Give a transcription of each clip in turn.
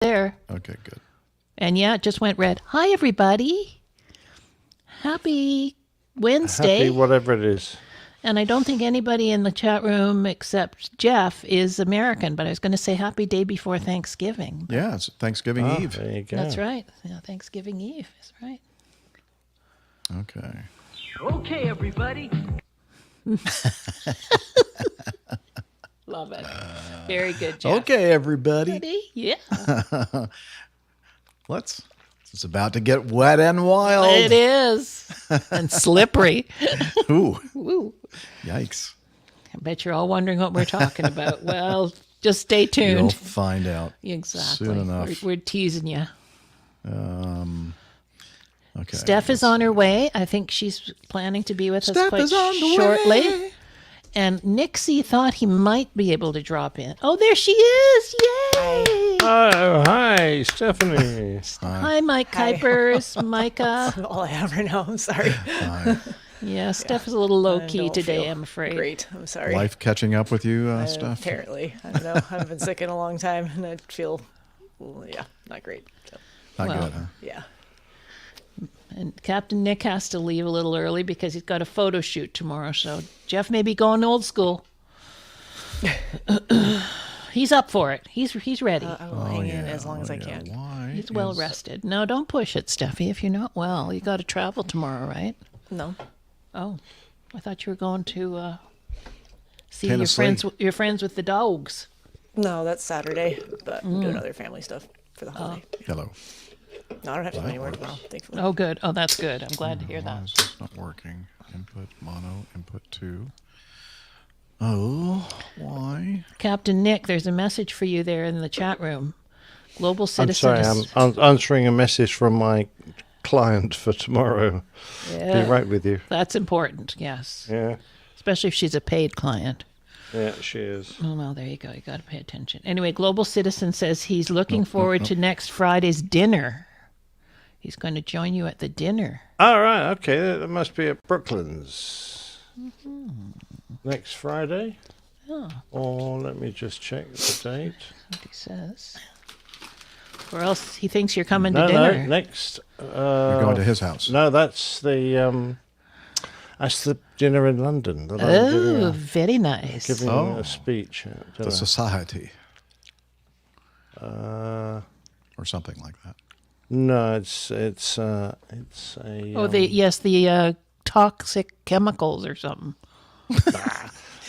there. Okay, good. And yeah, it just went red. Hi, everybody. Happy Wednesday. Happy whatever it is. And I don't think anybody in the chat room except Jeff is American, but I was going to say happy day before Thanksgiving. Yeah, it's Thanksgiving Eve. There you go. That's right. Yeah, Thanksgiving Eve is right. Okay. Okay, everybody. Love it. Very good, Jeff. Okay, everybody. Yeah. It's about to get wet and wild. It is. And slippery. Ooh. Ooh. Yikes. I bet you're all wondering what we're talking about. Well, just stay tuned. You'll find out Exactly. soon enough. We're teasing you. Okay. Steph is on her way. I think she's planning to be with us Steph quite is on the shortly. way. And Nixie thought he might be able to drop in. Oh, there she is. Yay. Oh, hi, Stephanie. Hi, Mike Kuipers. Micah. All I ever know. I'm sorry. Yeah, Steph is a little low-key don't today, feel I'm afraid. Great. I'm sorry. Life catching up with you, Steph? Apparently. I don't know. I've been sick in a long time and I feel, not great. So, Not Well, good, huh? yeah. And Captain Nick has to leave a little early because he's got a photo shoot tomorrow. So Jeff may be going old school. He's up for it. He's ready. I will hang in as long as I can. Why? He's well rested. No, don't push it, Steffi. If you're not well, you got to travel tomorrow, right? No. Oh, I thought you were going to see Tennessee. your friends with the dogs. No, that's Saturday, but I'm doing other family stuff for the holiday. Hello. No, I don't have to go anywhere tomorrow, thankfully. Oh, good. Oh, that's good. I'm glad to hear Why that. is this not working? Input mono, input 2. Oh, why? Captain Nick, there's a message for you there in the chat room. Global I'm citizen. sorry, I'm answering a message from my client for tomorrow. Yeah, Be right with you. that's important. Yes, Yeah, especially if she's a paid client. yeah, she is. Oh, well, there you go. You got to pay attention. Anyway, Global Citizen says he's looking forward to next Friday's dinner. He's going to join you at the dinner. All right, okay, that must be at Brooklands. Next Friday? Oh, Or let me just check the date. what he says. Or else he thinks you're coming to No, dinner. next. You're going to his house. No, that's the dinner in London. The London Oh, dinner. very nice. Giving Oh. a speech. at The dinner. society Uh, or something like that. no, it's a. Oh, the toxic chemicals or something.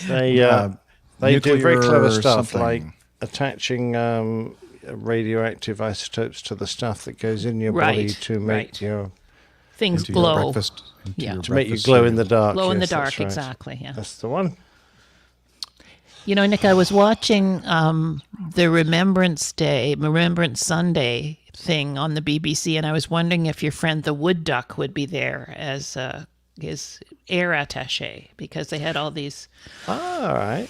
They do very nuclear clever stuff, something. like attaching radioactive isotopes to the stuff that goes in your Right, body to make right. your Things Into your glow. breakfast. Into Yeah. your to make you breakfast glow in cereal. the dark. Glow in the yes, that's dark, right. exactly. Yeah. That's the one. You know, Nick, I was watching the Remembrance Sunday thing on the BBC, and I was wondering if your friend the Wood Duck would be there as his air attaché, because they had all these. All right.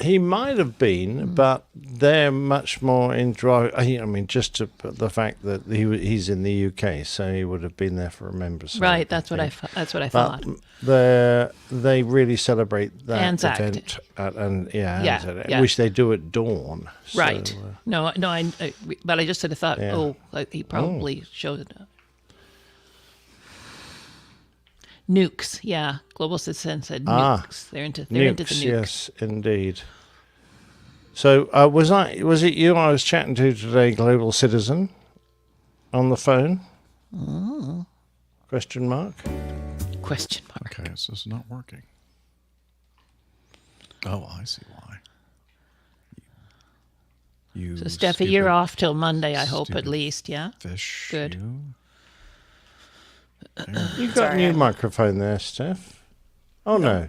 He might have been, but they're much more in drive. I mean, just to put the fact that he's in the UK, so he would have been there for Remembrance. Right, that's what I thought. But they really celebrate that Anzac. event, Yeah, yeah. which they do at dawn. So, Right. No, but I just sort of thought, Yeah. he probably showed it. Nukes, yeah. Global Citizen said nukes. They're into the nukes. Yes, indeed. So was it you I was chatting to today, Global Citizen, on the phone? Oh. Question mark. Question mark. Okay, so this is not working. Oh, I see why. You So, Steffi, stupid you're off till Monday, I hope, at stupid least, yeah? Fish. Good. You. You've got a new microphone there, Steph. Oh, no.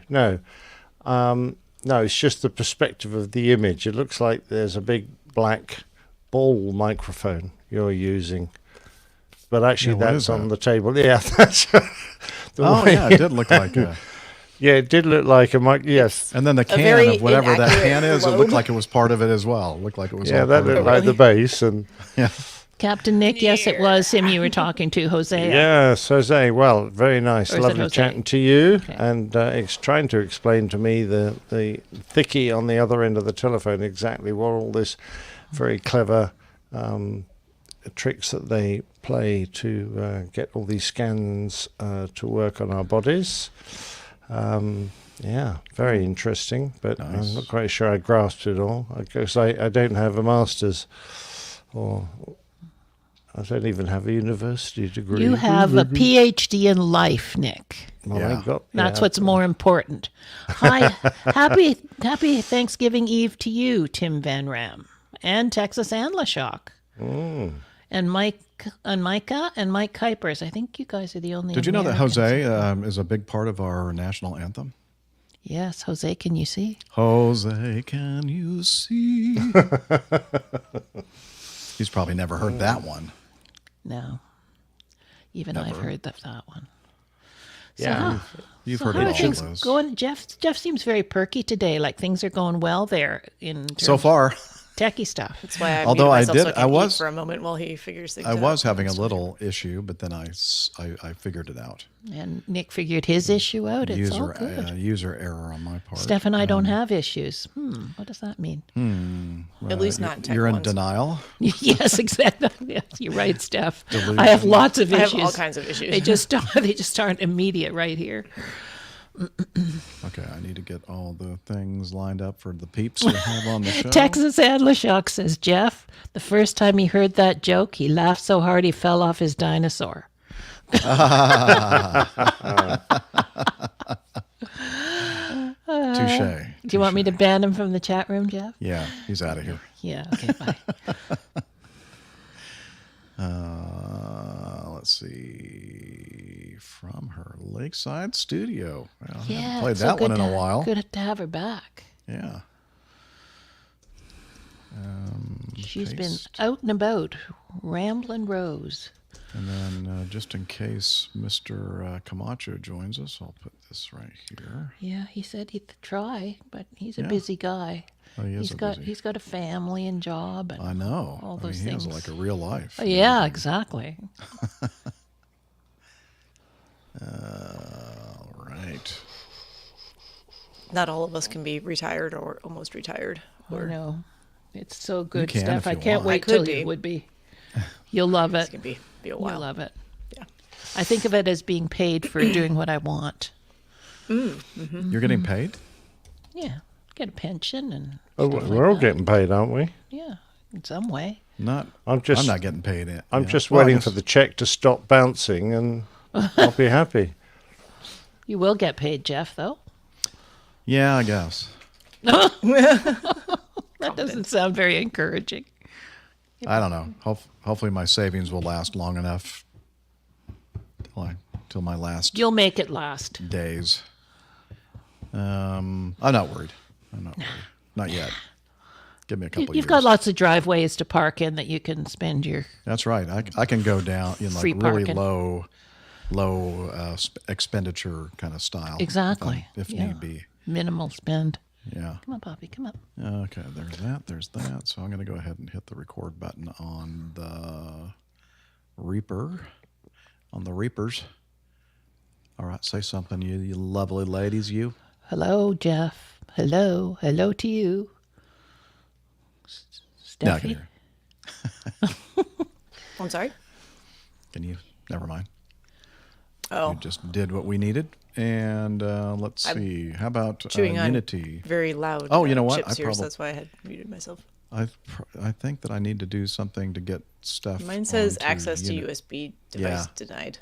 No, it's just the perspective of the image. It looks like there's a big black ball microphone you're using. But actually, Yeah, what that's is on that? the table. Yeah, that's the way- Yeah, it did look like a... Yeah, it did look like a mic. Yes. And then the can very of whatever that inaccurate can is, it globe. looked like it was part of it as well. It looked like it was Yeah, all that part of looked it. like the base. And Yeah. Captain Nick, yes, it was him you were talking to, Hosea. yes, Jose. Well, very nice. Or is it Lovely Jose? chatting to you. Okay. And trying to explain to me, the thickie on the other end of the telephone, exactly what all this very clever tricks that they play to get all these scans to work on our bodies. Yeah, very interesting, but Nice. I'm not quite sure I grasped it all. I guess I don't have a master's, or I don't even have a university degree. You have a PhD in life, Nick. Well, Yeah. That's what's more important. Hi, happy Thanksgiving Eve to you, Tim Van Ram, and Texas Anlashock, and Mike and Micah and Mike Kuipers. I think you guys are the only. Did you know that Americans. Jose is a big part of our national anthem? Yes, Jose. Can you see? Jose, can you see? He's probably never heard that one. No. Even I've Never. heard that one. Yeah. You've So heard how it are all, things Liz. going? Jeff seems very perky today. Like things are going well there in terms So far, of techie stuff. That's why I Although muted I myself did- so I, I can eat was- for a moment while he figures things I out. was having a little issue, but then I figured it out. And Nick figured his issue out. It's all good. User error on my part. Steph and I don't have issues. What does that mean? At least not tech You're in ones. denial. Yes, exactly. Yes, you're right, Steph. I have lots of I issues. have all kinds of issues. They just aren't immediate right here. Okay, I need to get all the things lined up for the peeps we have on the show. Texas Adlashock says, Jeff, the first time he heard that joke, he laughed so hard he fell off his dinosaur. Touche. Do you want me to ban him from the chat room, Jeff? Yeah, he's out of here. Yeah, okay, bye. Let's see. From her lakeside studio. Well, I Yeah, haven't played it's so that one good in a to- while. Good to have her back. Yeah. She's been Paste. out and about, rambling Rose. And then just in case Mr. Camacho joins us, I'll put this right here. Yeah, he said he'd try, but he's a Yeah. busy guy. Oh, he is He's got a family and job and I know. all I mean, those he has things. like a real life. Oh, yeah, exactly. All right. Not all of us can be retired or almost retired. I Or know. It's so good, can Steph. if I you can't want. wait I could till be. you would be. You'll love it's it. gonna be a You'll while. love it. Yeah. I think of it as being paid for doing what I want. You're getting paid? Yeah, get a pension and Oh, stuff we're all like that. getting paid, aren't we? Yeah, in some way. Not. I'm just- not getting paid. I'm Yeah. just Well, I waiting guess- for the check to stop bouncing, and I'll be happy. You will get paid, Jeff, though. Yeah, I guess. That doesn't sound very encouraging. I don't know. Hopefully, my savings will last long enough till my last You'll make it last. days. I'm not worried. Not yet. Give me a couple You've years. got lots of driveways to park in that you can spend your. That's right. I can go down in like Free really parking. low expenditure kind of style. Exactly. If Yeah. need be. Minimal spend. Yeah. Come on, Poppy, come up. Okay, there's that. There's that. So I'm going to go ahead and hit the record button on the Reaper. On the Reapers. All right, say something, you lovely ladies, you. Hello, Jeff. Hello. Hello to you. No, I can Steffi. hear. I'm sorry. Can you? Never mind. Oh, You just did what we needed. And let's see. How about chewing on Unity? very loud. Oh, you know what? Chips I here, probably- so that's why I had muted myself. I think that I need to do something to get stuff. Mine says onto access to Uni- USB device Yeah. denied.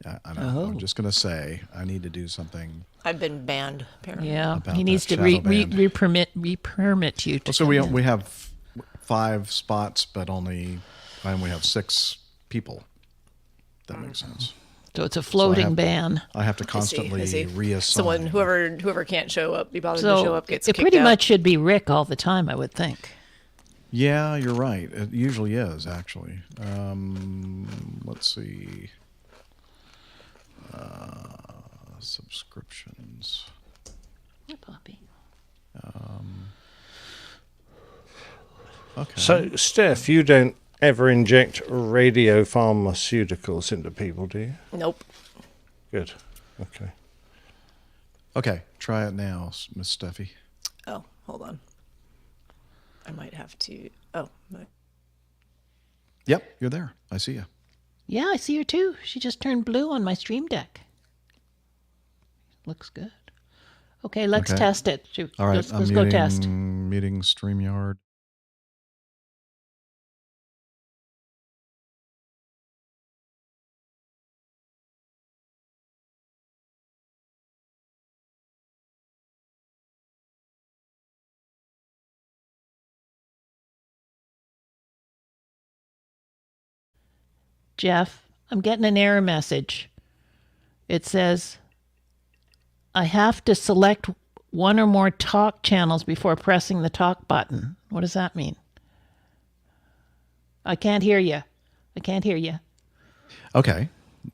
Yeah, I know. Oh. I'm just going to say I need to do something. I've been banned apparently. Yeah, About he needs that to shadow band. re-permit you to. Well, so come in. we have 5 spots, but we have 6 people. That makes sense. So it's a floating have- ban. I have to I see, constantly I see. reassign. Someone, whoever can't show up, be bothered to show So up, gets it kicked pretty out. much should be Rick all the time, I would think. Yeah, you're right. It usually is, actually. Let's see. Subscriptions. Hi, Poppy. Okay. So, Steph, you don't ever inject radio pharmaceuticals into people, do you? Nope. Good. Okay. Okay, try it now, Miss Steffi. Oh, hold on. I might have to. Oh, no. Yep, you're there. I see you. Yeah, I see her too. She just turned blue on my stream deck. Looks good. Okay, let's Okay. test it. All right, Let's I'm go test. Meeting StreamYard. Jeff, I'm getting an error message. It says, I have to select one or more talk channels before pressing the talk button. What does that mean? I can't hear you. Okay.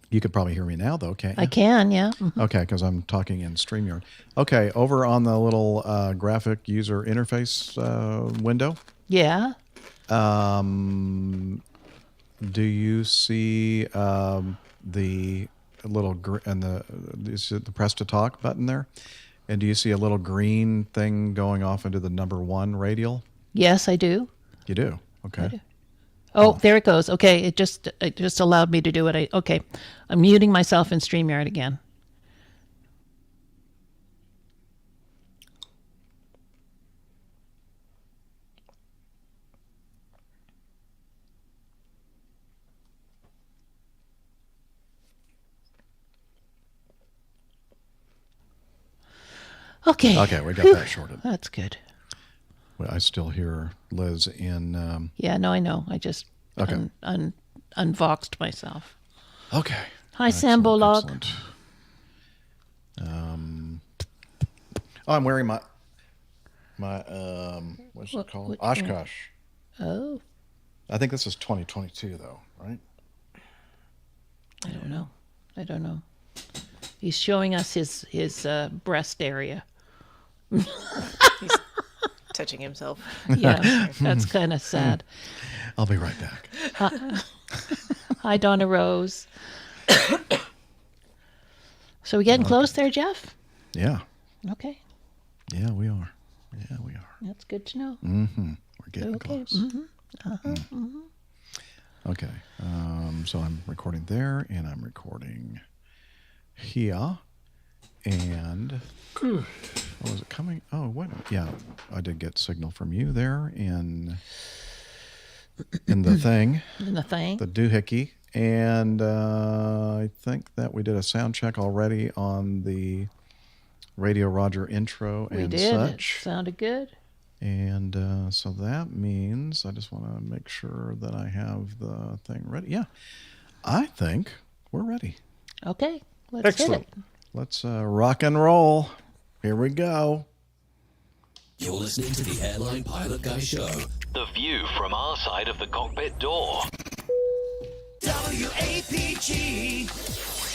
You could probably hear me now, though, can't you? I can, yeah. Okay, because I'm talking in StreamYard. Okay, over on the little graphic user interface window, Yeah. do you see the little and the press to talk button there? And do you see a little green thing going off into the number 1 radial? Yes, I do. You do. Okay. do. Oh, there it goes. Okay, it just allowed me to do it. Okay, I'm muting myself in StreamYard again. Okay. Okay, we got Whew. that sorted. That's good. Well, I still hear Liz in. Yeah, no, I know. I just Okay. unvoxed myself. Okay. Hi, Sambolog. Excellent. Oh, I'm wearing my what's it called? what- Oshkosh. Oh, I think this is 2022 though, right? I don't know. He's showing us his breast area. Touching himself. Yeah, that's kind of sad. I'll be right back. Hi, Donna Rose. So we getting close there, Jeff? Yeah. Okay, Yeah, we are. Yeah, we are. that's good to know. We're getting Okay. close. Okay. So I'm recording there, and I'm recording here, and oh, is it coming? Oh, what? Yeah, I did get signal from you there in the thing, In the thing. the doohickey, and I think that we did a sound check already on the Radio Roger intro We and did. such. It sounded good. And so that means I just want to make sure that I have the thing ready. Yeah, I think we're ready. Okay, let's Excellent. hit it. Let's rock and roll. Here we go. You're listening to the Airline Pilot Guy Show. The view from our side of the cockpit door. WAPG.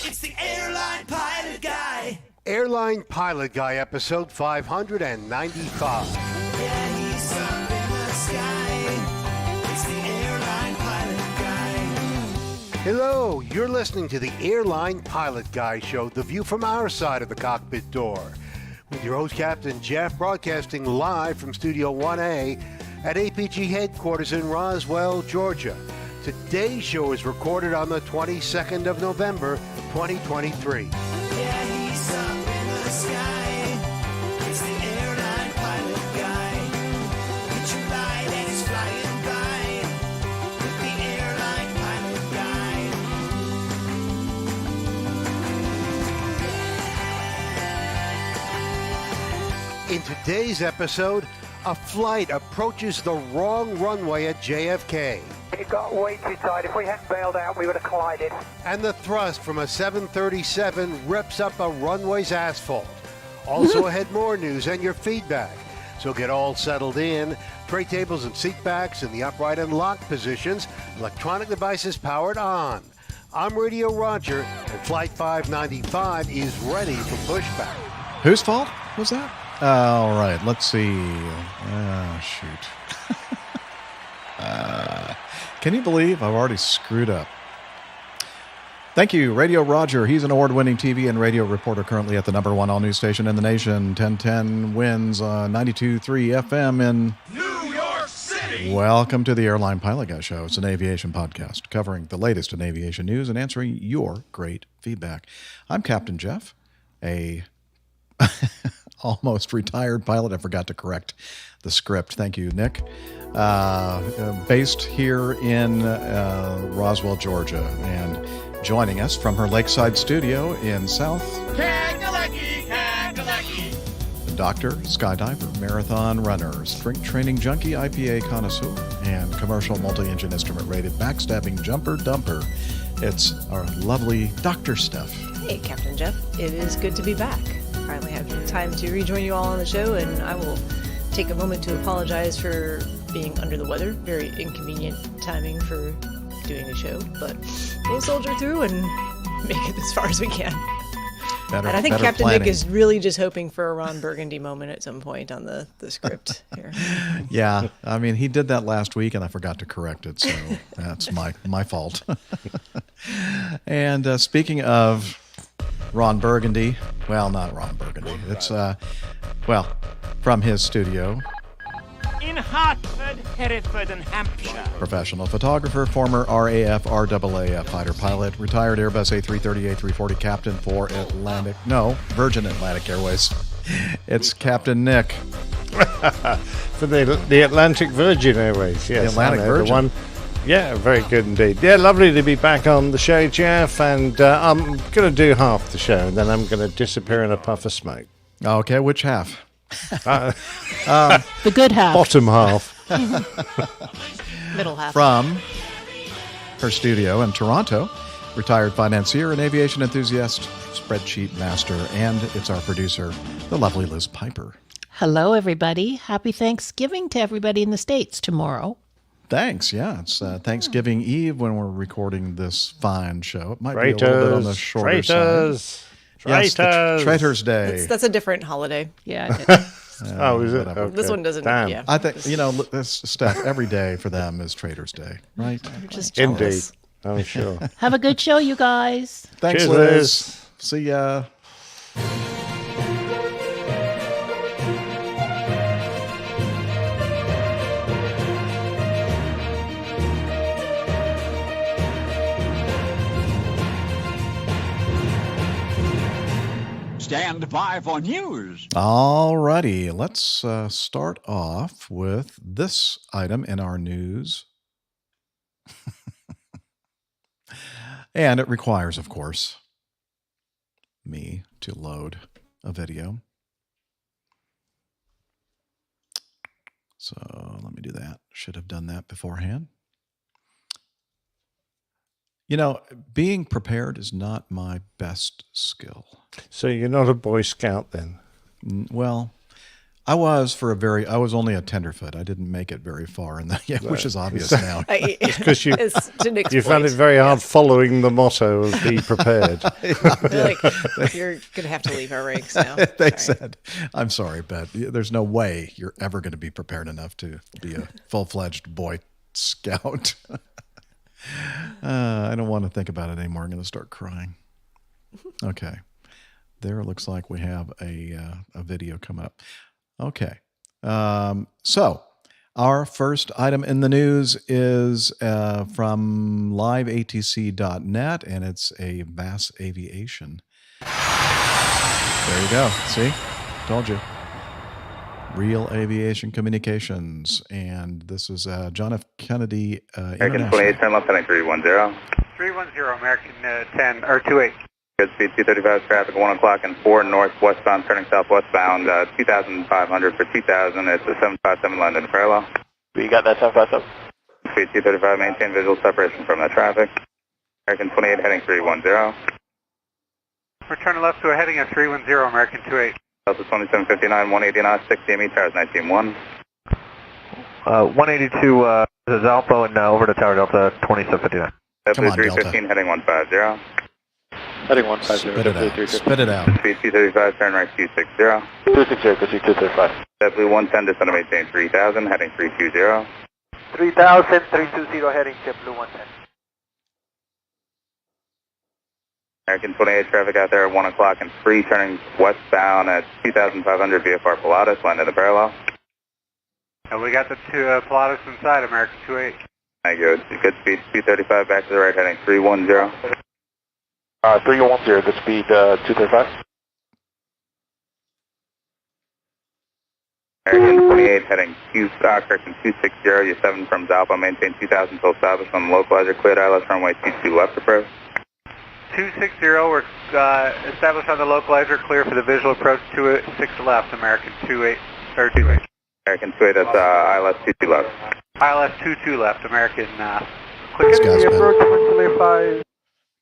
It's the Airline Pilot Guy. Airline Pilot Guy, episode 595. Yeah, he's up in the sky. It's the Airline Pilot Guy. Hello, you're listening to the Airline Pilot Guy Show, the view from our side of the cockpit door. With your host, Captain Jeff, broadcasting live from Studio 1A at APG headquarters in Roswell, Georgia. Today's show is recorded on the 22nd of November, 2023. Yeah, he's up in the sky. It's the Airline Pilot Guy. Picture light and he's flying by. With the Airline Pilot Guy. In today's episode, a flight approaches the wrong runway at JFK. It got way too tight. If we hadn't bailed out, we would have collided. And the thrust from a 737 rips up a runway's asphalt. Also ahead, more news and your feedback. So get all settled in. Tray tables and seat backs in the upright and locked positions. Electronic devices powered on. I'm Radio Roger, and Flight 595 is ready for pushback. Whose fault was that? All right, let's see. Oh, shoot. Can you believe I've already screwed up? Thank you, Radio Roger. He's an award-winning TV and radio reporter currently at the number one all-news station in the nation. 1010 wins 92.3 FM in New York City. Welcome to the Airline Pilot Guy Show. It's an aviation podcast covering the latest in aviation news and answering your great feedback. I'm Captain Jeff, a almost retired pilot. I forgot to correct the script. Thank you, Nick. Based here in Roswell, Georgia, and joining us from her lakeside studio in South Doctor, skydiver, marathon runner, strength training junkie, IPA connoisseur, and commercial multi-engine instrument rated backstabbing jumper dumper. It's our lovely Dr. Steph. Hey, Captain Jeff. It is good to be back. Finally have time to rejoin you all on the show, and I will take a moment to apologize for being under the weather. Very inconvenient timing for doing a show, but we'll soldier through and make it as far as we can. And I think Captain planning. Nick is really just hoping for a Ron Burgundy moment at some point on the script here. Yeah, I mean, he did that last week, and I forgot to correct it, so that's my fault. And speaking of Ron Burgundy, well, not Ron Burgundy. It's, from his studio. In Hartford, Hereford, and Hampshire. Professional photographer, former RAF, RAAF fighter pilot, retired Airbus A330, A340 captain for Virgin Atlantic Airways. It's Captain Nick. For the Atlantic Virgin Airways, yes. The Atlantic Virgin. The one. Yeah, very good indeed. Yeah, lovely to be back on the show, Jeff, and I'm going to do half the show, and then I'm going to disappear in a puff of smoke. Okay, which half? The good half. Bottom half. Middle half. From her studio in Toronto, retired financier and aviation enthusiast, spreadsheet master, and it's our producer, the lovely Liz Piper. Hello, everybody. Happy Thanksgiving to everybody in the States tomorrow. Thanks. Yeah, it's Thanksgiving Eve when we're recording this fine show. It might be a little bit on the shorter side. Yes, Traitors Day. That's a different holiday. Yeah. Oh, is it? Okay. This one doesn't. Damn. Yeah. I think, this stuff every day for them is Traitors Day, right? I'm just Indeed. jealous. I'm sure. Have a good show, you guys. Thanks, Cheers, Liz. Liz. See ya. Stand by for news. All righty, let's start off with this item in our news. And it requires, of course, me to load a video. So let me do that. Should have done that beforehand. Being prepared is not my best skill. So you're not a Boy Scout then? Well, I was only a tenderfoot. I didn't make it very far, which is obvious now. Because you you found it very hard following the motto of be prepared. You're going to have to leave our ranks now. They said, I'm sorry, but there's no way you're ever going to be prepared enough to be a full-fledged Boy Scout. I don't want to think about it anymore. I'm going to start crying. Okay. There it looks like we have a video come up. Okay. So our first item in the news is from liveatc.net, and it's a Bass Aviation. There you go. See? Told you. Real Aviation Communications. And this is John F. Kennedy American 28, 10 left, heading 310. 310, American 10, or 28. Good speed, 235 traffic, 1 o'clock and 4 north, westbound, turning southwestbound, 2,500 for 2,000. It's a 757 London parallel. We got that 757. Speed 235, maintain visual separation from the traffic. American 28, heading 310. We're turning left to a heading of 310, American 28. Delta 2759, 180 knots, 60 ME, towers 19-1. 182 is Alpha and over to Tower Delta 2759. Come on, 315, heading 150. Heading 150. Spit it out. Spit it out. Speed 235, turn right 260. 260, proceed 235. JetBlue 110, descend to maintain 3000, heading 320. 3000, 320, heading JetBlue 110. American 28 traffic out there at 1 o'clock and 3, turning westbound at 2,500 VFR Pilatus, land in the parallel. And we got the Pilatus inside, American 28. Thank you. Good speed, 235 back to the right, heading 310. 310, good speed, 235. American 28 heading correction 260, you're 7 from Alpha, maintain 2000 until established on the localizer, cleared ILS runway 22 left approach. 260, we're established on the localizer, clear for the visual approach 26 left, American 28, or 28. American 28, that's ILS 22 left. ILS 22 left, American, This clear the approach 125.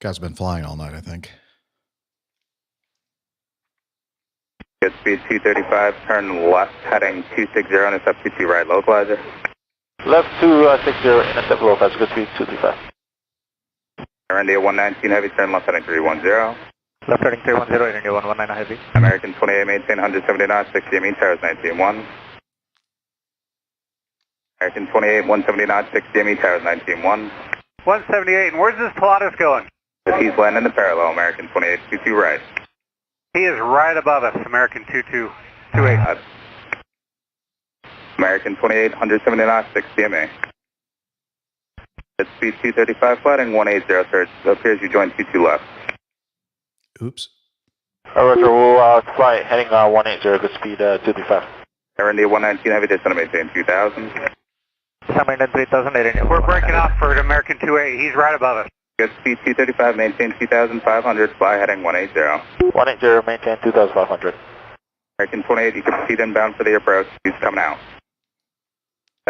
Guy's been flying all night, I think. Good speed 235, turn left heading 260, intercept 22 right, localizer. Left 260, intercept localizer, good speed 235. Air India 119 heavy, turn left heading 310. Left heading 310, Air India 119 heavy. American 28, maintain 170 knots, 60 mean towers 19-1. American 28, 170 knots, 60 mean towers 19-1. 178, and where's this Pilatus going? He's landing the parallel, American 28, 22 right. He is right above us, American 2228. American 28, 170 knots, 60 MA. At speed 235, flatting 180, sir. It appears you joined 22 left. Oops. Roger, we'll fly heading 180, good speed 235. Air India 119 heavy, descend to maintain 2000. Submarine 3000, Air India. We're breaking off for American 28. He's right above us. Good speed 235, maintain 2500, fly heading 180. 180, maintain 2500. American 28, you can proceed inbound for the approach. He's coming out.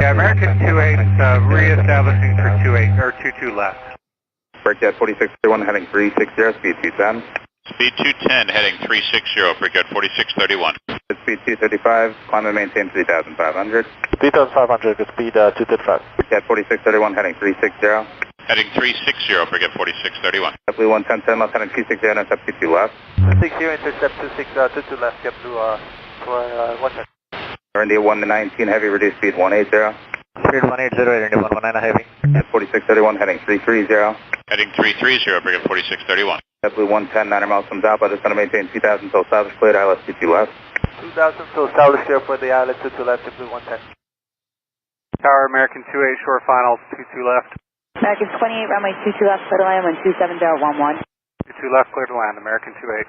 Yeah, American 28 re-establishing for 28, or 22 left. Breakjet 4631 heading 360, speed 210. Speed 210 heading 360, Breakjet 4631. Good speed 235, climb and maintain 3500. 3500, good speed 235. Breakjet 4631 heading 360. Heading 360, Breakjet 4631. JetBlue 110, turn left heading 260, intercept 22 left. 260, intercept 22 left, JetBlue 110. Air India 119 heavy, reduced speed 180. Speed 180, Air India 119 heavy. Jet 4631 heading 330. Heading 330, Breakjet 4631. JetBlue 110, 9 miles from Alpha, just going to maintain 2000 until established, cleared ILS 22 left. 2000 to establish here for the ILS 22 left, JetBlue 110. Tower American 28, shore final 22 left. American 28, runway 22 left, clear to land, wind 27011. 22 left, clear to land, American 28.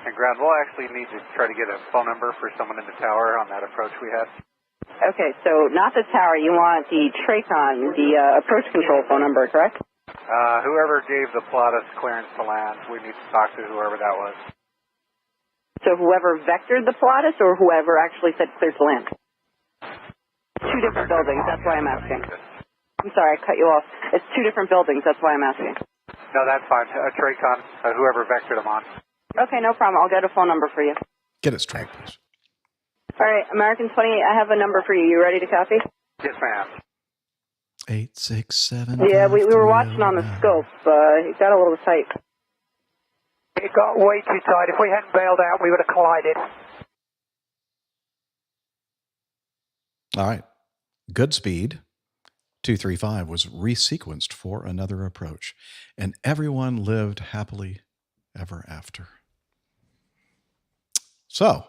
And ground, we'll actually need to try to get a phone number for someone in the tower on that approach we had. Okay, so not the tower, you want the TRACON, the approach control phone number, correct? Whoever gave the Pilatus clearance to land, we need to talk to whoever that was. So whoever vectored the Pilatus or whoever actually said clear to land? Two different buildings, that's why I'm asking. I'm sorry, I cut you off. It's two different buildings, that's why I'm asking. No, that's fine. TRACON, whoever vectored them on. Okay, no problem. I'll get a phone number for you. Get it straight, please. All right, American 28, I have a number for you. You ready to copy? Yes, ma'am. 867. Yeah, we were watching on the scope. It got a little tight. It got way too tight. If we hadn't bailed out, we would have collided. All right. Good speed. 235 was resequenced for another approach, and everyone lived happily ever after. So,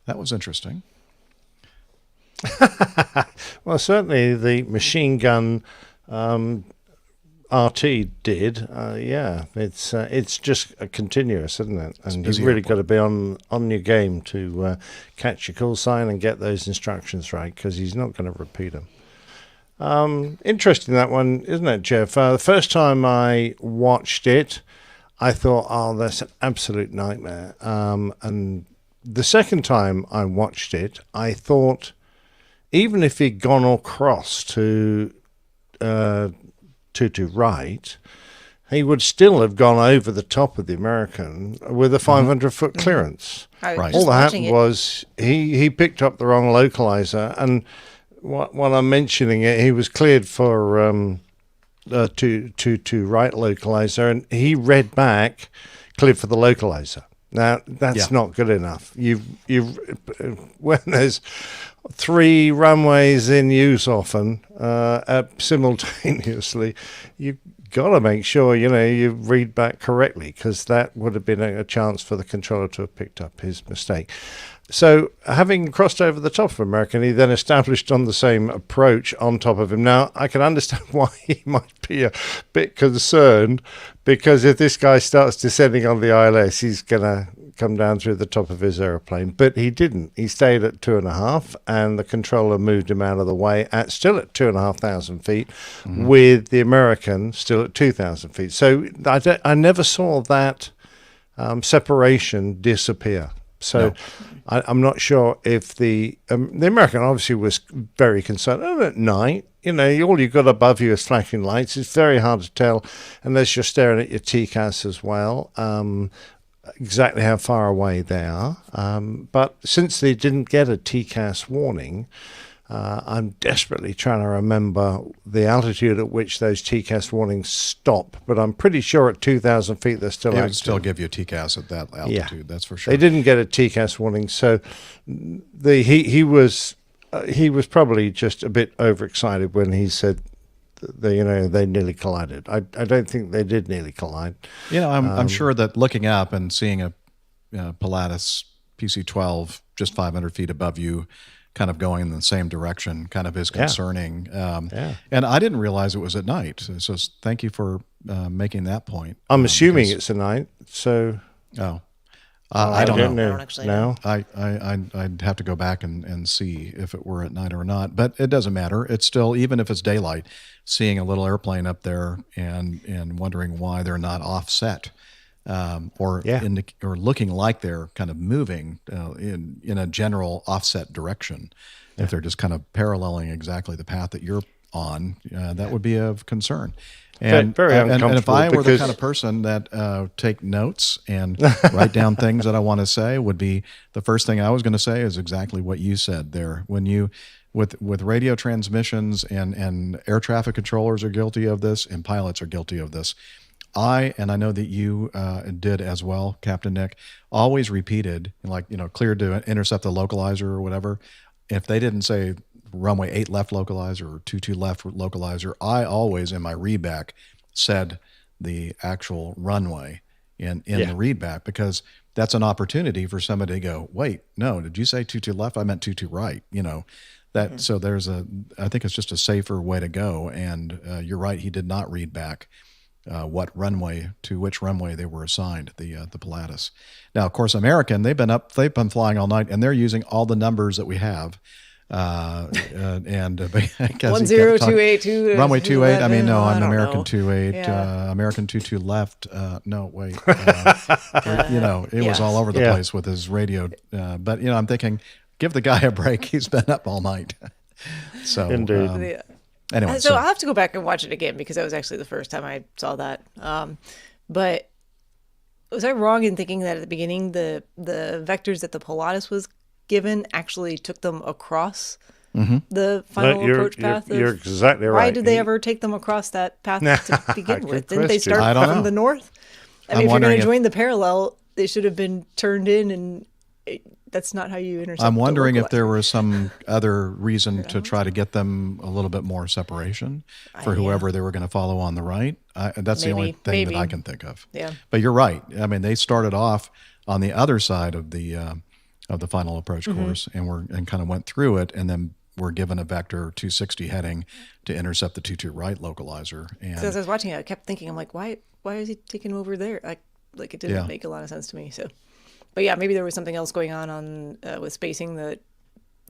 that was interesting. Well, certainly the machine gun RT did. Yeah, it's just continuous, isn't it? And you've really got to be on your game to catch your call sign and get those instructions right, because he's not going to repeat them. Interesting, that one, isn't it, Jeff? The first time I watched it, I thought, oh, that's an absolute nightmare. And the second time I watched it, I thought, even if he'd gone across to right, he would still have gone over the top of the American with a 500-foot clearance. All that happened was he picked up the wrong localizer, and while I'm mentioning it, he was cleared for to right localizer, and he read back cleared for the localizer. Now that's not good enough. You've when there's 3 runways in use often simultaneously, you've got to make sure you read back correctly, because that would have been a chance for the controller to have picked up his mistake. So, having crossed over the top of American, he then established on the same approach on top of him. Now, I can understand why he might be a bit concerned, because if this guy starts descending on the ILS, he's going to come down through the top of his aeroplane. But he didn't. He stayed at 2.5, and the controller moved him out of the way still at 2,500 feet, with the American still at 2,000 feet. So I never saw that separation disappear. So No. I'm not sure if the American obviously was very concerned. And at night, all you've got above you is flashing lights. It's very hard to tell unless you're staring at your TCAS as well, exactly how far away they are. But since they didn't get a TCAS warning, I'm desperately trying to remember the altitude at which those TCAS warnings stop, but I'm pretty sure at 2,000 feet they're still It would active. still give you a TCAS at that altitude, that's for sure. They didn't get a TCAS warning, so he was probably just a bit overexcited when he said they nearly collided. I don't think they did nearly collide. I'm sure that looking up and seeing a Pilatus PC-12 just 500 feet above you, kind of going in the same direction, kind of is concerning. And I didn't realize it was at night. So thank you for making that point. I'm assuming it's at night. So I don't know. I don't actually know. I'd have to go back and see if it were at night or not. But it doesn't matter. It's still, even if it's daylight, seeing a little airplane up there and wondering why they're not offset. Or looking like they're kind of moving in a general offset direction. If they're just kind of paralleling exactly the path that you're on, that would be of concern. And very uncomfortable. And if I were the kind of person that take notes and write down things that I want to say, would be the first thing I was going to say is exactly what you said there. When you with radio transmissions and air traffic controllers are guilty of this, and pilots are guilty of this. I know that you did as well, Captain Nick, always repeated, cleared to intercept the localizer or whatever. If they didn't say runway 8 left localizer or 22 left localizer, I always in my readback said the actual runway in the readback, because that's an opportunity for somebody to go, wait, no, did you say 22 left? I meant 22 right. So I think it's just a safer way to go. And you're right, he did not read back which runway they were assigned, the Pilatus. Now, of course, American, they've been flying all night, and they're using all the numbers that we have. 10282 runway 28. I mean, no, I'm American know. 28, American 22 left. No, wait. It was all over the place with his radio. But I'm thinking, give the guy a break. He's been up all night. So indeed. Anyway, so I'll have to go back and watch it again, because that was actually the first time I saw that. But was I wrong in thinking that at the beginning the vectors that the Pilatus was given actually took them across the final approach path? You're exactly right. Why did they ever take them across that path to begin with? Didn't they start from the north? I mean, if you're going to join the parallel, they should have been turned in, and that's not how you intercept. I'm wondering if there was some other reason to try to get them a little bit more separation for whoever they were going to follow on the right. That's the only thing that I can think of. Yeah. But you're right. I mean, they started off on the other side of the final approach course, and kind of went through it, and then were given a vector 260 heading to intercept the 22 right localizer. And so as I was watching it, I kept thinking, I'm like, why is he taking him over there? Like it didn't make a lot of sense to me. So. But yeah, maybe there was something else going on with spacing that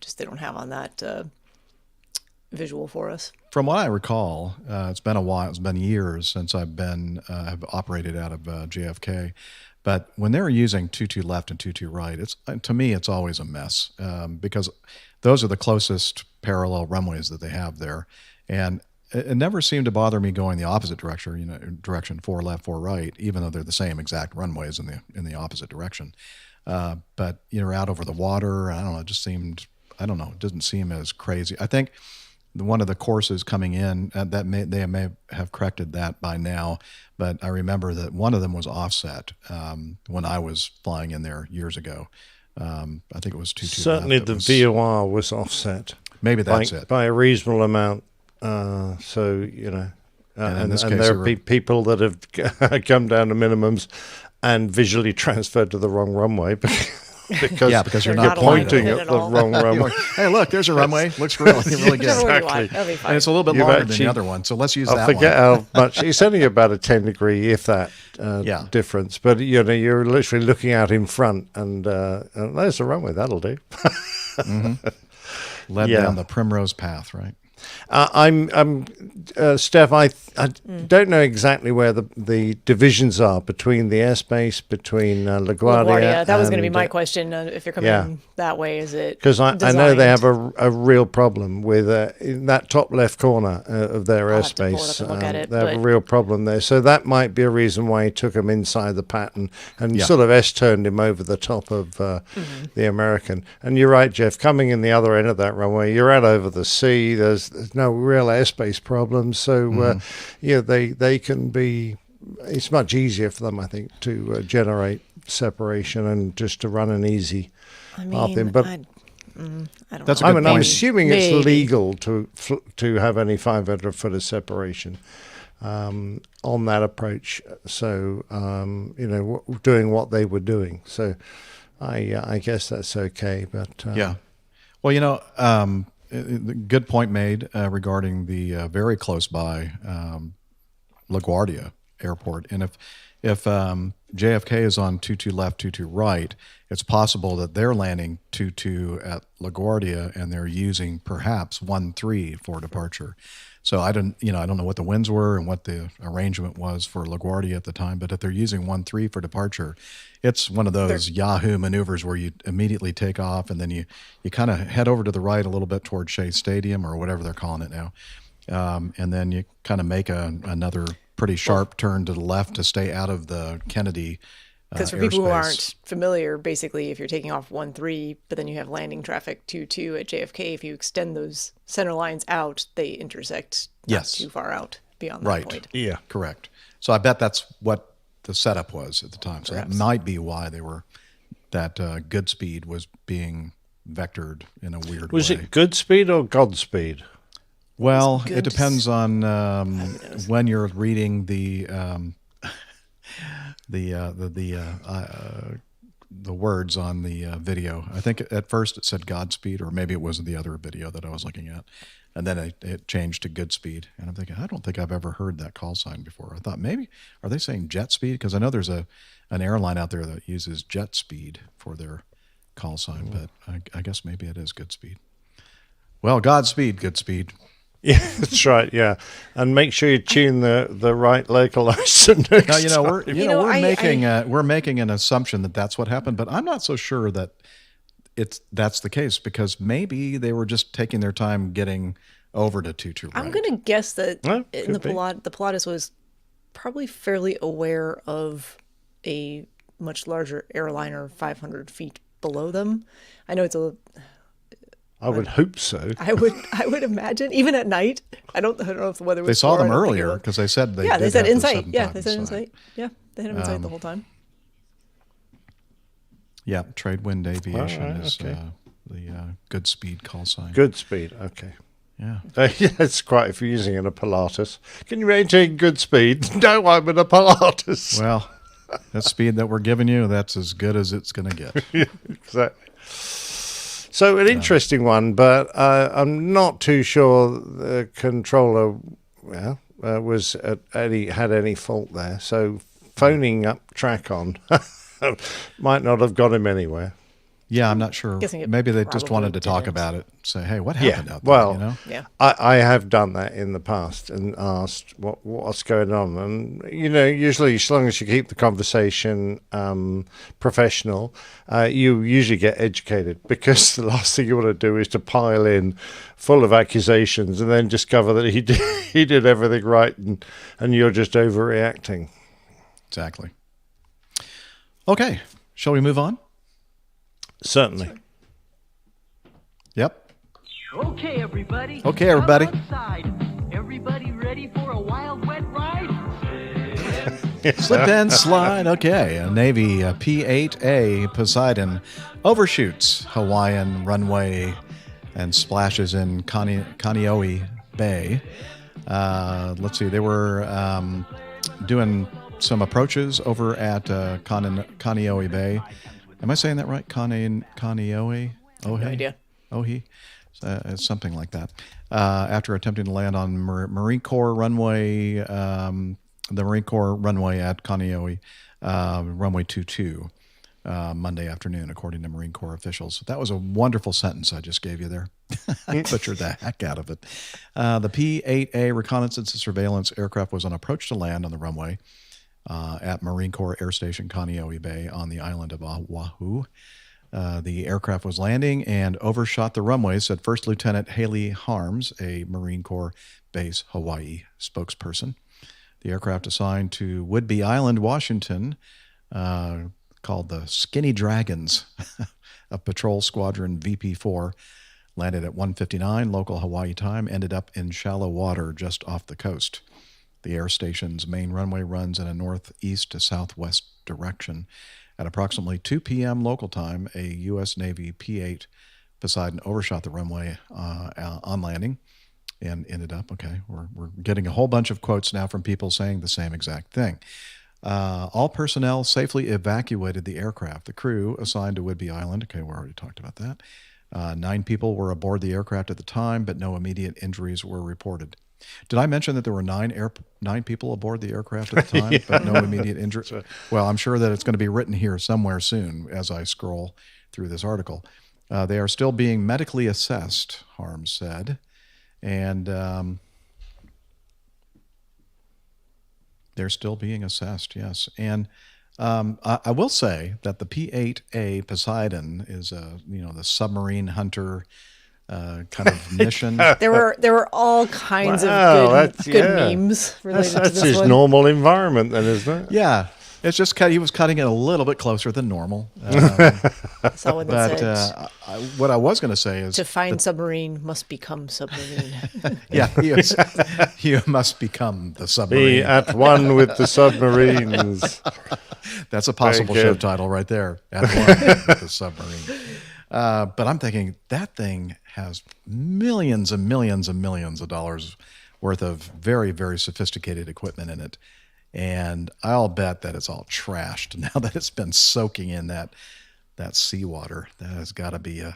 just they don't have on that visual for us. From what I recall, it's been a while. It's been years since have operated out of JFK. But when they're using 22 left and 22 right, to me it's always a mess, because those are the closest parallel runways that they have there, and it never seemed to bother me going the opposite direction, direction 4 left, 4 right, even though they're the same exact runways in the opposite direction. But you're out over the water. I don't know. It just seemed, it doesn't seem as crazy. I think one of the courses coming in, they may have corrected that by now, but I remember that one of them was offset when I was flying in there years ago. I think it was 22 Certainly left. the VOR was offset. Maybe that's it. By a reasonable amount. And there are people that have come down to minimums and visually transferred to the wrong runway because you're you're not pointing at at the all. wrong runway. Like, hey, look, there's a runway. Looks really good. Whichever one you want, it'll be fine. And it's a little bit You've longer than actually- the other one, so let's use I that forget one. how much. It's only about a 10-degree, if that, difference. But you're literally looking out in front, and there's a runway. That'll do. Led down the primrose path, right? Steph, I don't know exactly where the divisions are between the airspace, between LaGuardia. LaGuardia. That was going to be and, my question. If you're coming that way, is it because I know they designed? have a real problem with in that top left corner of their I'll have to pull it airspace. up and look at it, they have a but- real problem there. So that might be a reason why he took him inside the pattern and sort of S-turned him over the top of the American. And you're right, Jeff, coming in the other end of that runway, you're out over the sea. There's no real airspace problems. So, they can be, it's much easier for them, I think, to generate separation and just to run an easy path in. But I don't That's know. a good I'm point. assuming Maybe. it's legal to have any 500 foot of separation on that approach. So, doing what they were doing. So, I guess that's okay. But Well, good point made regarding the very close by LaGuardia Airport. And if JFK is on 22 left, 22 right, it's possible that they're landing 22 at LaGuardia and they're using perhaps 13 for departure. So I don't know what the winds were and what the arrangement was for LaGuardia at the time, but if they're using 13 for departure, it's one of those Yahoo maneuvers where you immediately take off and then you kind of head over to the right a little bit towards Shea Stadium or whatever they're calling it now. And then you kind of make another pretty sharp turn to the left to stay out of the Kennedy Because for people who airspace. aren't familiar, basically, if you're taking off 13, but then you have landing traffic 22 at JFK, if you extend those center lines out, they intersect not too far out beyond that point. Yeah, correct. So I bet that's what the setup was at the time. So Perhaps. that might be why that good speed was being vectored in a weird way. was it good speed or Godspeed? Well, Good it depends on when you're reading the words on the video. I think at first it said Godspeed, or maybe it was the other video that I was looking at, and then it changed to Goodspeed. And I'm thinking, I don't think I've ever heard that call sign before. I thought maybe are they saying jet speed? Because I know there's an airline out there that uses jet speed for their call sign, but I guess maybe it is Goodspeed. Well, Godspeed, Goodspeed. Yeah, that's right. Yeah, and make sure you tune the right localizer next Now, time. we're making an assumption that that's what happened, but I'm not so sure that that's the case, because maybe they were just taking their time getting over to 22 right. I'm going to guess that Well, in could the be. Pilatus was probably fairly aware of a much larger airliner 500 feet below them. I know it's I would hope so. I would imagine, even at night. I don't know if the weather was. They saw poor, them I don't think it earlier was. because they said they Yeah, they did said have the insight. 7 Yeah, times they said inside. insight. Yeah, they had him inside the whole time. Yeah, Trade Wind Aviation All right, is okay. the good speed call sign. Good speed. Okay. Yeah. Yeah, it's quite if you're using in a Pilatus. Can you maintain good speed? No, I'm in a Pilatus. Well, that speed that we're giving you, that's as good as it's going to get. Exactly. So an interesting one, but I'm not too sure the controller had any fault there. So phoning up track on might not have got him anywhere. Yeah, I'm not sure. Guessing it Maybe they just probably wanted to talk didn't. about it. Say, hey, what happened out there? Well, You know? Yeah. I have done that in the past and asked what's going on, and usually as long as you keep the conversation professional, you usually get educated, because the last thing you want to do is to pile in full of accusations and then discover that he did everything right and you're just overreacting. Exactly. Okay, shall we move on? Certainly. Yep. Okay, everybody. Okay, everybody. Come outside. Everybody ready for a wild, wet ride? Slip and slide. Okay, a Navy P-8A Poseidon overshoots Hawaiian runway and splashes in Kaneohe Bay. Let's see, they were doing some approaches over at Kaneohe Bay. Am I saying that right? Kaneohe? No idea. Ohi? It's something like that. After attempting to land on Marine Corps runway, the Marine Corps runway at Kaneohe, runway 22, Monday afternoon, according to Marine Corps officials. That was a wonderful sentence I just gave you there. I butchered the heck out of it. The P-8A reconnaissance and surveillance aircraft was on approach to land on the runway at Marine Corps Air Station Kaneohe Bay on the island of Oahu. The aircraft was landing and overshot the runway, said First Lieutenant Haley Harms, a Marine Corps Base Hawaii spokesperson. The aircraft assigned to Whidbey Island, Washington, called the Skinny Dragons of Patrol Squadron VP-4, landed at 1:59 local Hawaii time, ended up in shallow water just off the coast. The air station's main runway runs in a northeast to southwest direction. At approximately 2 p.m. local time, a U.S. Navy P-8 Poseidon overshot the runway on landing and ended up, okay, we're getting a whole bunch of quotes now from people saying the same exact thing. All personnel safely evacuated the aircraft. The crew assigned to Whidbey Island, okay, we already talked about that. 9 people were aboard the aircraft at the time, but no immediate injuries were reported. Did I mention that there were 9 people aboard the aircraft at the time, but no immediate injuries? Well, I'm sure that it's going to be written here somewhere soon as I scroll through this article. They are still being medically assessed, Harms said, and they're still being assessed, yes. And I will say that the P-8A Poseidon is the submarine hunter kind of mission. There were all kinds of good memes related to this That's his one. normal environment then, isn't it? Yeah. It's just he was cutting it a little bit closer than normal. That's all what they said. What I was going to say is... To find submarine must become submarine. Yeah, you must become the submarine. Be at one with the submarines. That's a possible show title right there. At one with the submarine. But I'm thinking that thing has millions and millions and millions of dollars worth of very, very sophisticated equipment in it. And I'll bet that it's all trashed now that it's been soaking in that seawater. That has got to be a...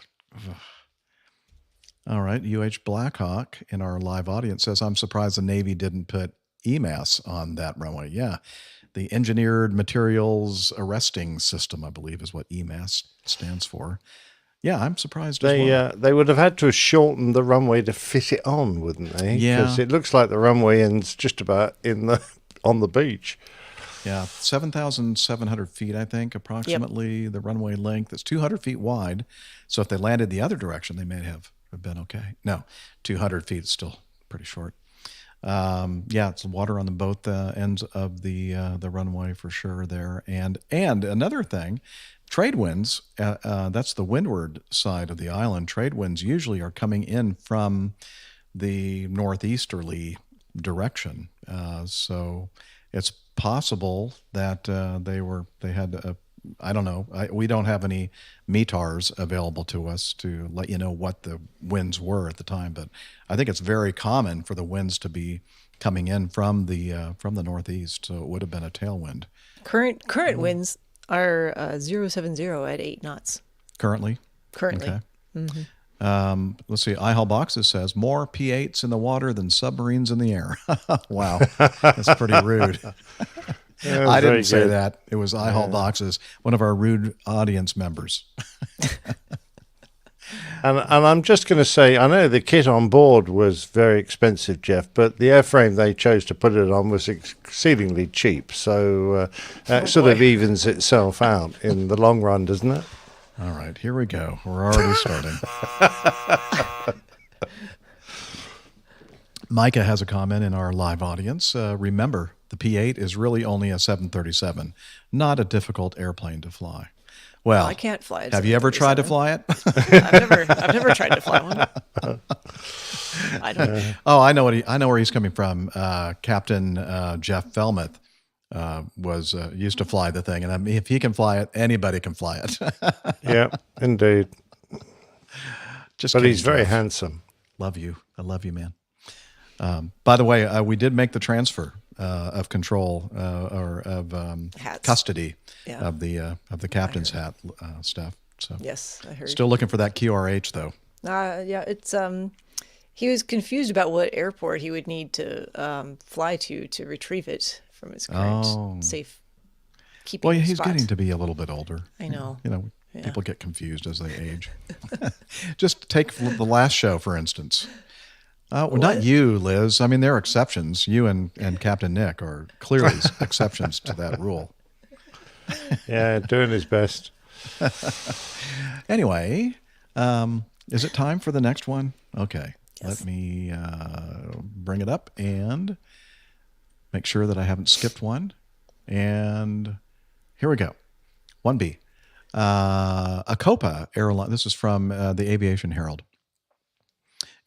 All right, UH Blackhawk in our live audience says, I'm surprised the Navy didn't put EMAS on that runway. Yeah, the Engineered Materials Arresting System, I believe, is what EMAS stands for. Yeah, I'm surprised as well. They would have had to shorten the runway to fit it on, wouldn't they? Yeah. Because it looks like the runway ends just about on the beach. Yeah, 7,700 feet, I think, approximately, the runway length. It's 200 feet wide. So if they landed the other direction, they may have been okay. No, 200 feet is still pretty short. Yeah, it's water on both ends of the runway for sure there. And another thing, trade winds, that's the windward side of the island. Trade winds usually are coming in from the northeasterly direction. So it's possible that they had I don't know. We don't have any METARs available to us to let you know what the winds were at the time, but I think it's very common for the winds to be coming in from the northeast, so it would have been a tailwind. Current winds are 070 at 8 knots. Currently? Okay. Mm-hmm. Let's see. iHall Boxes says, more P-8s in the water than submarines in the air. Wow. That's pretty rude. I didn't say that. It was iHall Boxes, one of our rude audience members. And I'm just going to say, I know the kit on board was very expensive, Jeff, but the airframe they chose to put it on was exceedingly cheap. So it sort of evens itself out in the long run, doesn't it? All right, here we go. We're already starting. Micah has a comment in our live audience. Remember, the P-8 is really only a 737, not a difficult airplane to fly. Well, I can't fly it. Have you ever tried to fly it? I've never tried to fly one. I don't. Oh, I know where he's coming from. Captain Jeff Felmuth used to fly the thing, and I mean, if he can fly it, anybody can fly it. Yeah, indeed. But he's very handsome. Love you. I love you, man. By the way, we did make the transfer of control or of Hats. custody Yeah. of the captain's hat, Steph. So Yes, I heard. Still looking for that QRH though. Yeah, it's he was confused about what airport he would need to fly to retrieve it from its current safe keeping Well, he's spot. getting to be a little bit older. I know. Yeah. People get confused as they age. Just take the last show, for instance. Well, not you, Liz. I mean, there are exceptions. You and Captain Nick are clearly exceptions to that rule. Yeah, doing his best. Anyway, is it time for the next one? Okay. Yes. Let me bring it up and make sure that I haven't skipped one. And here we go. 1B. A Copa Airline. This is from the Aviation Herald.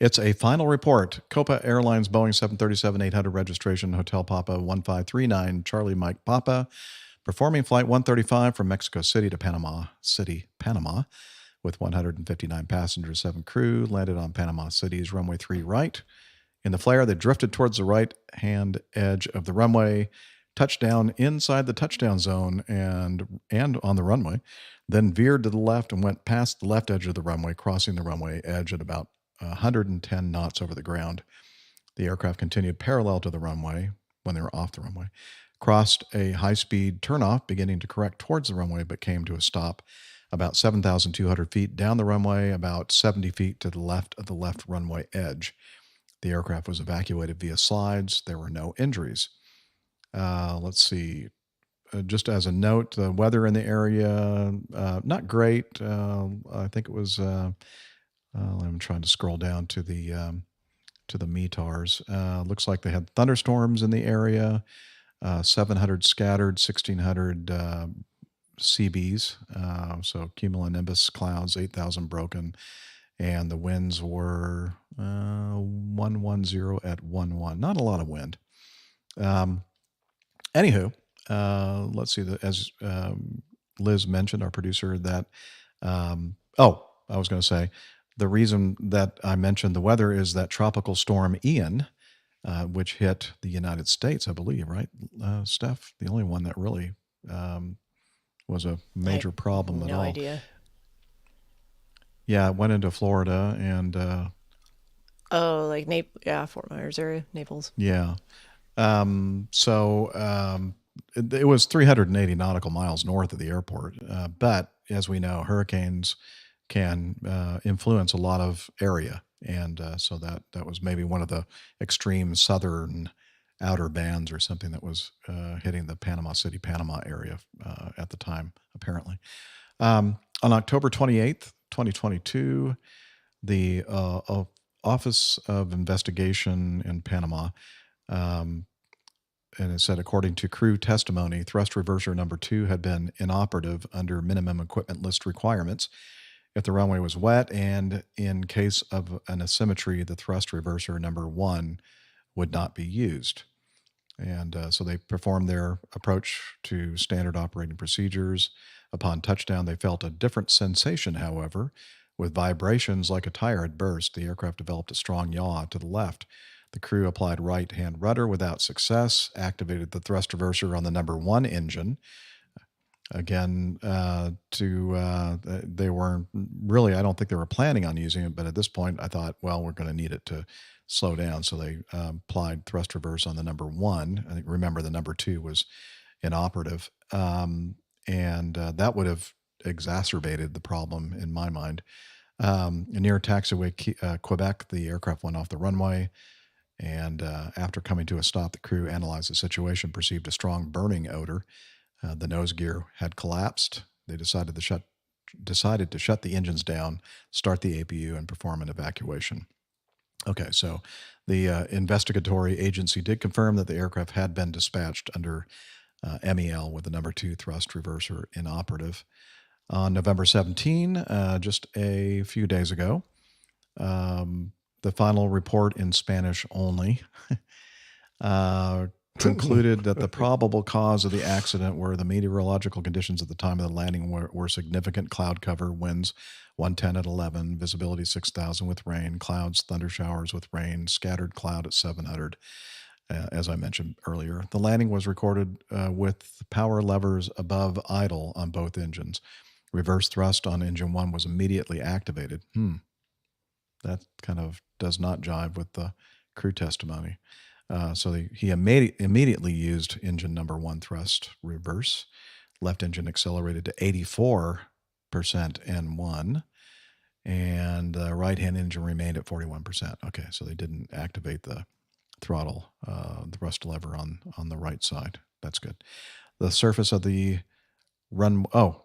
It's a final report. Copa Airlines Boeing 737-800 registration, Hotel Papa 1539, Charlie Mike Papa, performing flight 135 from Mexico City to Panama City, Panama, with 159 passengers, 7 crew, landed on Panama City's runway 3 right. In the flare, they drifted towards the right-hand edge of the runway, touched down inside the touchdown zone and on the runway, then veered to the left and went past the left edge of the runway, crossing the runway edge at about 110 knots over the ground. The aircraft continued parallel to the runway when they were off the runway, crossed a high-speed turnoff, beginning to correct towards the runway, but came to a stop about 7,200 feet down the runway, about 70 feet to the left of the left runway edge. The aircraft was evacuated via slides. There were no injuries. Let's see. Just as a note, the weather in the area, not great. I think it was, I'm trying to scroll down to the METARs. Looks like they had thunderstorms in the area, 700 scattered, 1,600 CBs, so cumulonimbus clouds, 8,000 broken, and the winds were 110 at 11. Not a lot of wind. Anywho, let's see. As Liz mentioned, our producer, that I was going to say, the reason that I mentioned the weather is that Tropical Storm Ian, which hit the United States, I believe, right, Steph? The only one that really was a major problem at all. No idea. Yeah, it went into Florida and... like Fort Myers area, Naples. Yeah. It was 380 nautical miles north of the airport. But as we know, hurricanes can influence a lot of area. And so that was maybe one of the extreme southern outer bands or something that was hitting the Panama City, Panama area at the time, apparently. On October 28th, 2022, the Office of Investigation in Panama, and it said, according to crew testimony, thrust reverser number 2 had been inoperative under minimum equipment list requirements. If the runway was wet, and in case of an asymmetry, the thrust reverser number 1 would not be used. And so they performed their approach to standard operating procedures. Upon touchdown, they felt a different sensation, however. With vibrations like a tire had burst, the aircraft developed a strong yaw to the left. The crew applied right-hand rudder without success, activated the thrust reverser on the number 1 engine. Again, they weren't really, I don't think they were planning on using it, but at this point I thought, well, we're going to need it to slow down. So they applied thrust reverse on the number 1. I think, remember, the number 2 was inoperative. And that would have exacerbated the problem in my mind. Near taxiway Quebec, the aircraft went off the runway. And after coming to a stop, the crew analyzed the situation, perceived a strong burning odor. The nose gear had collapsed. They decided to shut the engines down, start the APU, and perform an evacuation. Okay, so the investigatory agency did confirm that the aircraft had been dispatched under MEL with the number 2 thrust reverser inoperative. On November 17, just a few days ago, the final report in Spanish only concluded that the probable cause of the accident were the meteorological conditions at the time of the landing were significant cloud cover, winds 110 at 11, visibility 6,000 with rain, clouds, thunder showers with rain, scattered cloud at 700. as I mentioned earlier. The landing was recorded with power levers above idle on both engines. Reverse thrust on engine 1 was immediately activated. That kind of does not jive with the crew testimony. So he immediately used engine number 1 thrust reverse. Left engine accelerated to 84% N1, and right-hand engine remained at 41%. Okay, so they didn't activate the throttle, thrust lever on the right side. That's good. The surface of the run. Oh,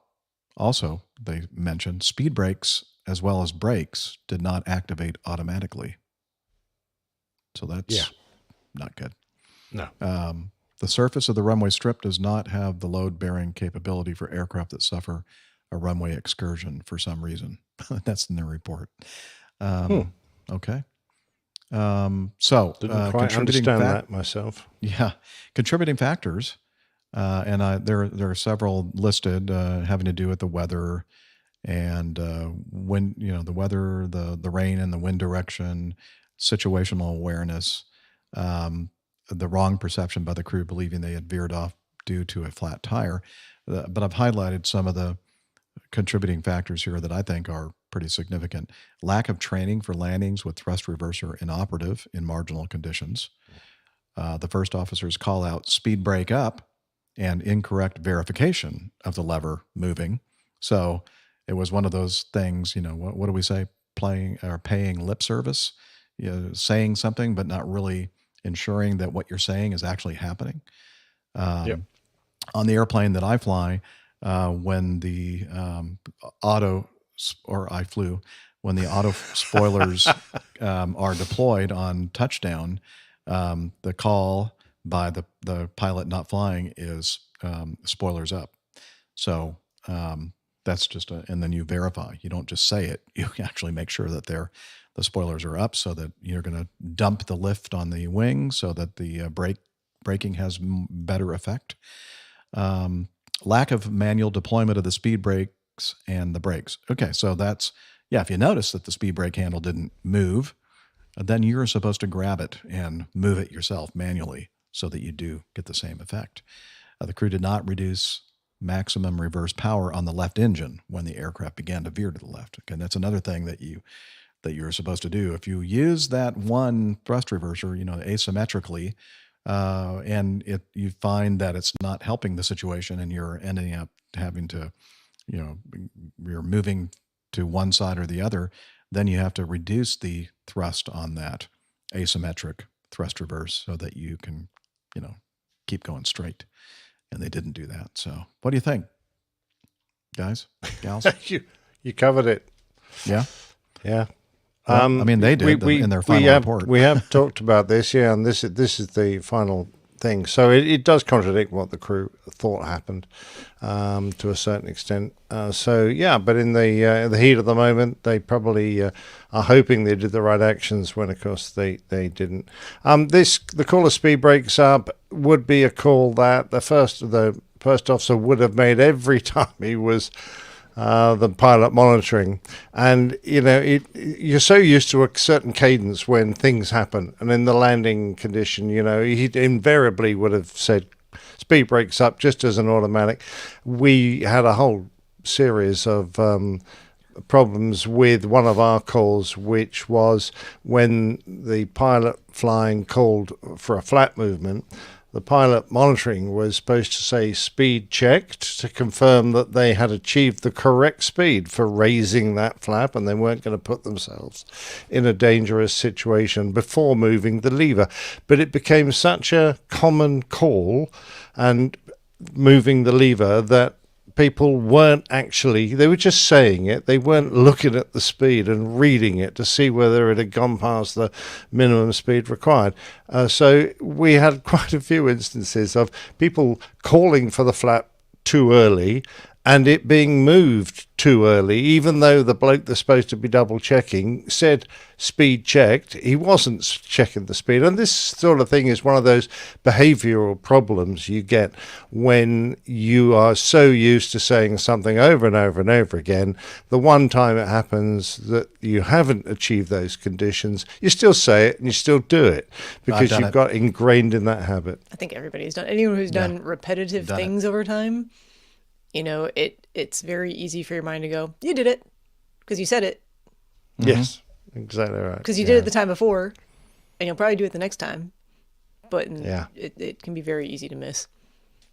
also they mentioned speed brakes as well as brakes did not activate automatically. So that's not good. No. The surface of the runway strip does not have the load-bearing capability for aircraft that suffer a runway excursion for some reason. That's in the report. Okay. So didn't quite understand that myself. Yeah, contributing factors, and there are several listed having to do with the weather and when the weather, the rain and the wind direction, situational awareness. The wrong perception by the crew believing they had veered off due to a flat tire. But I've highlighted some of the contributing factors here that I think are pretty significant. Lack of training for landings with thrust reverser inoperative in marginal conditions. The first officer's call out speed brake up and incorrect verification of the lever moving. So it was one of those things, what do we say? Paying lip service, saying something, but not really ensuring that what you're saying is actually happening. On the airplane that I fly, when the when the auto spoilers are deployed on touchdown, the call by the pilot not flying is spoilers up. So that's just and then you verify. You don't just say it. You actually make sure that the spoilers are up so that you're going to dump the lift on the wing so that the braking has better effect. Lack of manual deployment of the speed brakes and the brakes. Okay, so that's, if you notice that the speed brake handle didn't move, then you're supposed to grab it and move it yourself manually so that you do get the same effect. The crew did not reduce maximum reverse power on the left engine when the aircraft began to veer to the left. Okay, that's another thing that you're supposed to do. If you use that one thrust reverser, asymmetrically, and you find that it's not helping the situation and you're ending up having to, you're moving to one side or the other, then you have to reduce the thrust on that asymmetric thrust reverse so that you can, keep going straight. And they didn't do that. So what do you think, guys, gals? You covered it. Yeah. Yeah. Well, they did in their final report. We have talked about this, and this is the final thing. So it does contradict what the crew thought happened to a certain extent. But in the heat of the moment, they probably are hoping they did the right actions when, of course, they didn't. The call of speed brakes up would be a call that the first officer would have made every time he was the pilot monitoring, and you're so used to a certain cadence when things happen, and in the landing condition, he invariably would have said speed brakes up just as an automatic. We had a whole series of problems with one of our calls, which was when the pilot flying called for a flat movement. The pilot monitoring was supposed to say speed checked to confirm that they had achieved the correct speed for raising that flap and they weren't going to put themselves in a dangerous situation before moving the lever. But it became such a common call and moving the lever that people weren't they were just saying it. They weren't looking at the speed and reading it to see whether it had gone past the minimum speed required. So we had quite a few instances of people calling for the flap too early and it being moved too early, even though the bloke that's supposed to be double checking said speed checked, he wasn't checking the speed. And this sort of thing is one of those behavioral problems you get when you are so used to saying something over and over and over again. The one time it happens that you haven't achieved those conditions, you still say it and you still do it because you've got ingrained in that habit. I think everybody's done. Anyone who's done repetitive things over time, you know, it's very easy for your mind to go, you did it because you said it. Yes, exactly right. Because you did it the time before, and you'll probably do it the next time. But it can be very easy to miss.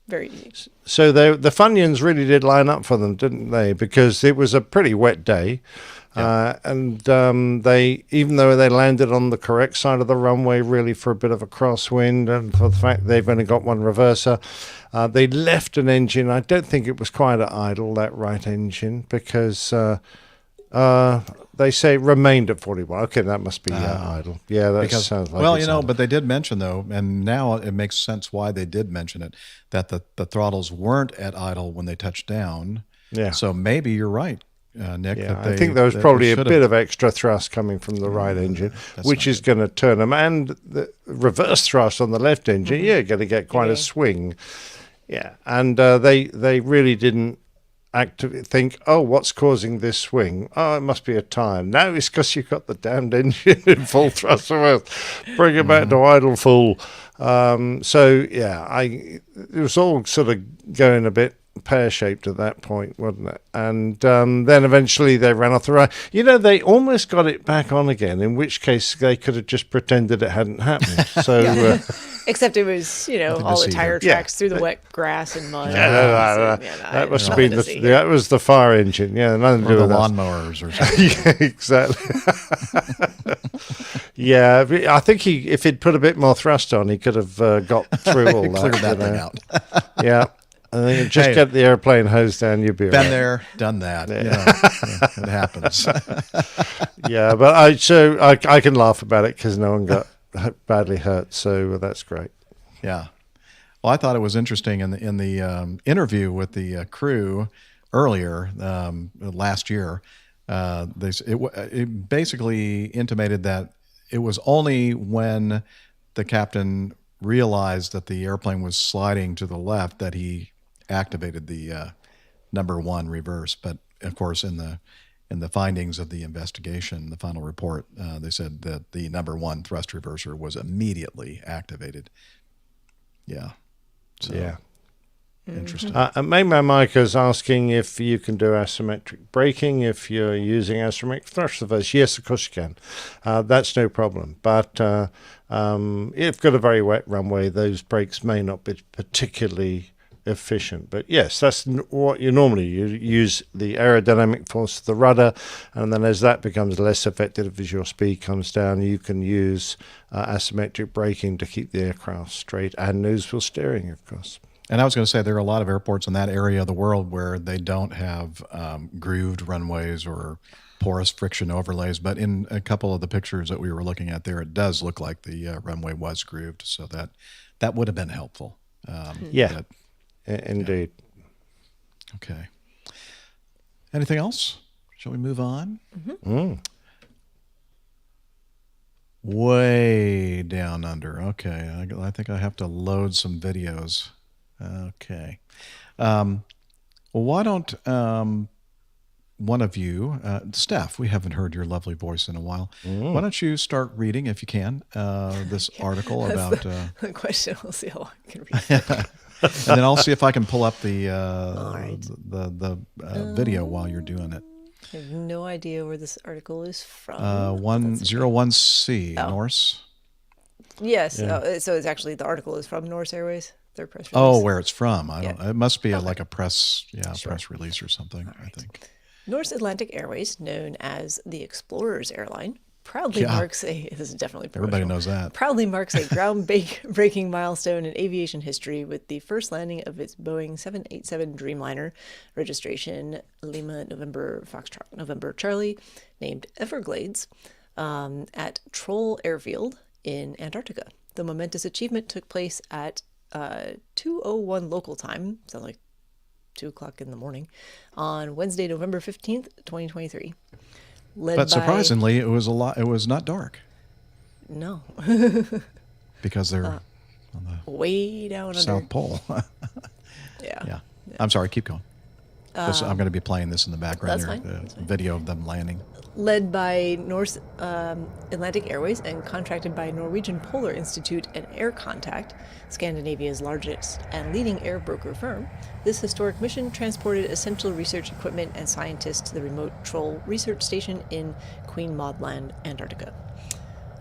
Very easy. So the Funyuns really did line up for them, didn't they? Because it was a pretty wet day. And they, even though they landed on the correct side of the runway, really for a bit of a crosswind, and for the fact they've only got one reverser, they left an engine. I don't think it was quite at idle, that right engine, because they say it remained at 41. Okay, that must be idle. Yeah, that sounds like well, it's idle. but they did mention though, and now it makes sense why they did mention it, that the throttles weren't at idle when they touched down. Yeah. So maybe you're right. Nick, I think there was probably a bit of extra thrust coming from the right engine, which is going to turn them. And the reverse thrust on the left engine, you're going to get quite a swing. Yeah, and they really didn't think, oh, what's causing this swing? Oh, it must be a time. No, it's because you've got the damned engine in full thrust reverse. Bring it back to idle full. So, yeah, it was all sort of going a bit pear-shaped at that point, wasn't it? And then eventually they ran off the right. You know, they almost got it back on again, in which case they could have just pretended it hadn't happened. So, except it was, you know, all the tire tracks through the wet grass and mud. That must have been that was the fire engine. Yeah, nothing to do with the lawnmowers or something. Yeah, exactly. Yeah, I think if he'd put a bit more thrust on, he could have got through all that. Cleared that thing out. Yeah. I think just get the airplane hose down, you'll be been right. there, done that. Yeah. It happens. Yeah, but I can laugh about it because no one got badly hurt, so that's great. Yeah. Well, I thought it was interesting in the interview with the crew earlier last year. It basically intimated that it was only when the captain realized that the airplane was sliding to the left that he activated the number one reverse. But of course, in the findings of the investigation, the final report, they said that the number one thrust reverser was immediately activated. Yeah. So, yeah. Interesting. Mayman Mike is asking if you can do asymmetric braking if you're using asymmetric thrust reverse. Yes, of course you can. That's no problem. But if you've got a very wet runway, those brakes may not be particularly efficient. But yes, that's what you normally use the aerodynamic force of the rudder, and then as that becomes less effective as your speed comes down, you can use asymmetric braking to keep the aircraft straight, and nose wheel steering, of course. And I was going to say there are a lot of airports in that area of the world where they don't have grooved runways or porous friction overlays, but in a couple of the pictures that we were looking at there, it does look like the runway was grooved, so that would have been helpful. Indeed. Yeah. Okay. Anything else? Shall we move on? Mm-hmm. Way down under. Okay. I think I have to load some videos. Okay. Well, why don't one of you, Steph, we haven't heard your lovely voice in a while. Why don't you start reading, if you can, this article about... the question, we'll see how long I can read. And then I'll see if I can pull up the video while you're doing it. I have no idea where this article is from. 101C, Norse. Yes. Yeah. So it's actually, the article is from Norse Airways, their press release. Oh, where it's from. I don't. It must be like a press, press release or something, I think. Norse Atlantic Airways, known as the Explorers Airline, proudly marks a, this is definitely everybody knows that, proudly marks a groundbreaking milestone in aviation history with the first landing of its Boeing 787 Dreamliner, registration Lima November Foxtrot November Charlie, named Everglades, at Troll Airfield in Antarctica. The momentous achievement took place at 2:01 local time, sounds like 2 o'clock in the morning, on Wednesday, November 15th, 2023. Led But by, surprisingly, it was not dark no, because they're on the way down South under. Pole. Yeah. I'm sorry. Keep going. I'm going to be playing this in the background. That's here, fine, that's fine. Video of them landing. Led by Norse Atlantic Airways and contracted by Norwegian Polar Institute and Air Contact, Scandinavia's largest and leading air broker firm, this historic mission transported essential research equipment and scientists to the remote Troll research station in Queen Maud Land, Antarctica.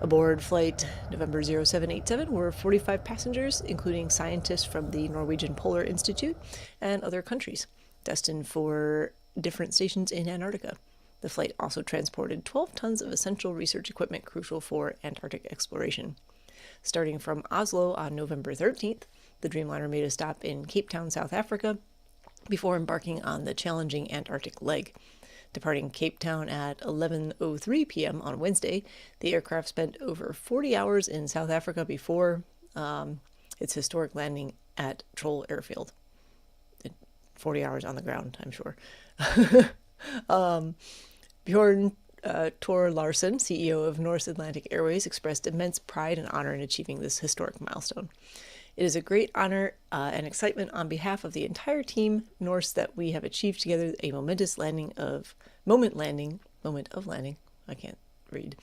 Aboard flight November 0787 were 45 passengers, including scientists from the Norwegian Polar Institute and other countries, destined for different stations in Antarctica. The flight also transported 12 tons of essential research equipment crucial for Antarctic exploration. Starting from Oslo on November 13th, the Dreamliner made a stop in Cape Town, South Africa, before embarking on the challenging Antarctic leg. Departing Cape Town at 11:03 p.m. on Wednesday, the aircraft spent over 40 hours in South Africa before its historic landing at Troll Airfield. 40 hours on the ground, I'm sure. Bjorn Tor Larsen, CEO of Norse Atlantic Airways, expressed immense pride and honor in achieving this historic milestone. It is a great honor and excitement on behalf of the entire team Norse that we have achieved together a momentous moment of landing. I can't read.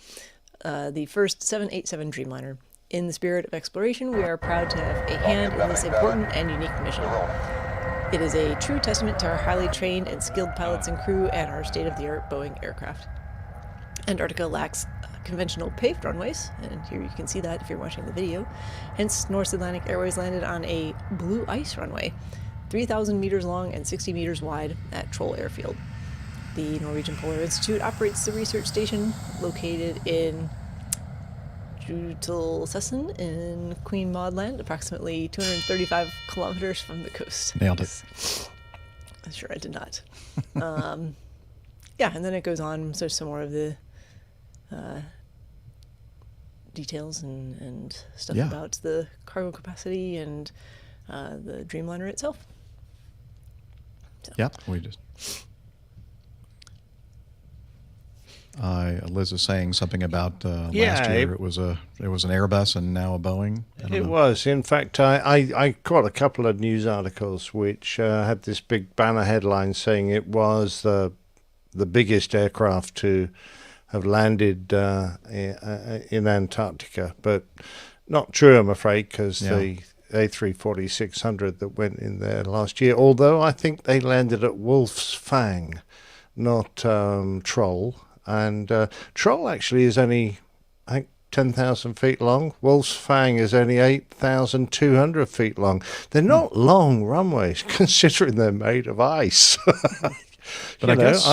The first 787 Dreamliner. In the spirit of exploration, we are proud to have a hand in this important and unique mission. It is a true testament to our highly trained and skilled pilots and crew and our state-of-the-art Boeing aircraft. Antarctica lacks conventional paved runways, and here you can see that if you're watching the video. Hence, Norse Atlantic Airways landed on a blue ice runway, 3,000 meters long and 60 meters wide at Troll Airfield. The Norwegian Polar Institute operates the research station located in Jutelsessen in Queen Maud Land, approximately 235 kilometers from the coast. Nailed it. I'm sure I did not. Yeah, and then it goes on, so some more of the details and stuff about the cargo capacity and the Dreamliner itself. So. Yep, we just... Liz is saying something about last year. It was an Airbus and now a Boeing. It was. In fact, I caught a couple of news articles which had this big banner headline saying it was the biggest aircraft to have landed in Antarctica, but not true, I'm afraid, because the A340-600 that went in there last year, although I think they landed at Wolf's Fang, not Troll. And Troll actually is only, I think, 10,000 feet long. Wolf's Fang is only 8,200 feet long. They're not long runways, considering they're made of ice. But I guess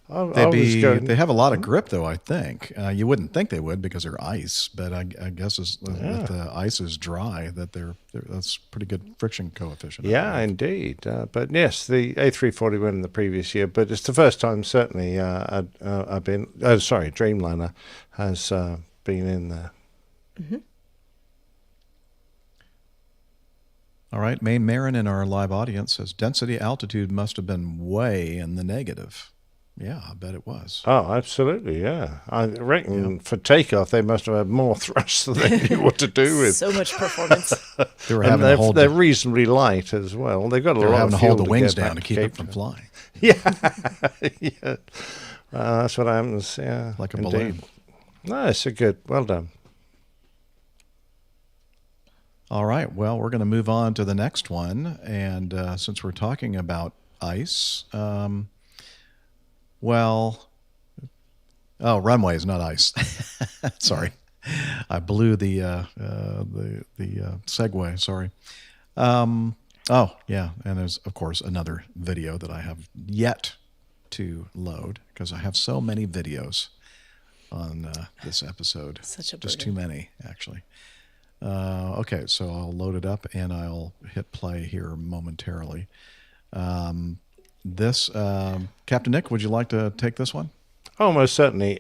they have a lot of grip, though, I think. You wouldn't think they would because they're ice, but I guess if the ice is dry, that that's pretty good friction coefficient. Yeah, indeed. But yes, the A340 went in the previous year, but it's the first time certainly Dreamliner has been in there. Mm-hmm. All right, Maine Marin in our live audience says density altitude must have been way in the negative. Yeah, I bet it was. Oh, absolutely, yeah. I reckon for takeoff they must have had more thrust than they knew what to do with. So much performance. They're reasonably light as well. They've got a lot of having to fuel hold the wings down to keep it from flying. Yeah. That's what happens, yeah. Like a indeed. balloon. Nice, so good. Well done. All right, well, we're going to move on to the next one. And since we're talking about ice... runways, not ice. Sorry, I blew the segue. Sorry. And there's of course another video that I have yet to load because I have so many videos on this episode. Such a just burden. too many, actually. Okay, so I'll load it up and I'll hit play here momentarily. Captain Nick, would you like to take this one? Oh, most certainly.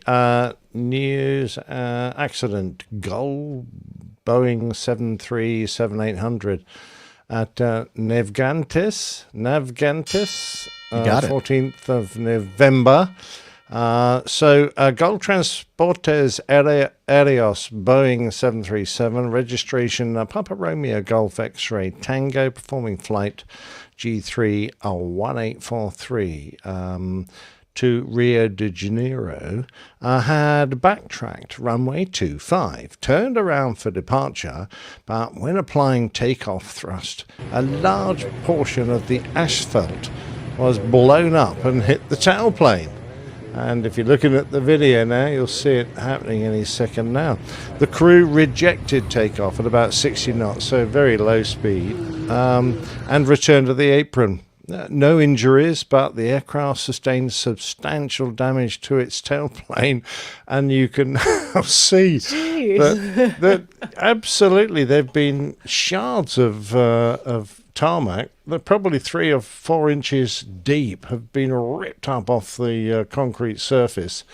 News accident. Gull Boeing 737-800 at Navgantis, You got it. 14th of November. So Gold Transportes Aereos Boeing 737, registration Papa Romeo Golf X-Ray Tango, performing flight G3 1843 to Rio de Janeiro, had backtracked runway 25, turned around for departure, but when applying takeoff thrust, a large portion of the asphalt was blown up and hit the tailplane. And if you're looking at the video now, you'll see it happening any second now. The crew rejected takeoff at about 60 knots, so very low speed, and returned to the apron. No injuries, but the aircraft sustained substantial damage to its tailplane, and you can now see that absolutely there have been shards of tarmac that probably 3 or 4 inches deep have been ripped up off the concrete surface.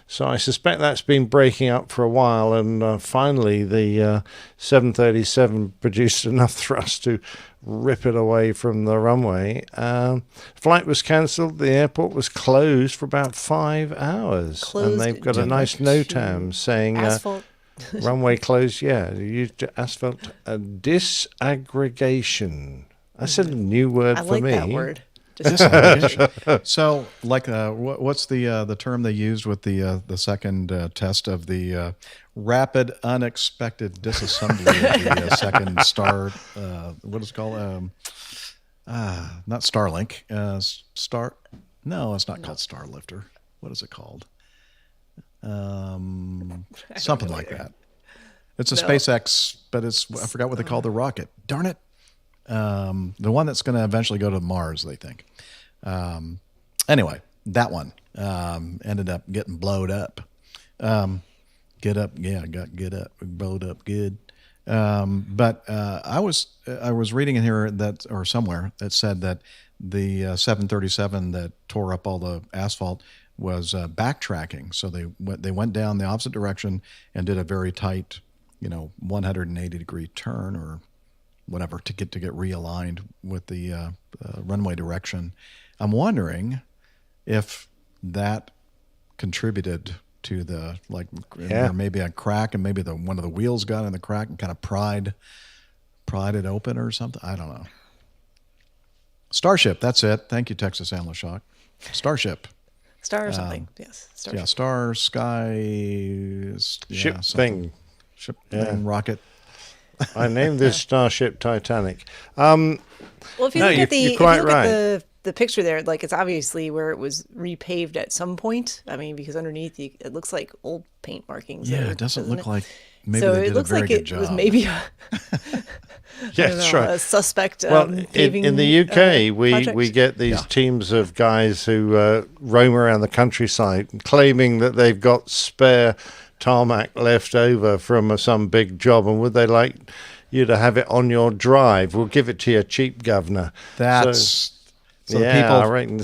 So I suspect that's been breaking up for a while, and finally the 737 produced enough thrust to rip it away from the runway. Flight was cancelled. The airport was closed for about 5 hours. And they've got a nice notam saying runway closed. Yeah, used asphalt disaggregation. That's a new word for me. I like that word. So, like, what's the term they used with the second test of the rapid unexpected disassembly of the second star? What is it called? Not Starlink. No, it's not called Starlifter. What is it called? Something like that. It's a SpaceX, but I forgot what they call the rocket. Darn it. The one that's going to eventually go to Mars, they think. Anyway, that one ended up getting blowed up. Get up, blowed up good. But I was reading in here that, or somewhere, that said that the 737 that tore up all the asphalt was backtracking. So they went down the opposite direction and did a very tight, 180-degree turn or whatever to get realigned with the runway direction. I'm wondering if that contributed to the maybe a crack, and maybe one of the wheels got in the crack and kind of pried it open or something. I don't know. Starship, that's it. Thank you, Texas Analyst Shock. Starship. Star or something. Yes. Starship. Yeah, star, sky, ship thing. Ship thing, rocket. I named this Starship Titanic. Well, if you look at the the picture there, like it's obviously where it was repaved at some point. I mean, because underneath it looks like old paint markings. Yeah, it doesn't look like. Maybe so they did it looks a very like good it job. was maybe Yeah, that's right. a suspect. Well, in the UK, we get these teams of guys who roam around the countryside claiming that they've got spare tarmac left over from some big job, and would they like you to have it on your drive? We'll give it to you cheap, governor. So yeah, people, I reckon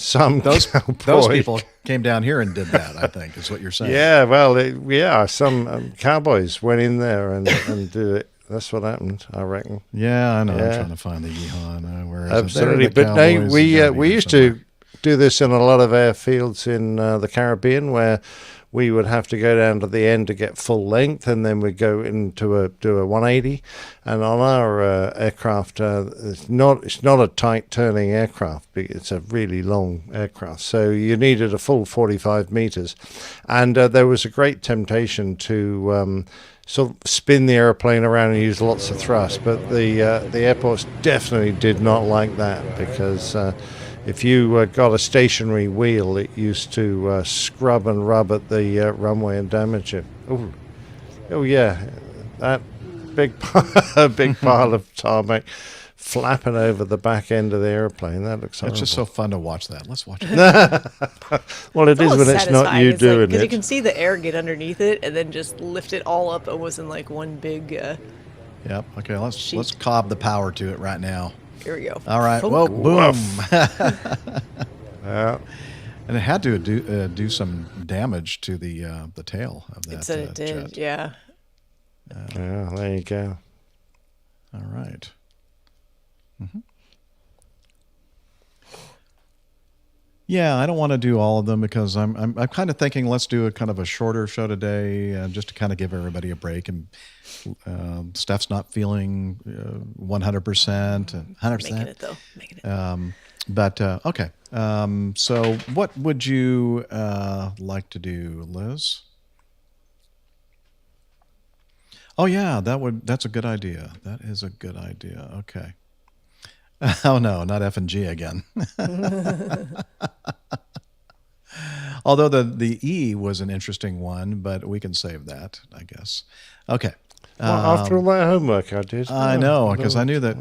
those people came down here and did that, I think, is what you're saying. Yeah, well, some cowboys went in there and did it. That's what happened, I reckon. Yeah, I know. I'm trying to find the yeehaw. Where is absolutely, it? But no, we used to do this in a lot of airfields in the Caribbean, where we would have to go down to the end to get full length, and then we'd go into do a 180. And on our aircraft, it's not a tight turning aircraft. It's a really long aircraft, so you needed a full 45 meters. And there was a great temptation to sort of spin the airplane around and use lots of thrust, but the airports definitely did not like that, because if you got a stationary wheel, it used to scrub and rub at the runway and damage it. Oh yeah, that big pile of tarmac flapping over the back end of the airplane. That looks horrible. It's just so fun to watch that. Let's watch it. Well, it is when it's not you doing it. Because you can see the air get underneath it and then just lift it all up almost in like one big Yep. Okay, let's cob the power to it right now. Here we go. All right. Well, boom. Yeah. And it had to do some damage to the tail of that. It said it did. Jet. Yeah. Yeah. There you go. All right. Yeah, I don't want to do all of them because I'm kind of thinking let's do a kind of a shorter show today, just to kind of give everybody a break. And Steph's not feeling 100% and 100%. Making it though, making it. But okay. So what would you like to do, Liz? Oh yeah, that's a good idea. That is a good idea. Okay. Oh no, not F and G again. Although the E was an interesting one, but we can save that, I guess. Okay. Well, after all that homework I did. I know, because I knew that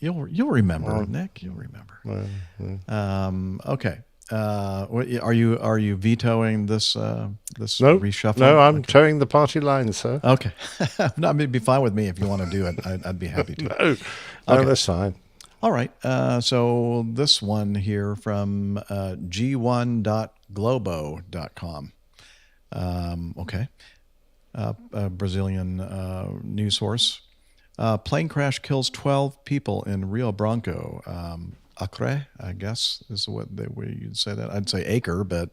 you'll remember, Nick. You'll remember. Okay. Are you vetoing this reshuffle? No, I'm towing the party line, sir. Okay. No, it'd be fine with me if you want to do it. I'd be happy to. No, that's fine. All right. So this one here from g1.globo.com. Okay. A Brazilian news source. Plane crash kills 12 people in Rio Branco. Acre, I guess, is what way you'd say that. I'd say acre, but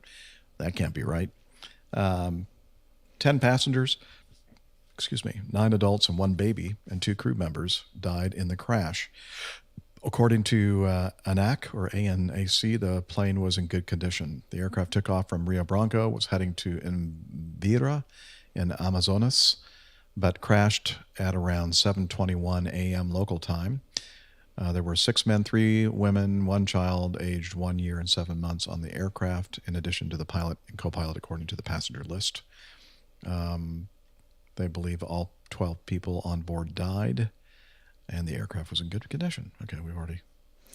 that can't be right. 10 passengers, 9 adults and 1 baby, and 2 crew members died in the crash. According to ANAC, or ANAC, the plane was in good condition. The aircraft took off from Rio Branco, was heading to Envira in Amazonas, but crashed at around 7:21 a.m. local time. There were 6 men, 3 women, 1 child aged 1 year and 7 months on the aircraft, in addition to the pilot and co-pilot, according to the passenger list. They believe all 12 people on board died, and the aircraft was in good condition. Okay, we've already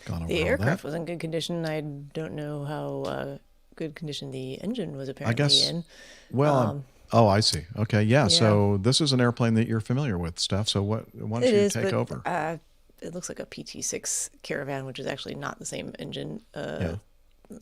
gone over all that. The aircraft was in good condition. I don't know how good condition the engine was apparently in. Well, oh, I see. Okay, yeah. So this is an airplane that you're familiar with, Steph. So why don't you take over? It looks like a PT-6 Caravan, which is actually not the same engine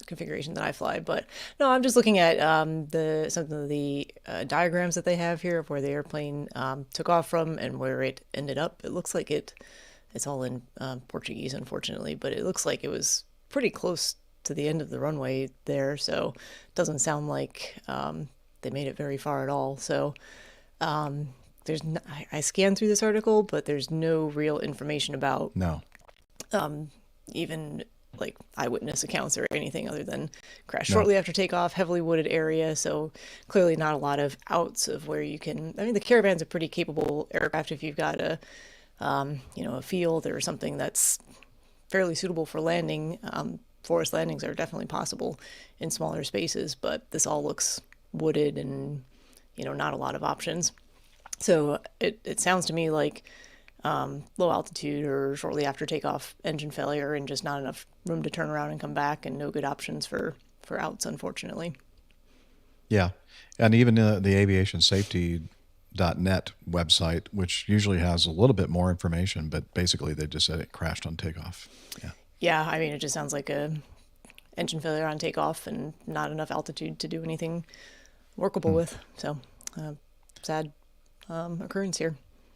configuration that I fly. But no, I'm just looking at some of the diagrams that they have here of where the airplane took off from and where it ended up. It looks like it's all in Portuguese, unfortunately, but it looks like it was pretty close to the end of the runway there. So it doesn't sound like they made it very far at all. So I scanned through this article, but there's no real information about even like eyewitness accounts or anything other than crash shortly after takeoff, heavily wooded area. So clearly not a lot of outs of where you can. I mean, the Caravan's a pretty capable aircraft if you've got a field or something that's fairly suitable for landing. Forest landings are definitely possible in smaller spaces, but this all looks wooded and not a lot of options. So it sounds to me like low altitude or shortly after takeoff engine failure and just not enough room to turn around and come back, and no good options for outs, unfortunately. Yeah. And even the aviationsafety.net website, which usually has a little bit more information, but basically they just said it crashed on takeoff. Yeah. Yeah, I mean, it just sounds like a engine failure on takeoff and not enough altitude to do anything workable with. So sad occurrence here.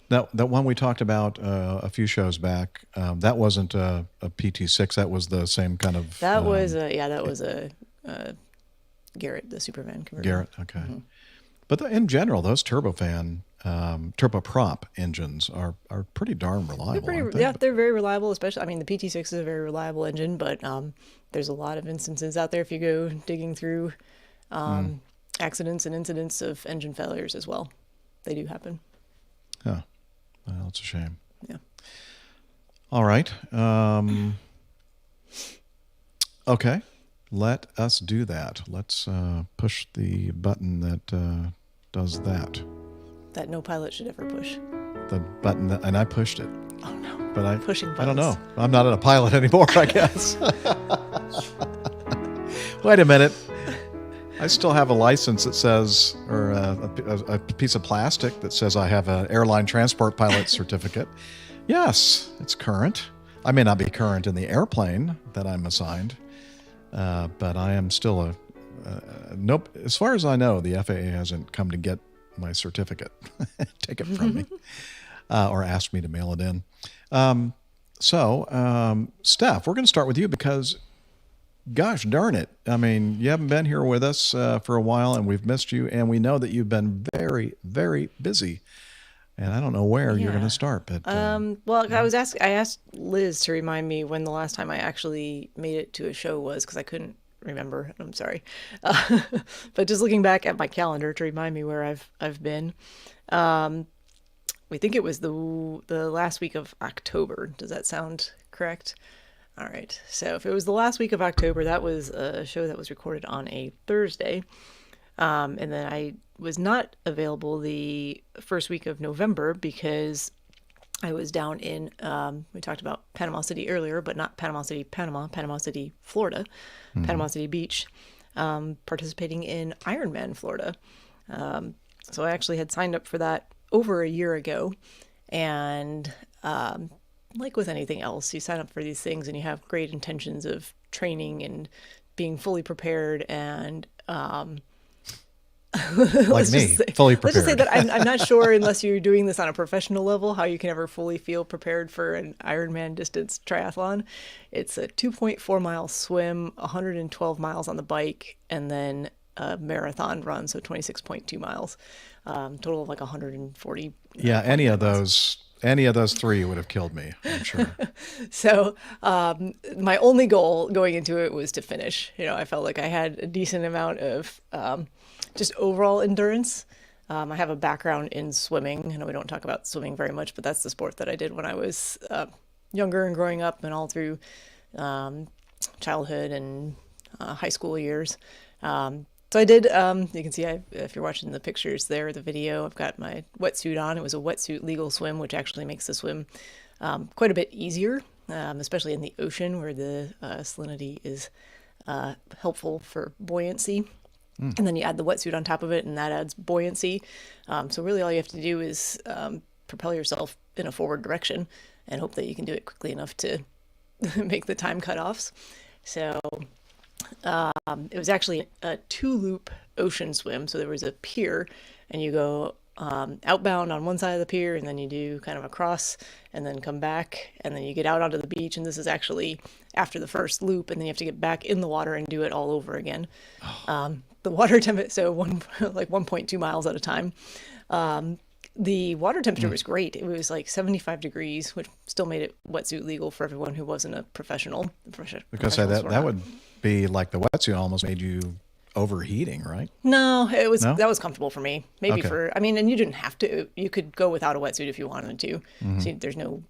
That one we talked about a few shows back, that wasn't a PT-6. That was the same kind of. That was a Garrett, the Superman converter. Garrett, okay. Mm-hmm. But in general, those turboprop engines are pretty darn reliable. They're very reliable. Especially, I mean, the PT-6 is a very reliable engine, but there's a lot of instances out there if you go digging through accidents and incidents of engine failures as well. They do happen. Yeah. Well, it's a shame. Yeah. All right. Okay. Let us do that. Let's push the button that does that. That no pilot should ever push. The button and I pushed it. Oh no! But pushing buttons. I don't know. I'm not a pilot anymore, I guess. Wait a minute. I still have a license that says, or a piece of plastic that says I have an airline transport pilot certificate. Yes, it's current. I may not be current in the airplane that I'm assigned, but I am still nope. As far as I know, the FAA hasn't come to get my certificate, take it from me, or asked me to mail it in. So, Steph, we're going to start with you because, gosh darn it, I mean, you haven't been here with us for a while, and we've missed you, and we know that you've been very, very busy. And I don't know where you're going to start, but well, I asked Liz to remind me when the last time I actually made it to a show was, because I couldn't remember. I'm sorry, but just looking back at my calendar to remind me where I've been. We think it was the last week of October. Does that sound correct? All right. So if it was the last week of October, that was a show that was recorded on a Thursday. And then I was not available the first week of November because I was down in, we talked about Panama City earlier, but not Panama City, Panama, Panama City, Florida, Panama City Beach, participating in Ironman, Florida. So I actually had signed up for that over a year ago. And like with anything else, you sign up for these things and you have great intentions of training and being fully prepared and like me, fully prepared. Let's just say that I'm not sure, unless you're doing this on a professional level, how you can ever fully feel prepared for an Ironman distance triathlon. It's a 2.4 mile swim, 112 miles on the bike, and then a marathon run, so 26.2 miles, total of like 140. Yeah, any of those three would have killed me, I'm sure. So my only goal going into it was to finish. I felt like I had a decent amount of just overall endurance. I have a background in swimming. I know we don't talk about swimming very much, but that's the sport that I did when I was younger and growing up and all through childhood and high school years. So I did, you can see, if you're watching the pictures there, the video, I've got my wetsuit on. It was a wetsuit legal swim, which actually makes the swim quite a bit easier, especially in the ocean where the salinity is helpful for buoyancy. And then you add the wetsuit on top of it, and that adds buoyancy. So really all you have to do is propel yourself in a forward direction and hope that you can do it quickly enough to make the time cutoffs. So it was actually a 2-loop ocean swim. So there was a pier, and you go outbound on one side of the pier, and then you do kind of a cross, and then come back, and then you get out onto the beach. And this is actually after the first loop, and then you have to get back in the water and do it all over again. The water temperature, so 1.2 miles at a time. The water temperature was great. It was like 75 degrees, which still made it wetsuit legal for everyone who wasn't a professional. Because that would be like the wetsuit almost made you overheating, right? No, that was comfortable for me. Maybe and you didn't have to. You could go without a wetsuit if you wanted to. So there's no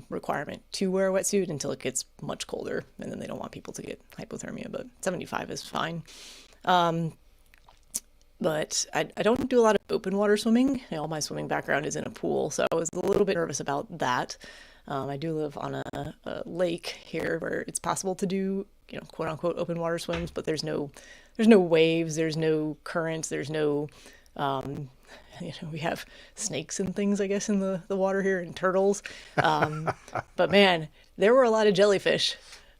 requirement to wear a wetsuit until it gets much colder, and then they don't want people to get hypothermia, but 75 is fine. But I don't do a lot of open water swimming. All my swimming background is in a pool, so I was a little bit nervous about that. I do live on a lake here where it's possible to do, quote unquote open water swims, but there's no waves, there's no currents, there's no, we have snakes and things, I guess, in the water here, and turtles. But man, there were a lot of jellyfish.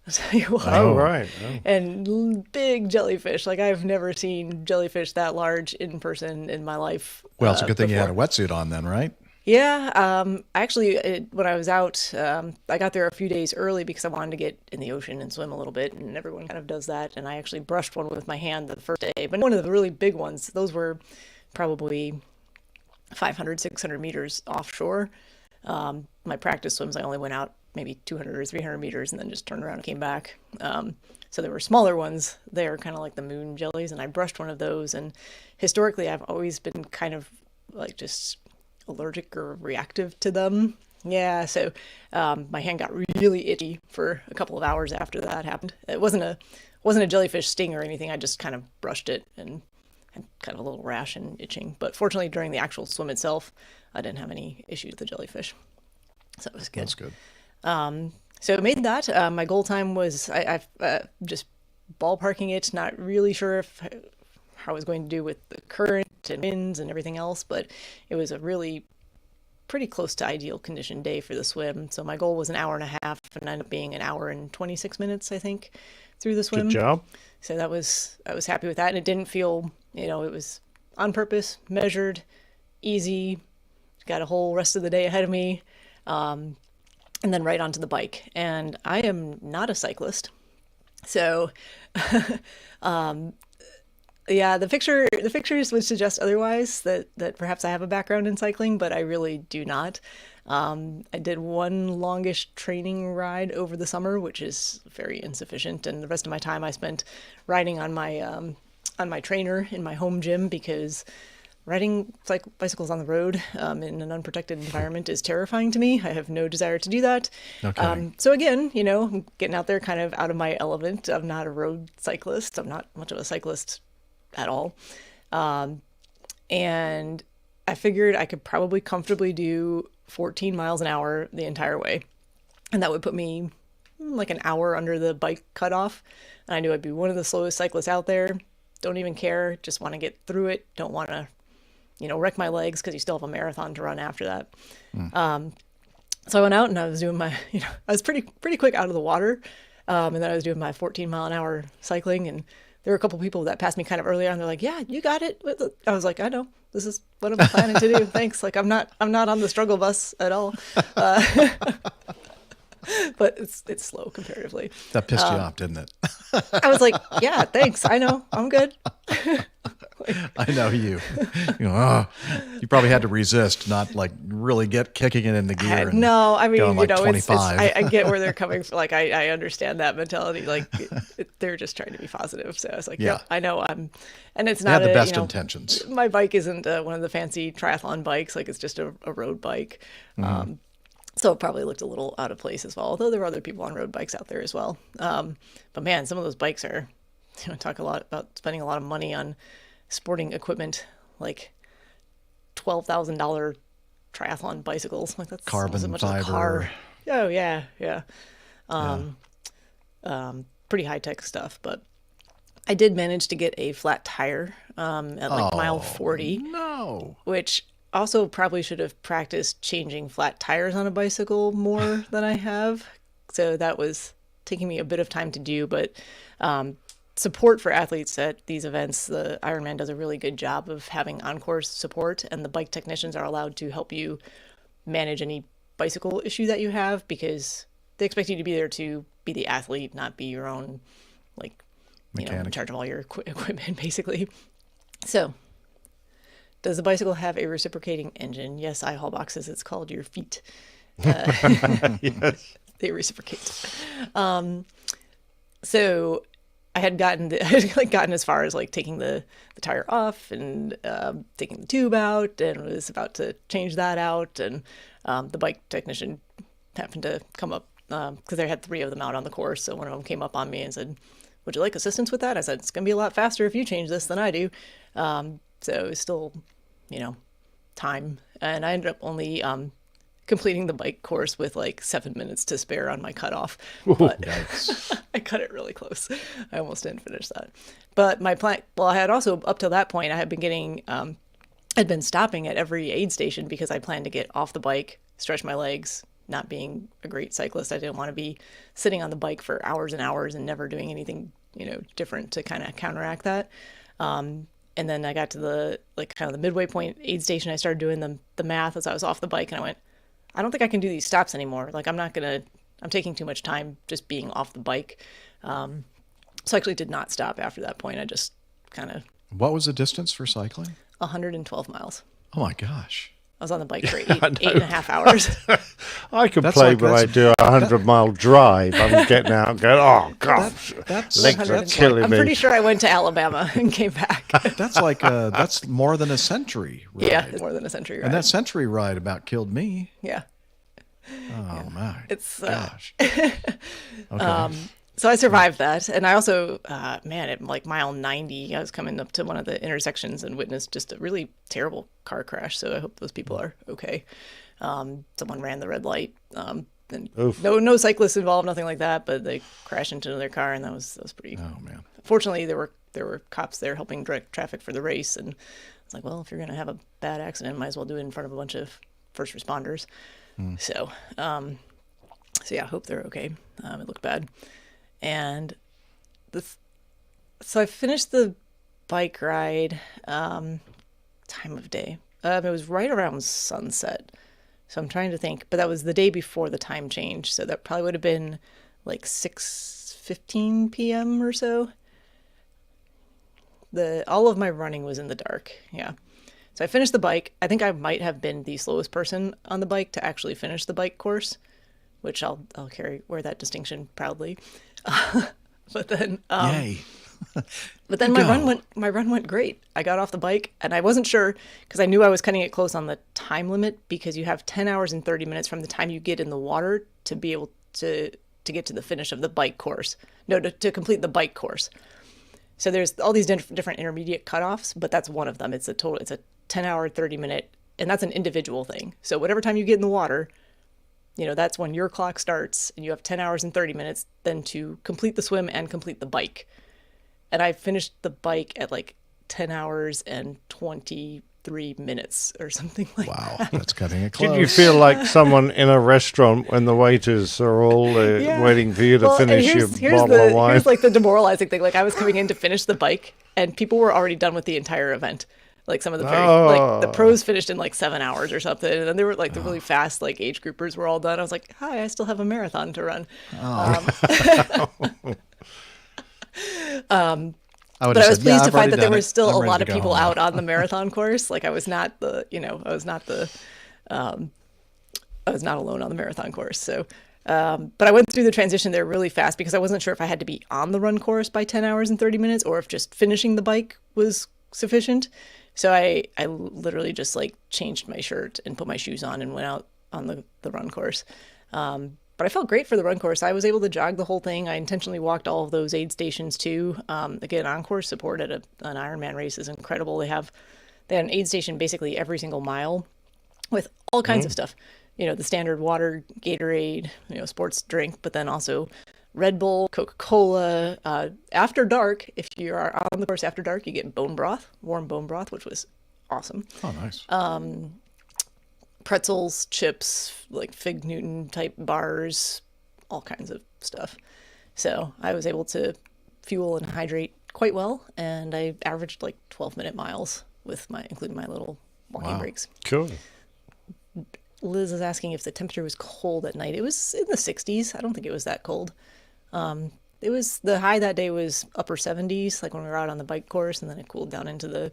I'll tell you what. Oh, right. Oh. And big jellyfish. Like, I've never seen jellyfish that large in person in my life. Well, it's a good thing you had a wetsuit on then, right? Yeah. Actually, when I was out, I got there a few days early because I wanted to get in the ocean and swim a little bit, and everyone kind of does that. And I actually brushed one with my hand the first day. But one of the really big ones, those were probably 500, 600 meters offshore. My practice swims, I only went out maybe 200 or 300 meters and then just turned around and came back. So there were smaller ones there, kind of like the moon jellies, and I brushed one of those. And historically, I've always been kind of like just allergic or reactive to them. Yeah, so my hand got really itchy for a couple of hours after that happened. It wasn't a jellyfish sting or anything. I just kind of brushed it and had kind of a little rash and itching. But fortunately, during the actual swim itself, I didn't have any issues with the jellyfish. So it was good. That's good. So I made that. My goal time was I've just ballparking it, not really sure how I was going to do with the current and winds and everything else, but it was a really pretty close to ideal condition day for the swim. So my goal was an hour and a half, and ended up being an hour and 26 minutes, I think, through the swim. Good job. So I was happy with that, and it didn't feel, it was on purpose, measured, easy, got a whole rest of the day ahead of me. and then right onto the bike. And I am not a cyclist. So, yeah, the pictures would suggest otherwise, that perhaps I have a background in cycling, but I really do not. I did one longish training ride over the summer, which is very insufficient, and the rest of my time I spent riding on my trainer in my home gym, because riding bicycles on the road in an unprotected environment is terrifying to me. I have no desire to do that. Okay. So again, I'm getting out there kind of out of my element. I'm not a road cyclist. I'm not much of a cyclist at all. And I figured I could probably comfortably do 14 miles an hour the entire way. And that would put me like an hour under the bike cutoff. And I knew I'd be one of the slowest cyclists out there. Don't even care. Just want to get through it. Don't want to, wreck my legs, because you still have a marathon to run after that. So I went out and I was doing my, I was pretty quick out of the water. And then I was doing my 14 mile an hour cycling, and there were a couple people that passed me kind of early on. They're like, "Yeah, you got it." I was like, "I know. This is what I'm planning to do. Thanks." Like, I'm not on the struggle bus at all. But it's slow comparatively. That pissed you off, didn't it? I was like, "Yeah, thanks. I know. I'm good." I know you. You probably had to resist, not like really get kicking it into gear. And no, I mean, going like 25. I get where they're coming from. Like, I understand that mentality. Like, they're just trying to be positive. So I was like, yeah, I know and it's they not had the best intentions. My bike isn't one of the fancy triathlon bikes. Like, it's just a road bike. So it probably looked a little out of place as well, although there were other people on road bikes out there as well. But man, some of those bikes are, talk a lot about spending a lot of money on sporting equipment, like $12,000 triathlon bicycles. Like, that's carbon so much fiber. Of a car. Oh yeah. Pretty high tech stuff, but I did manage to get a flat tire at mile 40. No. Which also probably should have practiced changing flat tires on a bicycle more than I have. So that was taking me a bit of time to do, but support for athletes at these events, the Ironman does a really good job of having on-course support, and the bike technicians are allowed to help you manage any bicycle issue that you have, because they expect you to be there to be the athlete, not be your own, like, in charge of all your equipment, basically. So, does the bicycle have a reciprocating engine? Yes, I-haul boxes. It's called your feet. Yes. They reciprocate. So I had gotten as far as like taking the tire off and taking the tube out, and was about to change that out, and the bike technician happened to come up, because they had 3 of them out on the course. So one of them came up on me and said, "Would you like assistance with that?" I said, "It's going to be a lot faster if you change this than I do." So it was still, time. And I ended up only completing the bike course with like 7 minutes to spare on my cutoff. But I cut it really close. I almost didn't finish that. But my plan, I had also, up till that point, I had been getting, I'd been stopping at every aid station, because I planned to get off the bike, stretch my legs. Not being a great cyclist, I didn't want to be sitting on the bike for hours and hours and never doing anything, different to kind of counteract that. And then I got to the midway point aid station. I started doing the math as I was off the bike, and I went, I don't think I can do these stops anymore. Like, I'm taking too much time just being off the bike. So I actually did not stop after that point. I just kind of... What was the distance for cycling? 112 miles. Oh my gosh. I was on the bike for 8.5 hours. I can play when I do a 100-mile drive. I'm getting out and going, oh, gosh, legs are killing me. I'm pretty sure I went to Alabama and came back. That's like that's more than a century ride. Yeah, it's more than a century ride. And that century ride about killed me. Yeah. Oh, my gosh. Okay. So I survived that. And I also, at like mile 90, I was coming up to one of the intersections and witnessed just a really terrible car crash. So I hope those people are okay. Someone ran the red light. And no cyclists involved, nothing like that, but they crashed into their car, and that was pretty... Oh, man. Fortunately, there were cops there helping direct traffic for the race, and it's like, well, if you're going to have a bad accident, might as well do it in front of a bunch of first responders. So yeah, I hope they're okay. It looked bad. And so I finished the bike ride, time of day. It was right around sunset. So I'm trying to think, but that was the day before the time change. So that probably would have been like 6:15 p.m. or so. All of my running was in the dark. Yeah. So I finished the bike. I think I might have been the slowest person on the bike to actually finish the bike course, which I'll wear that distinction proudly. But then, Yay. but then my run went great. I got off the bike and I wasn't sure because I knew I was cutting it close on the time limit because you have 10 hours and 30 minutes from the time you get in the water to be able to get to the finish of the bike course. No, to complete the bike course. So there's all these different intermediate cutoffs, but that's one of them. It's a 10-hour, 30-minute, and that's an individual thing. So whatever time you get in the water, that's when your clock starts and you have 10 hours and 30 minutes then to complete the swim and complete the bike. And I finished the bike at like 10 hours and 23 minutes or something like that. Wow, that's cutting it close. Did you feel like someone in a restaurant when the waiters are all waiting for you to finish your bottle of wine? Here's like the demoralizing thing. Like I was coming in to finish the bike and people were already done with the entire event. Like some of the like the pros finished in like 7 hours or something. And then they were like the really fast like age groupers were all done. I was like, hi, I still have a marathon to run. But I was pleased to find that there were still a lot of people out on the marathon course. Like I was not alone on the marathon course. So, but I went through the transition there really fast because I wasn't sure if I had to be on the run course by 10 hours and 30 minutes or if just finishing the bike was sufficient. So I literally just like changed my shirt and put my shoes on and went out on the run course. But I felt great for the run course. I was able to jog the whole thing. I intentionally walked all of those aid stations too. Again, on-course support at an Ironman race is incredible. They have an aid station basically every single mile with all kinds of stuff. The standard water, Gatorade, sports drink, but then also Red Bull, Coca-Cola. After dark, if you are on the course after dark, you get bone broth, warm bone broth, which was awesome. Oh, nice. Pretzels, chips, like Fig Newton type bars, all kinds of stuff. So I was able to fuel and hydrate quite well, and I averaged like 12-minute miles with including my little walking breaks. Cool. Liz is asking if the temperature was cold at night. It was in the 60s. I don't think it was that cold. It was the high that day was upper 70s, like when we were out on the bike course, and then it cooled down into the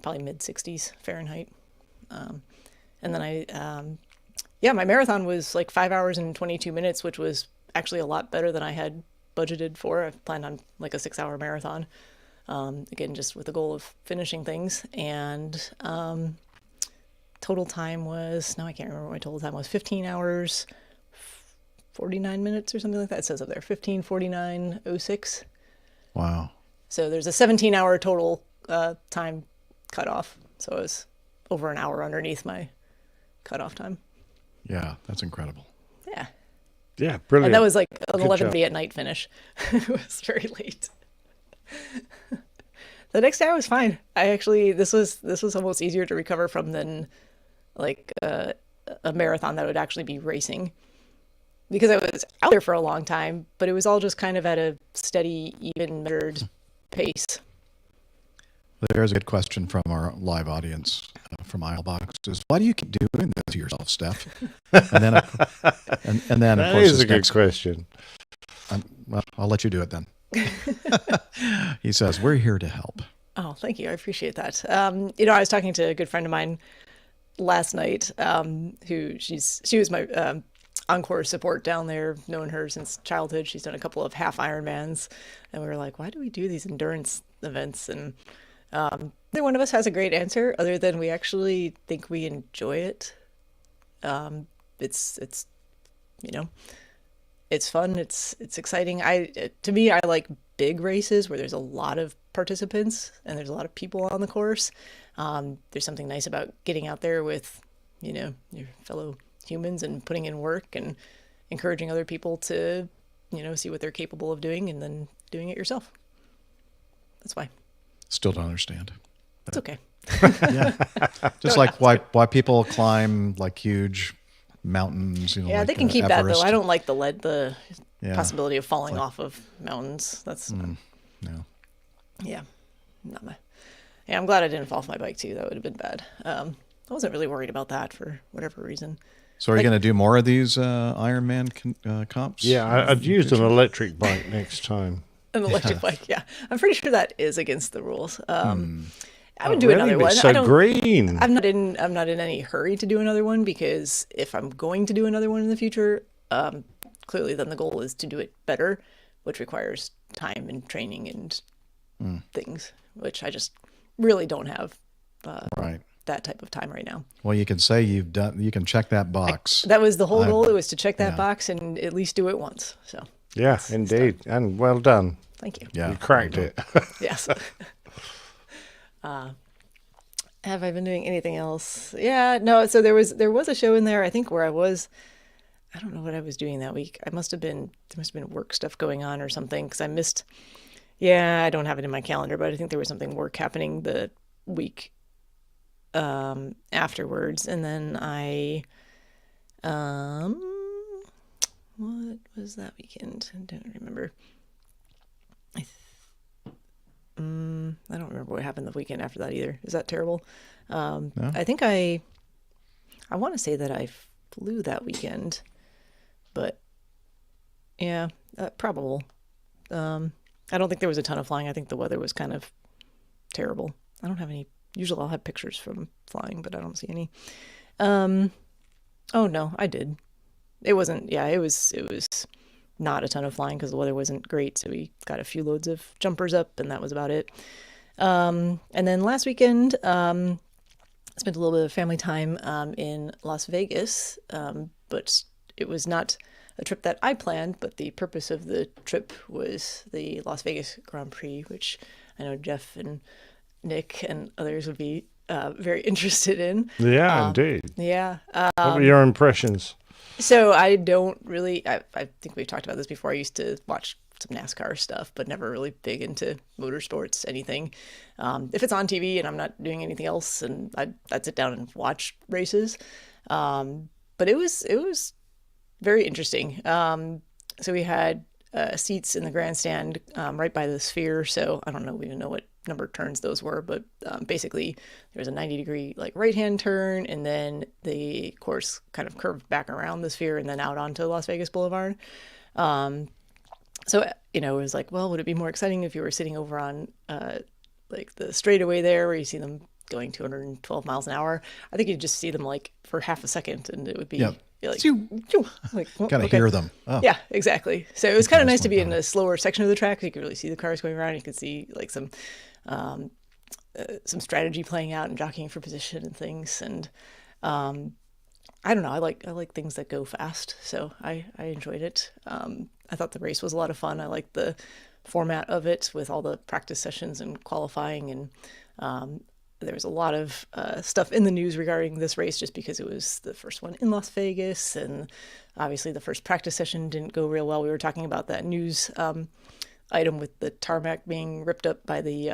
probably mid 60s Fahrenheit. And then my marathon was like 5 hours and 22 minutes, which was actually a lot better than I had budgeted for. I planned on like a 6-hour marathon, again, just with the goal of finishing things. And total time was, now I can't remember what my total time was, 15 hours, 49 minutes or something like that. It says up there, 15:49:06. Wow. So there's a 17-hour total time cutoff. So it was over an hour underneath my cutoff time. Yeah, that's incredible. Yeah. Yeah, brilliant. And that was like an Good 11:30 job. at night finish. It was very late. The next day I was fine. This was almost easier to recover from than like a marathon that would actually be racing, because I was out there for a long time, but it was all just kind of at a steady, even measured pace. There's a good question from our live audience from Aislebox. Is why do you keep doing this to yourself, Steph? And then, and then of That course, is his a good next question. Well, I'll let you do it then. He says, "We're here to help." Oh, thank you. I appreciate that. I was talking to a good friend of mine last night, she was my encore support down there, known her since childhood. She's done a couple of half Ironmans, and we were like, why do we do these endurance events? And neither one of us has a great answer other than we actually think we enjoy it. It's fun. It's exciting. To me, I like big races where there's a lot of participants and there's a lot of people on the course. There's something nice about getting out there with, your fellow humans and putting in work and encouraging other people to, see what they're capable of doing and then doing it yourself. That's why. Still don't understand. It's okay. Yeah. Just like why people climb like huge mountains, Yeah, like they can keep Everest. that though. I don't like the Yeah. possibility of falling off of mountains. That's no. Yeah, not my. Yeah, I'm glad I didn't fall off my bike too. That would have been bad. I wasn't really worried about that for whatever reason. So are you going to do more of these Ironman comps? Yeah, I'd use an electric bike next time. An electric bike, yeah. I'm pretty sure that is against the rules. I would do really? another one. It's so green. I'm not in any hurry to do another one, because if I'm going to do another one in the future, clearly then the goal is to do it better, which requires time and training and things, which I just really don't have that type of time right now. Well, you can say you can check that box. That was the whole goal. It was to check that box and at least do it once. So. Yeah, indeed. And well done. Thank you. Yeah. You cracked it. Yes. Have I been doing anything else? Yeah, no. So there was a show in there, I think, where I don't know what I was doing that week. There must have been work stuff going on or something, because I missed. Yeah, I don't have it in my calendar, but I think there was something work happening the week afterwards, and then what was that weekend? I don't remember. I don't remember what happened the weekend after that either. Is that terrible? No? I think I want to say that I flew that weekend, but yeah, probable. I don't think there was a ton of flying. I think the weather was kind of terrible. I don't have any. Usually I'll have pictures from flying, but I don't see any. Oh no, I did. It wasn't. Yeah, it was not a ton of flying because the weather wasn't great. So we got a few loads of jumpers up, and that was about it. And then last weekend, I spent a little bit of family time in Las Vegas, but it was not a trip that I planned, but the purpose of the trip was the Las Vegas Grand Prix, which I know Jeff and Nick and others would be very interested in. Yeah, indeed. Yeah. What were your impressions? So I don't really, I think we've talked about this before. I used to watch some NASCAR stuff, but never really big into motorsports, anything. If it's on TV and I'm not doing anything else, and I'd sit down and watch races. But it was very interesting. So we had seats in the grandstand right by the sphere. So I don't even know what number of turns those were, but basically there was a 90-degree right-hand turn, and then the course kind of curved back around the sphere and then out onto Las Vegas Boulevard. So it was like, well, would it be more exciting if you were sitting over on the straightaway there, where you see them going 212 miles an hour? I think you'd just see them for half a second, and it would be gotta hear them. Oh. Yeah, exactly. So it was kind of nice to be in a slower section of the track. You could really see the cars going around. You could see some strategy playing out and jockeying for position and things. And I don't know. I like things that go fast, so I enjoyed it. I thought the race was a lot of fun. I liked the format of it with all the practice sessions and qualifying, and there was a lot of stuff in the news regarding this race just because it was the first one in Las Vegas, and obviously the first practice session didn't go real well. We were talking about that news item with the tarmac being ripped up by the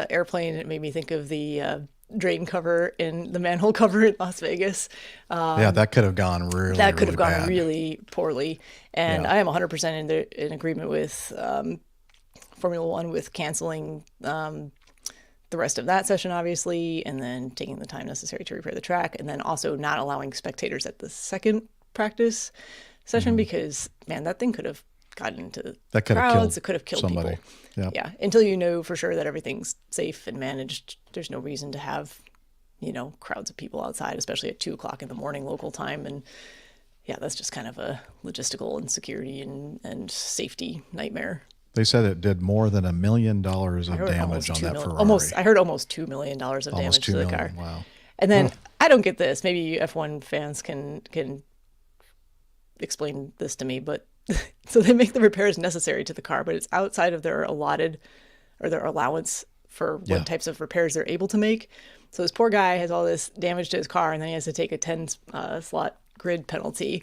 airplane. It made me think of the drain cover in the manhole cover in Las Vegas. That could have gone really gone really poorly. And I am 100% in agreement with Formula One with canceling the rest of that session, obviously, and then taking the time necessary to repair the track, and then also not allowing spectators at the second practice session, because, man, that thing could have gotten into crowds. It could have killed somebody. People. Yeah. Until you know for sure that everything's safe and managed, there's no reason to have, crowds of people outside, especially at 2:00 in the morning local time. And yeah, that's just kind of a logistical and security and safety nightmare. They said it did more than $1 million of damage on that Ferrari. I heard almost $2 million of damage to the car. Wow. And then I don't get this. Maybe you F1 fans can explain this to me, but so they make the repairs necessary to the car, but it's outside of their allotted or their allowance for what types of repairs they're able to make. So this poor guy has all this damage to his car, and then he has to take a 10 slot grid penalty.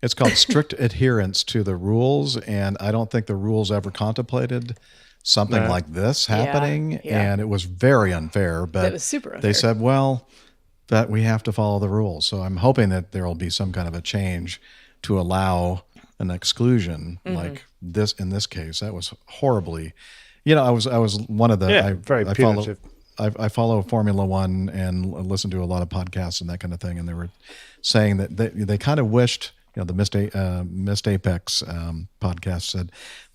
It's called strict adherence to the rules, and I don't think the rules ever contemplated something like this happening, and it was very unfair. But it was super unfair. They said, well, that we have to follow the rules. So I'm hoping that there will be some kind of a change to allow an exclusion like this. In this case, that was horribly. I was one of the. Very punitive. I follow Formula One and listen to a lot of podcasts and that kind of thing, and they were saying that they kind of wished, the Missed Apex podcast said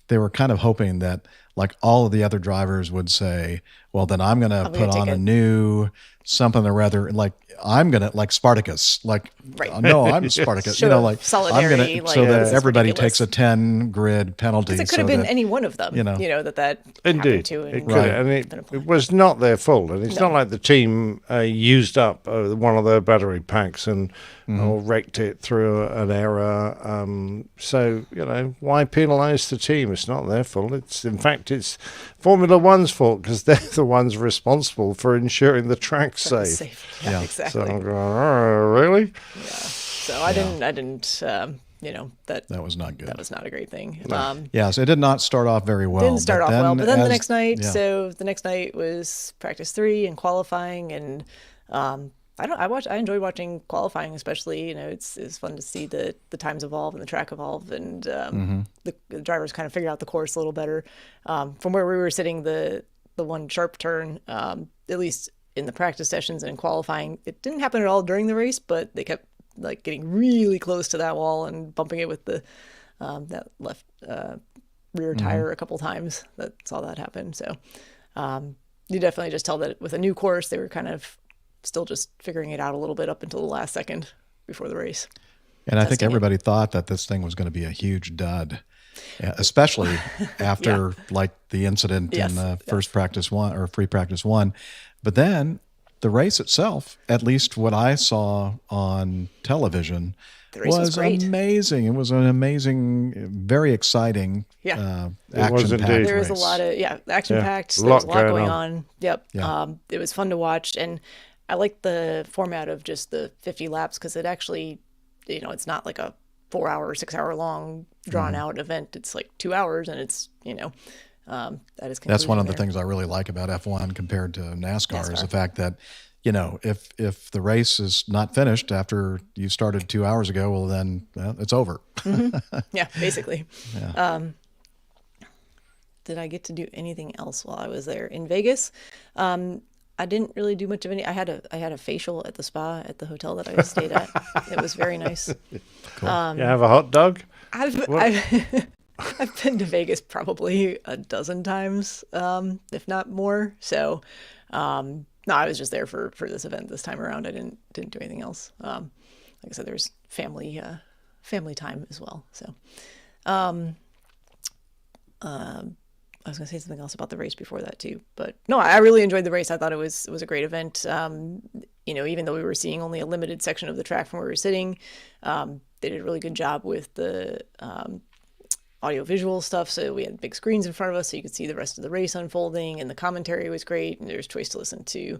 they were kind of hoping that like all of the other drivers would say, well, then I'm going to put on a new something or rather, like I'm going to, like Spartacus, like, no, I'm Spartacus, like solidarity, I'm going to, so that everybody takes a 10 grid penalty. Because it could have been any one of them, that Indeed, happened to. it could, and it was not their fault, and it's not like the team used up one of their battery packs and or wrecked it through an error. So why penalise the team? It's not their fault. In fact, it's Formula One's fault because they're the ones responsible for ensuring the track's safe. Yeah, exactly. So I'm going, oh, really? Yeah. So I didn't. That was not good. That was not a great thing. Yeah, so it did not start off very well. Didn't start off well, but then the next night. Yeah. So the next night was practice 3 and qualifying, and I enjoyed watching qualifying, especially. It's fun to see the times evolve and the track evolve, and the drivers kind of figure out the course a little better. From where we were sitting, the one sharp turn, at least in the practice sessions and in qualifying, it didn't happen at all during the race, but they kept like getting really close to that wall and bumping it with the that left rear tire a couple times. That saw that happen. So you definitely just tell that with a new course, they were kind of still just figuring it out a little bit up until the last second before the race. And I think everybody thought that this thing was going to be a huge dud, especially after like the incident in the first practice one or free practice one. But then the race itself, at least what I saw on television, was amazing. It was an amazing, very exciting, action-packed race. There was a lot of action-packed. There was a lot going on. Yep. Yeah. It was fun to watch, and I like the format of just the 50 laps because it actually, it's not like a 4-hour, 6-hour long drawn-out event. It's like 2 hours, and it's that is. That's one of the things I really like about F1 compared to NASCAR is the fact that, if the race is not finished after you started 2 hours ago, well, then it's over. Yeah, basically. Yeah. Did I get to do anything else while I was there in Vegas? I didn't really do much of any. I had a facial at the spa at the hotel that I stayed at. It was very nice. Cool. You have a hot dog? I've been to Vegas probably a dozen times, if not more. So, no, I was just there for this event this time around. I didn't do anything else. Like I said, there's family time as well. So, I was going to say something else about the race before that too, but no, I really enjoyed the race. I thought it was a great event. Even though we were seeing only a limited section of the track from where we were sitting, they did a really good job with the audio-visual stuff. So we had big screens in front of us, so you could see the rest of the race unfolding, and the commentary was great. And there was choice to listen to,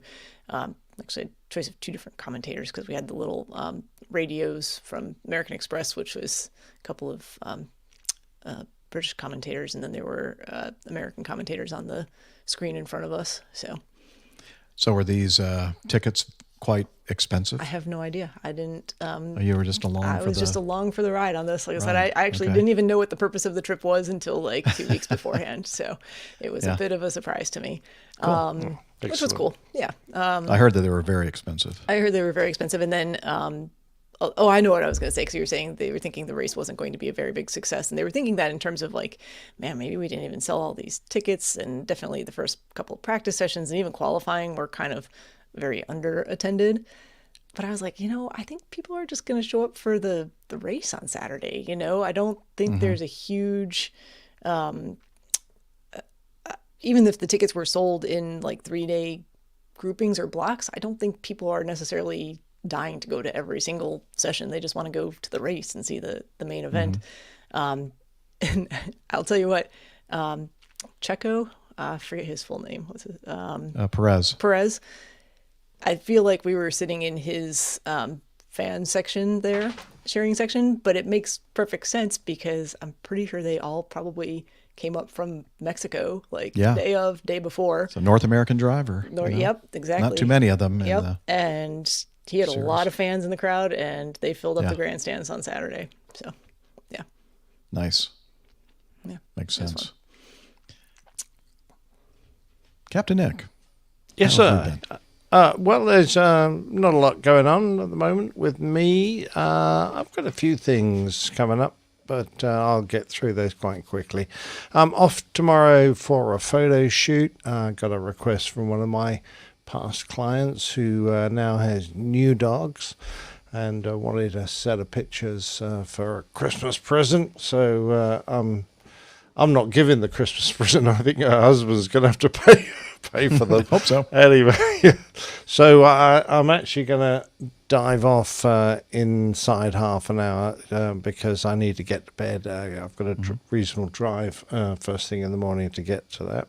actually a choice of 2 different commentators because we had the little radios from American Express, which was a couple of British commentators, and then there were American commentators on the screen in front of us. So were these tickets quite expensive? I have no idea. I didn't. You were just along. I was just along for the ride on this. Like I said, I actually didn't even know what the purpose of the trip was until like 2 weeks beforehand. So it was a bit of a surprise to me, cool. Which was cool. Yeah. I heard that they were very expensive. And then. I know what I was going to say, because you were saying they were thinking the race wasn't going to be a very big success. And they were thinking that in terms of like, man, maybe we didn't even sell all these tickets. And definitely the first couple of practice sessions and even qualifying were kind of very under-attended. But I was like, I think people are just going to show up for the race on Saturday. I don't think there's a huge, even if the tickets were sold in like 3-day groupings or blocks, I don't think people are necessarily dying to go to every single session. They just want to go to the race and see the main event. And I'll tell you what, Checo, I forget his full name. What's his? Perez. I feel like we were sitting in his fan section there, sharing section, but it makes perfect sense because I'm pretty sure they all probably came up from Mexico, day before. It's a North American driver. Yep, exactly. Not too many of them. Yep, and he had a lot of fans in the crowd, and they filled up the grandstands on Saturday. So, yeah. Nice. Yeah. Makes sense. Captain Nick, Yes, How have you sir. Well, there's not a lot going on at the moment with me. I've got a few things coming up, but I'll get through those quite quickly. I'm off tomorrow for a photo shoot. Got a request from one of my past clients who now has new dogs and wanted a set of pictures for a Christmas present. So I'm not giving the Christmas present. I think her husband's going to have to pay for them. Hope so. Anyway, so I'm actually going to dive off inside half an hour because I need to get to bed. I've got a reasonable drive first thing in the morning to get to that.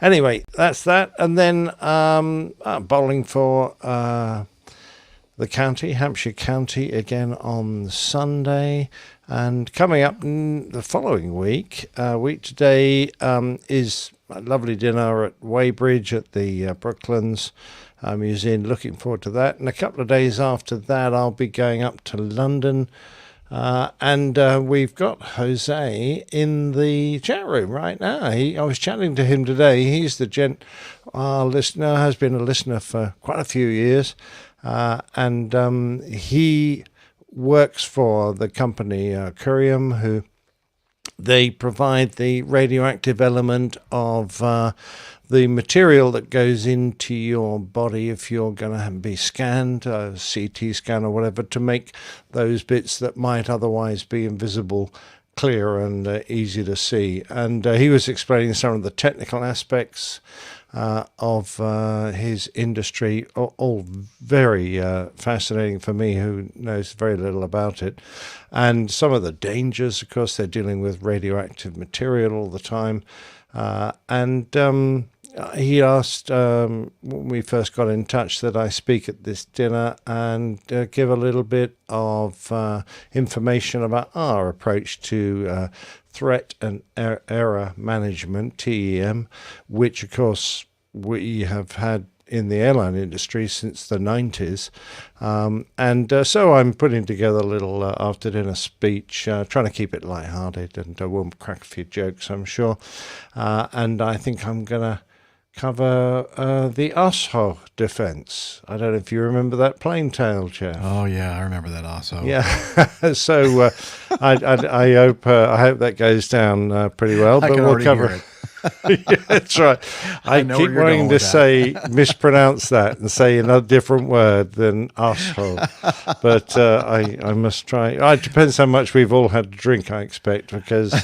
Anyway, that's that. And then bowling for the county, Hampshire County, again on Sunday. And coming up the following week today is a lovely dinner at Weybridge at the Brooklands Museum. Looking forward to that. And a couple of days after that, I'll be going up to London. And we've got Jose in the chat room right now. I was chatting to him today. He's the listener, has been a listener for quite a few years. And he works for the company Curium, who they provide the radioactive element of the material that goes into your body if you're going to be scanned, a CT scan or whatever, to make those bits that might otherwise be invisible clear and easy to see. And he was explaining some of the technical aspects of his industry, all very fascinating for me, who knows very little about it. And some of the dangers, of course, they're dealing with radioactive material all the time. And he asked, when we first got in touch, that I speak at this dinner and give a little bit of information about our approach to threat and error management, TEM, which, of course, we have had in the airline industry since the 90s. So I'm putting together a little after-dinner speech, trying to keep it lighthearted, and I won't crack a few jokes, I'm sure. And I think I'm going to cover the Osho defense. I don't know if you remember that plain tale, Jeff. Oh yeah, I remember that Osho. Yeah. So I hope that goes down pretty well. But we'll cover it. Yeah, that's right. I keep wanting to say mispronounce that and say another different word than Osho, but I must try. It depends how much we've all had to drink, I expect, because.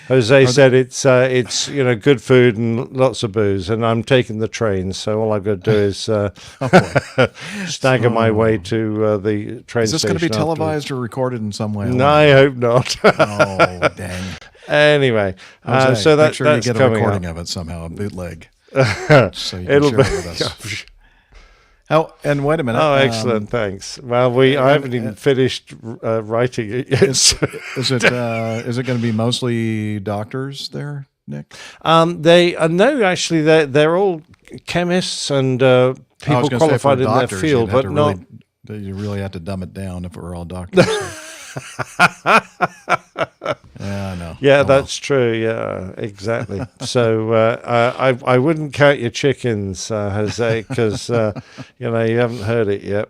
Jose said it's good food and lots of booze, and I'm taking the train, so all I've got to do is stagger my way to the train station. Is this going to be televised or recorded in some way? No, I hope not. Oh, dang. Anyway, Jose, so make sure that's you get a coming recording up. of it somehow, a bootleg. So you It'll can be. share it with us. Oh, and wait a minute. Oh, excellent! Thanks. Well, I haven't even finished writing it yet. Is it going to be mostly doctors there, Nick? They no, actually, they're all chemists and people qualified in their field, but not. You really have to dumb it down if it were all doctors. Yeah, I know. Yeah, that's true. Yeah, exactly. So I wouldn't count your chickens, Jose, because you haven't heard it yet.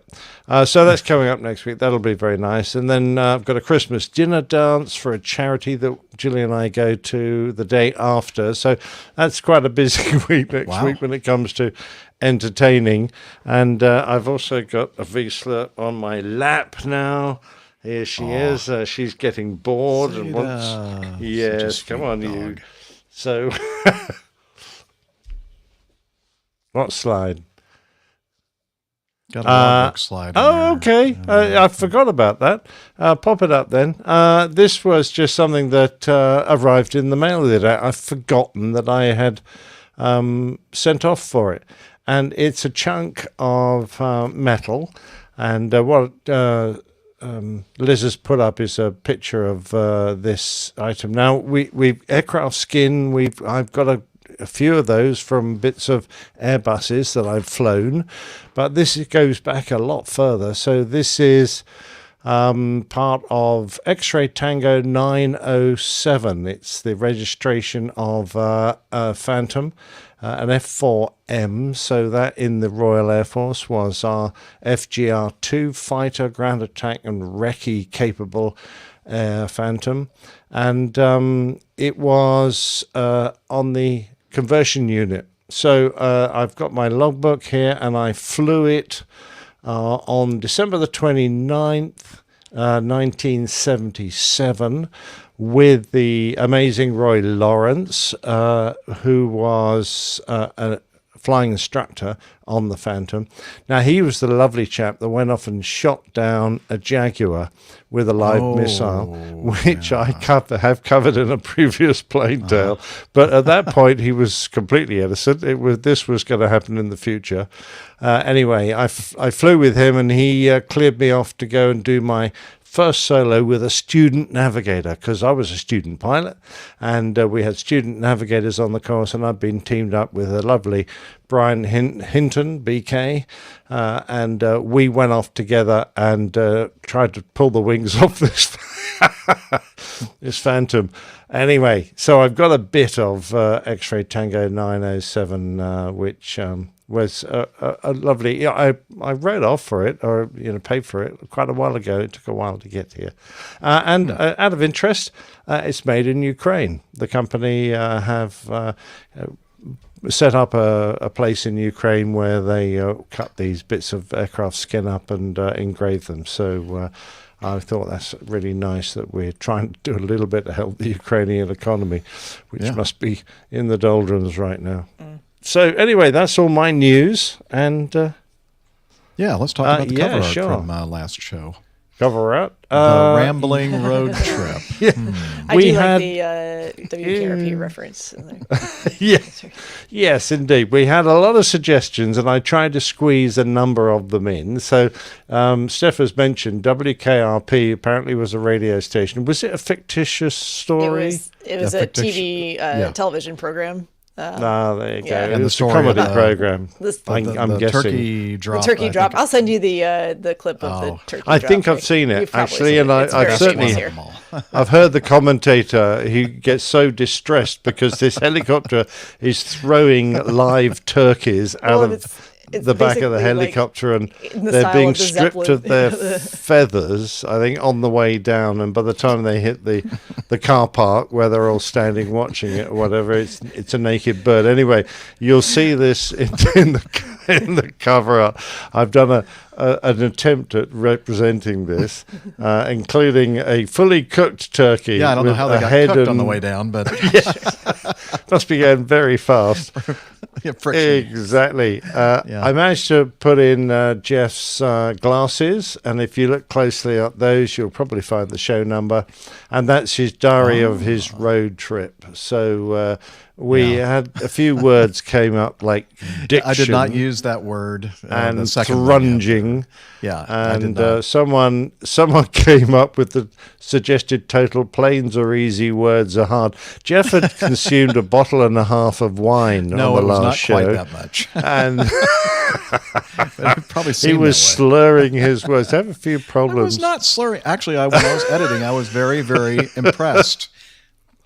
So that's coming up next week. That'll be very nice. And then I've got a Christmas dinner dance for a charity that Julie and I go to the day after. So that's quite a busy week next week when it comes to entertaining. And I've also got a Wiesler on my lap now. Here she is. She's getting bored and wants. Yes, come on, you. So, what slide? Got a logbook slide. Okay. I forgot about that. Pop it up then. This was just something that arrived in the mail the other day. I've forgotten that I had sent off for it, and it's a chunk of metal, and what. Liz has put up is a picture of this item. Now, we aircraft skin. I've got a few of those from bits of Airbuses that I've flown, but this goes back a lot further. So this is part of X-Ray Tango 907. It's the registration of a Phantom, an F4M. So that in the Royal Air Force was our FGR-2 fighter, ground attack and recce capable Phantom. And it was on the conversion unit. So I've got my logbook here, and I flew it on December the 29th, 1977, with the amazing Roy Lawrence, who was a flying instructor on the Phantom. Now, he was the lovely chap that went off and shot down a Jaguar with a live missile, which I have covered in a previous plane tale. But at that point, he was completely innocent. This was going to happen in the future. Anyway, I flew with him, and he cleared me off to go and do my first solo with a student navigator, because I was a student pilot, and we had student navigators on the course, and I've been teamed up with a lovely Brian Hinton, BK, and we went off together and tried to pull the wings off this this Phantom. Anyway, so I've got a bit of X-Ray Tango 907, which was a lovely. I wrote off for it, or paid for it quite a while ago. It took a while to get here, and out of interest, it's made in Ukraine. The company have set up a place in Ukraine where they cut these bits of aircraft skin up and engrave them. So I thought that's really nice that we're trying to do a little bit to help the Ukrainian economy, which must be in the doldrums right now. So anyway, that's all my news, and let's talk about the cover art from last show. Cover art, the rambling road trip. I do like the WKRP reference. Yes, indeed. We had a lot of suggestions, and I tried to squeeze a number of them in. So Steph has mentioned WKRP apparently was a radio station. Was it a fictitious story? It was a TV television program. There you go. And it the was story a comedy of program. I'm guessing. Turkey drop. The turkey drop. I'll send you the clip of the turkey drop. I think I've seen it, actually, and I've certainly here. I've heard the commentator. He gets so distressed because this helicopter is throwing live turkeys out of the back of the helicopter, and they're being stripped of their feathers, I think, on the way down. And by the time they hit the car park where they're all standing watching it or whatever, it's a naked bird. Anyway, you'll see this in the cover art. I've done an attempt at representing this, including a fully cooked turkey. Yeah, I don't know how they got cooked on the way down, but must be going very fast. Friction. Exactly. I managed to put in Jeff's glasses, and if you look closely at those, you'll probably find the show number, and that's his diary of his road trip. So we had a few words came up, like diction. I did not use that word. And the second thrunging. And someone came up with the suggested total: planes are easy, words are hard. Jeff had consumed a bottle and a half of wine on the last show. No, it was not quite that much. And probably he was slurring his words. I have a few problems. I was not slurring. Actually, when I was editing, I was very, very impressed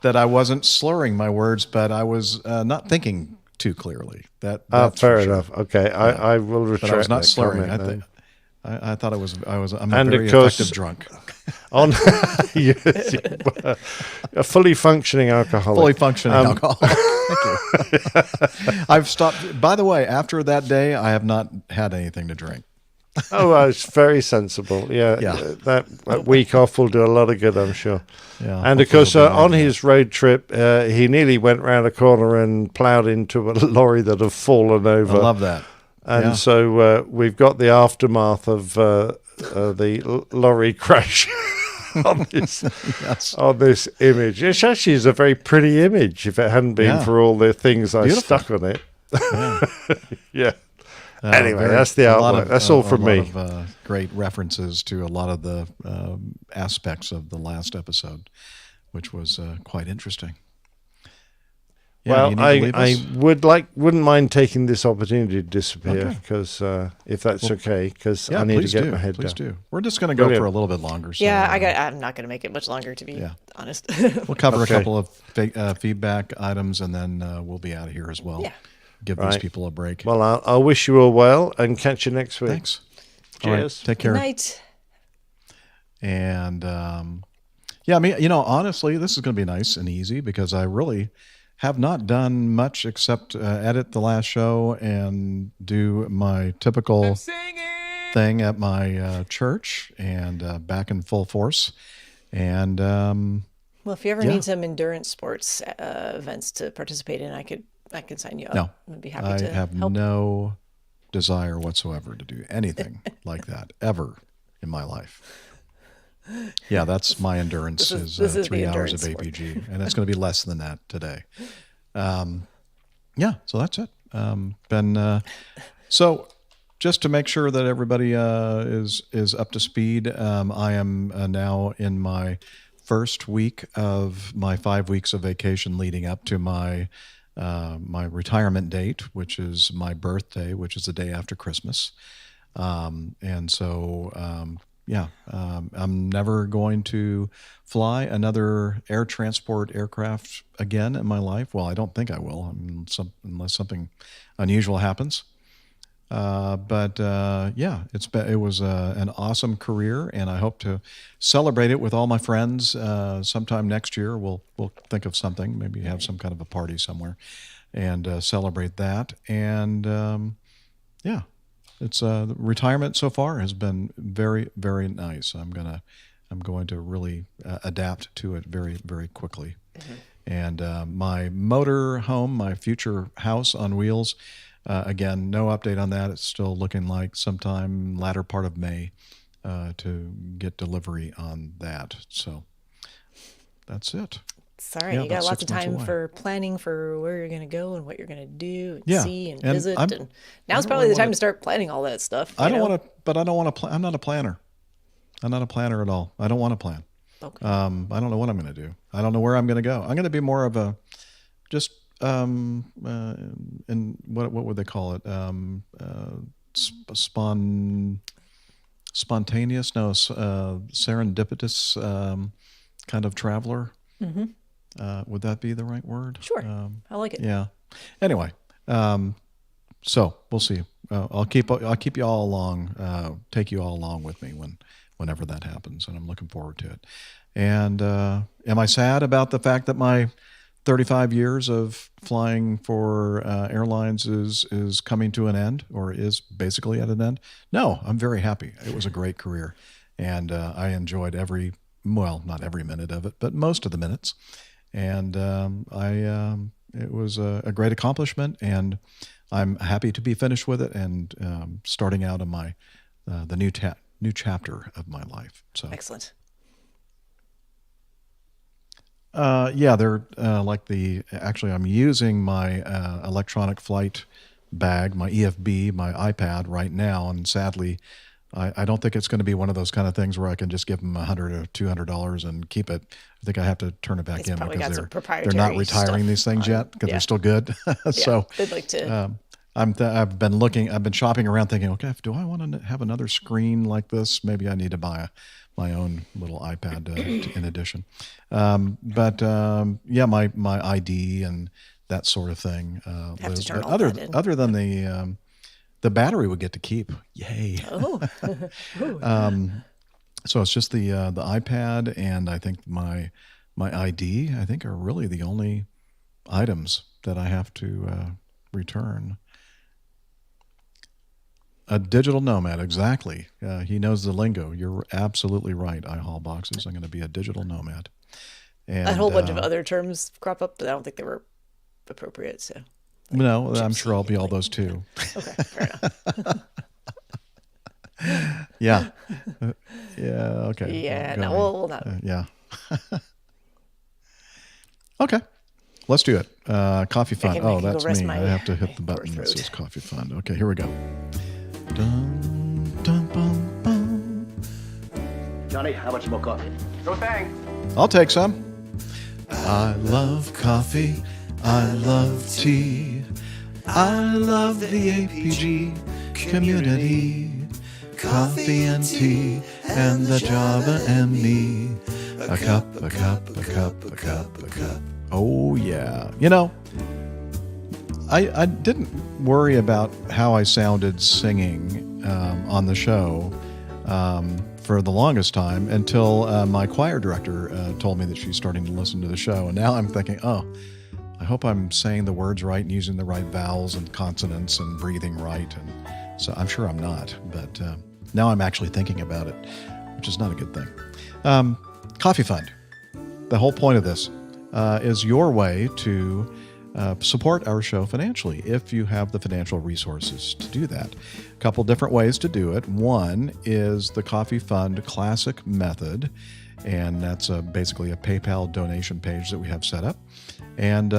that I wasn't slurring my words, but I was not thinking too clearly. That's fair enough. Okay, I will retract. But I was not that slurring. comment, I thought I'm and a very of course, effective drunk. Yes, a fully functioning alcoholic. Fully functioning alcoholic. Thank you. I've stopped. By the way, after that day, I have not had anything to drink. Oh, well, it's very sensible. Yeah. That week off will do a lot of good, I'm sure. Yeah, and of course, on his road trip, he nearly went round a corner and ploughed into a lorry that had fallen over. I love that. And so we've got the aftermath of the lorry crash on this image. It actually is a very pretty image if it hadn't been for all the things I stuck on it. Yeah. Anyway, that's the artwork. That's all from me. A lot of great references to a lot of the aspects of the last episode, which was quite interesting. Yeah, you well, need to leave us? wouldn't mind taking this opportunity to disappear Okay. because if that's okay, because Yeah, I need to please get do. my head Please down. do. We're just going to go Brilliant. for a little bit longer. So, Yeah, I'm not going to make it much longer, to be honest. We'll cover Okay. a couple of feedback items, and then we'll be out of here as well. Yeah. Give these Right. people a break. Well, I'll wish you all well and catch you next week. Thanks. All right, Cheers. take care. Good night. And yeah, I mean, you know, honestly, this is going to be nice and easy because I really have not done much except edit the last show and do my typical thing at my church and back in full force. And Well, if you ever yeah. need some endurance sports events to participate in, I can sign you up. no, I'd be happy I to have help. no desire whatsoever to do anything like that ever in my life. Yeah, that's my endurance This is is 3 the hours of endurance APG, and it's going to be less than that today. Yeah, so that's it. So just to make sure that everybody is up to speed, I am now in my first week of my 5 weeks of vacation leading up to my my retirement date, which is my birthday, which is the day after Christmas. And so, I'm never going to fly another air transport aircraft again in my life. Well, I don't think I will, unless something unusual happens. But it was an awesome career, and I hope to celebrate it with all my friends sometime next year. We'll think of something, maybe have some kind of a party somewhere, and celebrate that. And it's the retirement so far has been very, very nice. I'm going to really adapt to it very, very quickly. Mm-hmm. And my motor home, my future house on wheels. Again, no update on that. It's still looking like sometime latter part of May to get delivery on that. So that's it. Sorry, you got lots of time for planning for where you're going to go and what you're going to do and see and visit. And now's probably the time to start planning all that stuff. I don't want to, but I don't want to plan. I'm not a planner. I'm not a planner at all. I don't want to plan. Okay. I don't know what I'm going to do. I don't know where I'm going to go. I'm going to be more of a just and what would they call it? Spontaneous? No, serendipitous kind of traveler. Mm-hmm. Would that be the right word? Sure. I like it. Yeah. Anyway, so we'll see. I'll keep you all along. Take you all along with me whenever that happens, and I'm looking forward to it. And am I sad about the fact that my 35 years of flying for airlines is coming to an end, or is basically at an end? No, I'm very happy. It was a great career, and I enjoyed not every minute of it, but most of the minutes. And it was a great accomplishment, and I'm happy to be finished with it and starting out on my the new chapter of my life. So excellent. They're actually I'm using my electronic flight bag, my EFB, my iPad right now, and sadly, I don't think it's going to be one of those kind of things where I can just give them $100 or $200 and keep it. I think I have to turn it back in because they're not retiring these things yet because they're still good. So they'd like to. I've been shopping around thinking, okay, do I want to have another screen like this? Maybe I need to buy my own little iPad in addition. My ID and that sort of thing. Have to turn all that in. Other than the battery would get to keep. Yay. Oh. So it's just the iPad and I think my ID, I think, are really the only items that I have to return. A digital nomad, exactly. He knows the lingo. You're absolutely right. I haul boxes. I'm going to be a digital nomad. And a whole bunch of other terms crop up, but I don't think they were appropriate. So. No, I'm sure I'll be all those too. Okay, fair enough. Yeah. Okay. Yeah. Well, we'll not. Yeah. Okay. Let's do it. Coffee fund. That's me. I have to hit the button that says coffee fund. Okay, here we go. Dun, dun, bum, bum. Johnny, how much more coffee? No thanks. I'll take some. I love coffee. I love tea. I love the APG community. Coffee and tea and the Java and me. A cup, a cup, a cup, a cup, a cup. Oh, yeah. You know, I didn't worry about how I sounded singing on the show for the longest time until my choir director told me that she's starting to listen to the show. And now I'm thinking, oh, I hope I'm saying the words right and using the right vowels and consonants and breathing right. And so I'm sure I'm not, but now I'm actually thinking about it, which is not a good thing. Coffee Fund. The whole point of this is your way to support our show financially if you have the financial resources to do that. A couple different ways to do it. One is the Coffee Fund Classic Method, and that's basically a PayPal donation page that we have set up. And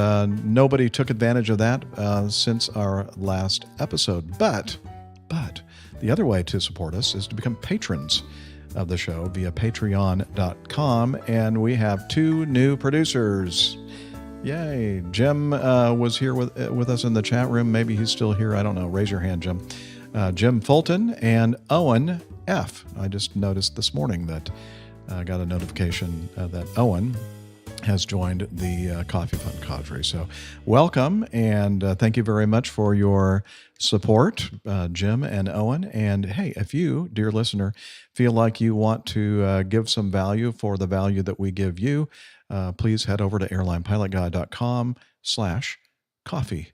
nobody took advantage of that since our last episode. But the other way to support us is to become patrons of the show via patreon.com. And we have 2 new producers. Yay. Jim was here with us in the chat room. Maybe he's still here. I don't know. Raise your hand, Jim. Jim Fulton and Owen F. I just noticed this morning that I got a notification that Owen has joined the Coffee Fund cadre. So welcome, and thank you very much for your support, Jim and Owen. And hey, if you, dear listener, feel like you want to give some value for the value that we give you, please head over to airlinepilotguy.com/coffee,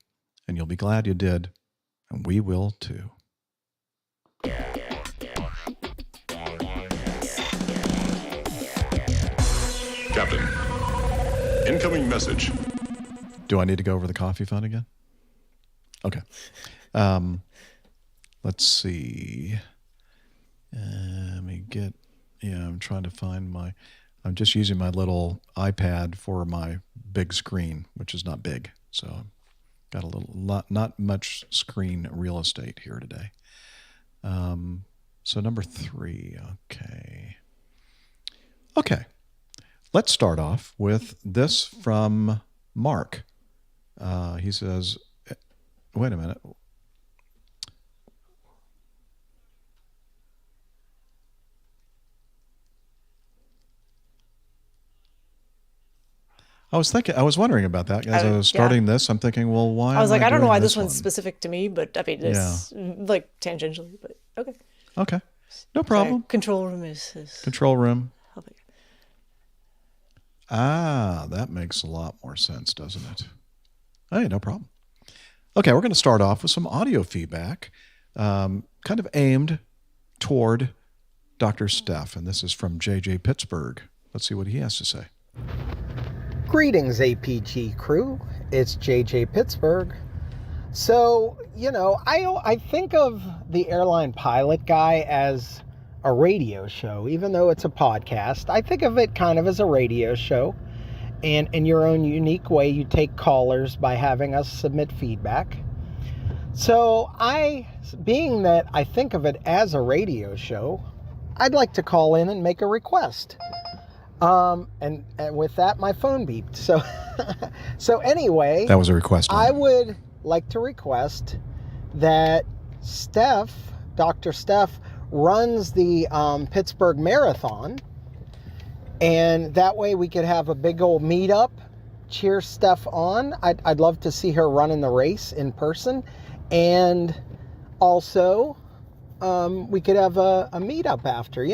and you'll be glad you did, and we will too. Captain, incoming message. Do I need to go over the Coffee Fund again? Okay. Let's see. Let me get, I'm trying to find I'm just using my little iPad for my big screen, which is not big. So I've got not much screen real estate here today. So number 3. Okay. Let's start off with this from Mark. He says, wait a minute. I was wondering about that as I was starting this. I'm thinking, well, why? I was like, I don't know why this one? one's specific to me, but I mean, it's like tangentially, but okay. Okay. No problem. Sorry, control room is control room. That makes a lot more sense, doesn't it? Hey, no problem. Okay, we're going to start off with some audio feedback, kind of aimed toward Dr. Steph, and this is from JJ Pittsburgh. Let's see what he has to say. Greetings, APG crew. It's JJ Pittsburgh. So, I think of the Airline Pilot Guy as a radio show, even though it's a podcast. I think of it kind of as a radio show, and in your own unique way, you take callers by having us submit feedback. So being that I think of it as a radio show, I'd like to call in and make a request. And with that, my phone beeped. So anyway, that was a request. I would like to request that Dr. Steph, runs the Pittsburgh Marathon, and that way we could have a big old meetup, cheer Steph on. I'd love to see her running the race in person, and also we could have a meetup after.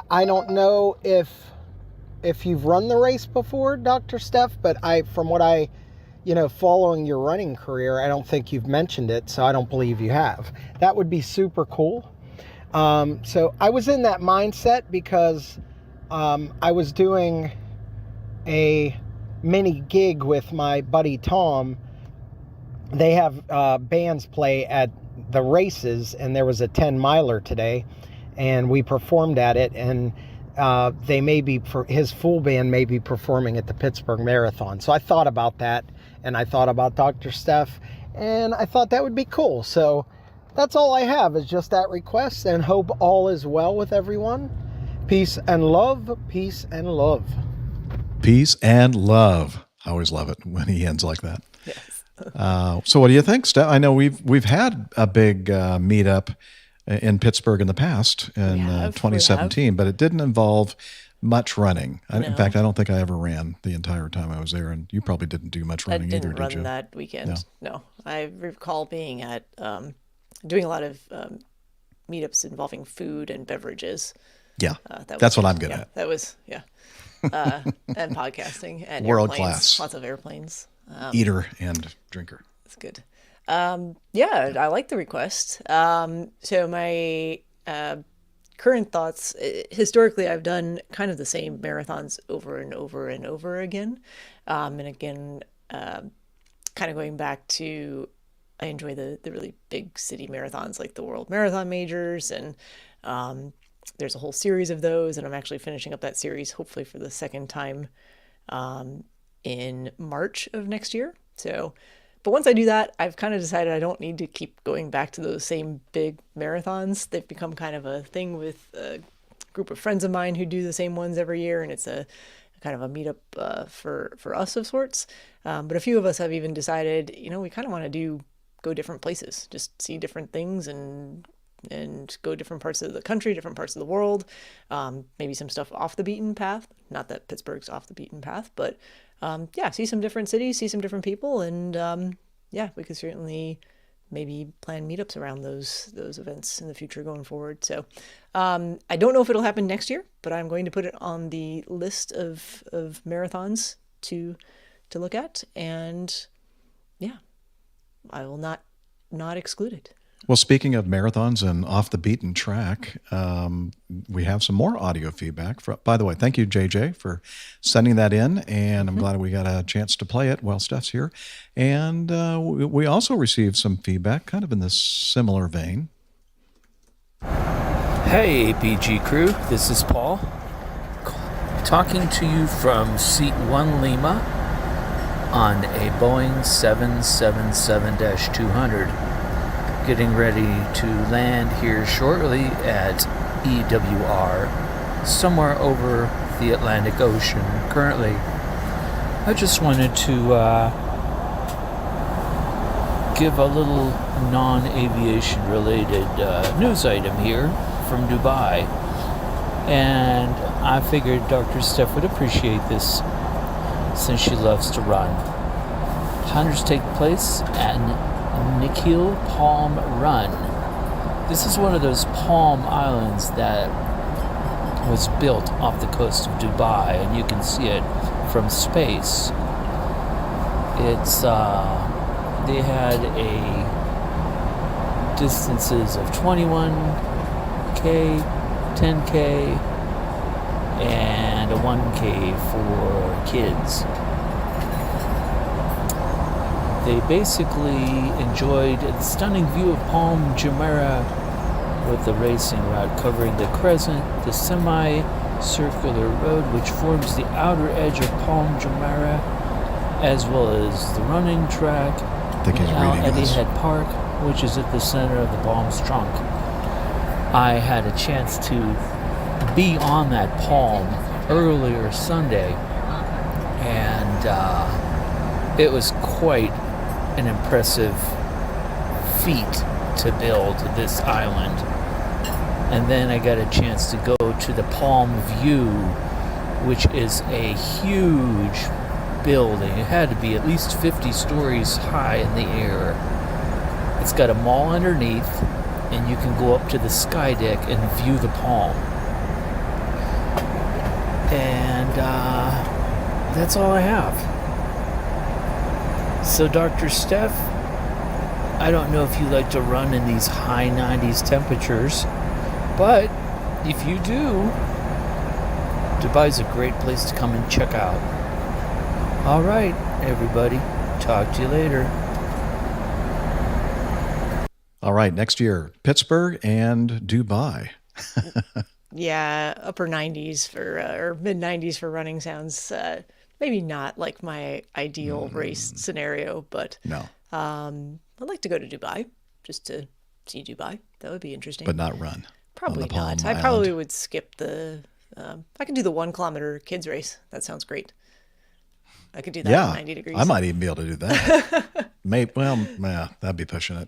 I don't know if you've run the race before, Dr. Steph, but from what I following your running career, I don't think you've mentioned it, so I don't believe you have. That would be super cool. So I was in that mindset because I was doing a mini gig with my buddy Tom. They have bands play at the races, and there was a 10-miler today, and we performed at it, and his full band may be performing at the Pittsburgh Marathon. So I thought about that, and I thought about Dr. Steph, and I thought that would be cool. So that's all I have, is just that request, and hope all is well with everyone. Peace and love. Peace and love. Peace and love. I always love it when he ends like that. Yes. So what do you think, Steph? I know we've had a big meetup in Pittsburgh in the past in 2017, but it didn't involve much running. In fact, I don't think I ever ran the entire time I was there, and you probably didn't do much running either, did you? I didn't run that weekend. No. I recall being at doing a lot of meetups involving food and beverages. Yeah, that's what I'm good at. That was and podcasting and world airplanes, class, lots of airplanes. Eater and drinker. That's good. I like the request. So my current thoughts, historically, I've done kind of the same marathons over and over and over again. And again, kind of going back to, I enjoy the really big city marathons like the World Marathon Majors, and there's a whole series of those, and I'm actually finishing up that series hopefully for the second time in March of next year. So, but once I do that, I've kind of decided I don't need to keep going back to those same big marathons. They've become kind of a thing with a group of friends of mine who do the same ones every year, and it's a kind of a meetup for us of sorts. But a few of us have even decided, we kind of want to go different places, just see different things and go different parts of the country, different parts of the world, maybe some stuff off the beaten path. Not that Pittsburgh's off the beaten path, but see some different cities, see some different people, and we could certainly maybe plan meetups around those events in the future going forward. So I don't know if it'll happen next year, but I'm going to put it on the list of marathons to look at, and I will not exclude it. Well, speaking of marathons and off the beaten track, we have some more audio feedback. By the way, thank you, JJ, for sending that in, and I'm glad we got a chance to play it while Steph's here. And we also received some feedback kind of in this similar vein. Hey, APG crew, this is Paul, talking to you from Seat 1 Lima on a Boeing 777-200. Getting ready to land here shortly at EWR, somewhere over the Atlantic Ocean currently. I just wanted to give a little non-aviation related news item here from Dubai, and I figured Dr. Steph would appreciate this since she loves to run. Hunters take place at Nikhil Palm Run. This is one of those palm islands that was built off the coast of Dubai, and you can see it from space. It's they had a distances of 21K, 10K, and a 1K for kids. They basically enjoyed the stunning view of Palm Jumeirah with the racing route covering the crescent, the semi-circular road which forms the outer edge of Palm Jumeirah, as well as the running track, Al Etihad Park, which is at the center of the palm's trunk. I had a chance to be on that palm earlier Sunday, and it was quite an impressive feat to build this island. And then I got a chance to go to the Palm View, which is a huge building. It had to be at least 50 stories high in the air. It's got a mall underneath, and you can go up to the sky deck and view the palm. And that's all I have. So, Dr. Steph, I don't know if you like to run in these high 90s temperatures, but if you do, Dubai's a great place to come and check out. All right, everybody, talk to you later. All right, next year, Pittsburgh and Dubai. Yeah, upper 90s or mid 90s for running sounds maybe not like my ideal race scenario, but no. I'd like to go to Dubai just to see Dubai. That would be interesting. But not run. Probably not. I probably would skip the. I can do the 1 kilometer kids race. That sounds great. I could do that Yeah, at 90 degrees. I might even be able to do that. That'd be pushing it.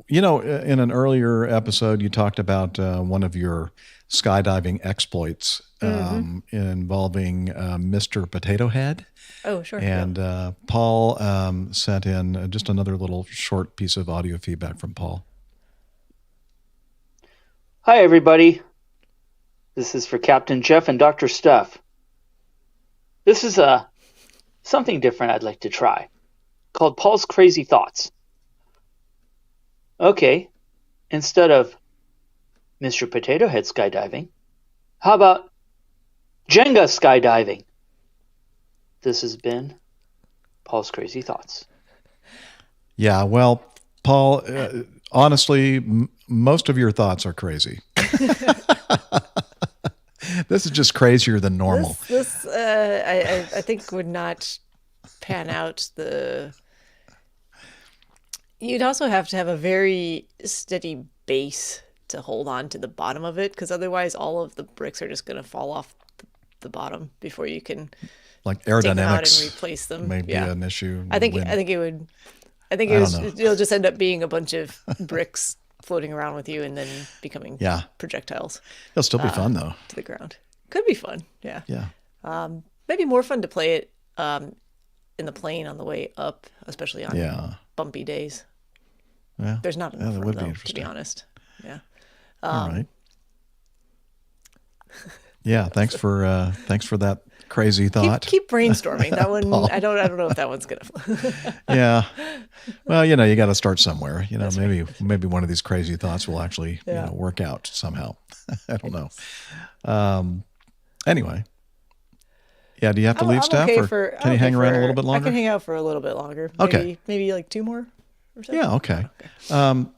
In an earlier episode, you talked about one of your skydiving exploits involving Mr. Potato Head. Oh, sure. And Paul sent in just another little short piece of audio feedback from Paul. Hi, everybody. This is for Captain Jeff and Dr. Steph. This is something different I'd like to try, called Paul's Crazy Thoughts. Okay, instead of Mr. Potato Head skydiving, how about Jenga skydiving? This has been Paul's Crazy Thoughts. Yeah, well, Paul, honestly, most of your thoughts are crazy. This is just crazier than normal. This I think would not pan out. You'd also have to have a very steady base to hold on to the bottom of it, because otherwise all of the bricks are just going to fall off the bottom before you can like take them out aerodynamics and replace them. may be an issue. I think it'll just end up being a bunch of bricks floating around with you and then becoming projectiles. It'll still be fun though. To the ground. Could be fun. Yeah. Yeah. Maybe more fun to play it in the plane on the way up, especially on bumpy days. Yeah. There's not enough room, though, to be honest. Yeah. All right. Yeah. Thanks for that crazy thought. Keep brainstorming. That one, I don't know if that one's gonna. Yeah. Well, you got to start somewhere. Maybe one of these crazy thoughts will actually work out somehow. I don't know. Anyway. Yeah. Do you have to leave, Steph, or can you hang around a little bit longer? I can hang out for a little bit longer. Maybe like 2 more. Yeah, okay.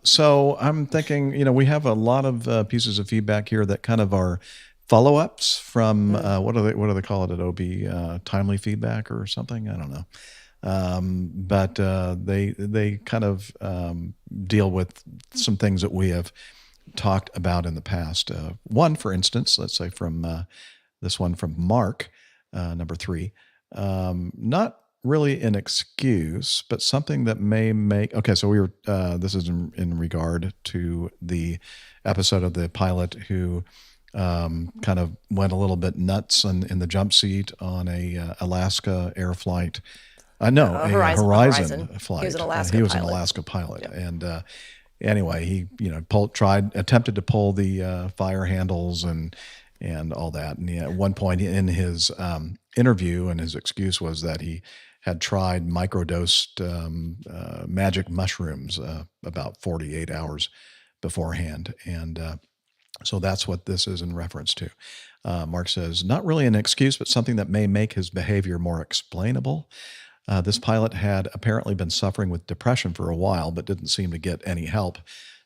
So I'm thinking, we have a lot of pieces of feedback here that kind of are follow-ups from what do they call it at OB? Timely feedback or something? I don't know. But they kind of deal with some things that we have talked about in the past. One, for instance, let's say from this one from Mark, number 3, not really an excuse, but something that may make. Okay, so we were. This is in regard to the episode of the pilot who kind of went a little bit nuts in the jump seat on a Alaska air flight. A Horizon flight. He was an Alaska pilot. He was an Alaska pilot, and anyway, he attempted to pull the fire handles and all that. And at one point in his interview, and his excuse was that he had tried microdosed magic mushrooms about 48 hours beforehand. And so that's what this is in reference to. Mark says, not really an excuse, but something that may make his behavior more explainable. This pilot had apparently been suffering with depression for a while, but didn't seem to get any help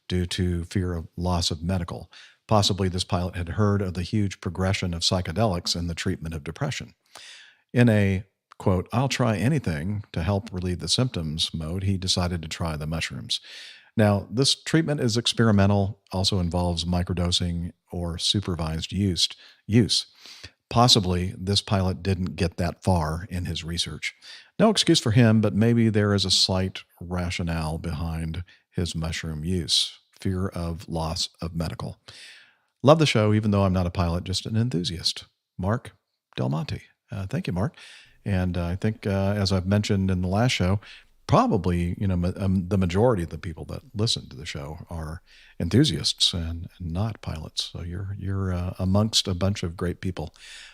due to fear of loss of medical. Possibly this pilot had heard of the huge progression of psychedelics in the treatment of depression. In a, quote, I'll try anything to help relieve the symptoms mode, he decided to try the mushrooms. Now, this treatment is experimental, also involves microdosing or supervised use. Possibly this pilot didn't get that far in his research. No excuse for him, but maybe there is a slight rationale behind his mushroom use. Fear of loss of medical. Love the show, even though I'm not a pilot, just an enthusiast. Mark Del Monte. Thank you, Mark. And I think, as I've mentioned in the last show, probably, the majority of the people that listen to the show are enthusiasts and not pilots. So you're amongst a bunch of great people.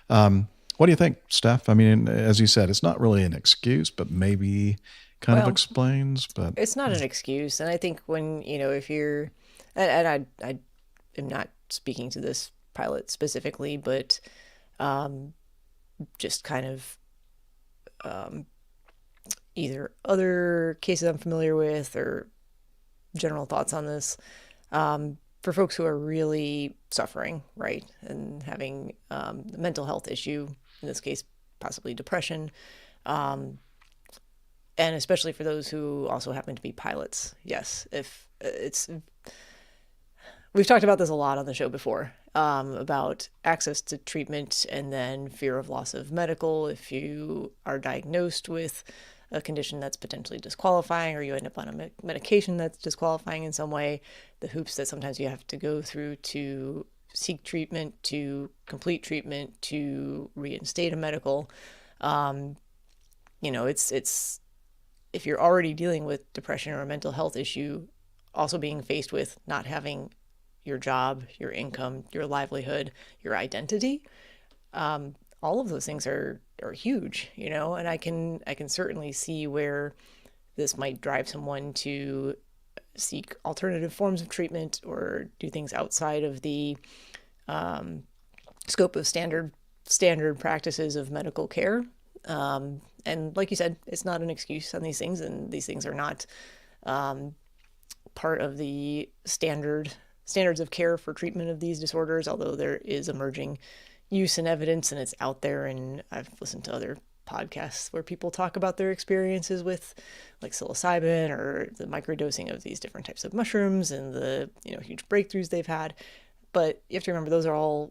What do you think, Steph? I mean, as you said, it's not really an excuse, but maybe kind of explains. But it's not an excuse, and I think when if you're, and I am not speaking to this pilot specifically, but just kind of either other cases I'm familiar with or general thoughts on this. For folks who are really suffering, right, and having a mental health issue, in this case, possibly depression, and especially for those who also happen to be pilots. Yes, if it's, we've talked about this a lot on the show before, about access to treatment and then fear of loss of medical if you are diagnosed with a condition that's potentially disqualifying, or you end up on a medication that's disqualifying in some way, the hoops that sometimes you have to go through to seek treatment, to complete treatment, to reinstate a medical. It's if you're already dealing with depression or a mental health issue, also being faced with not having your job, your income, your livelihood, your identity, all of those things are huge, and I can certainly see where this might drive someone to seek alternative forms of treatment or do things outside of the scope of standard practices of medical care. And like you said, it's not an excuse on these things, and these things are not part of the standards of care for treatment of these disorders, although there is emerging use and evidence, and it's out there. And I've listened to other podcasts where people talk about their experiences with like psilocybin or the microdosing of these different types of mushrooms and the huge breakthroughs they've had. But you have to remember those are all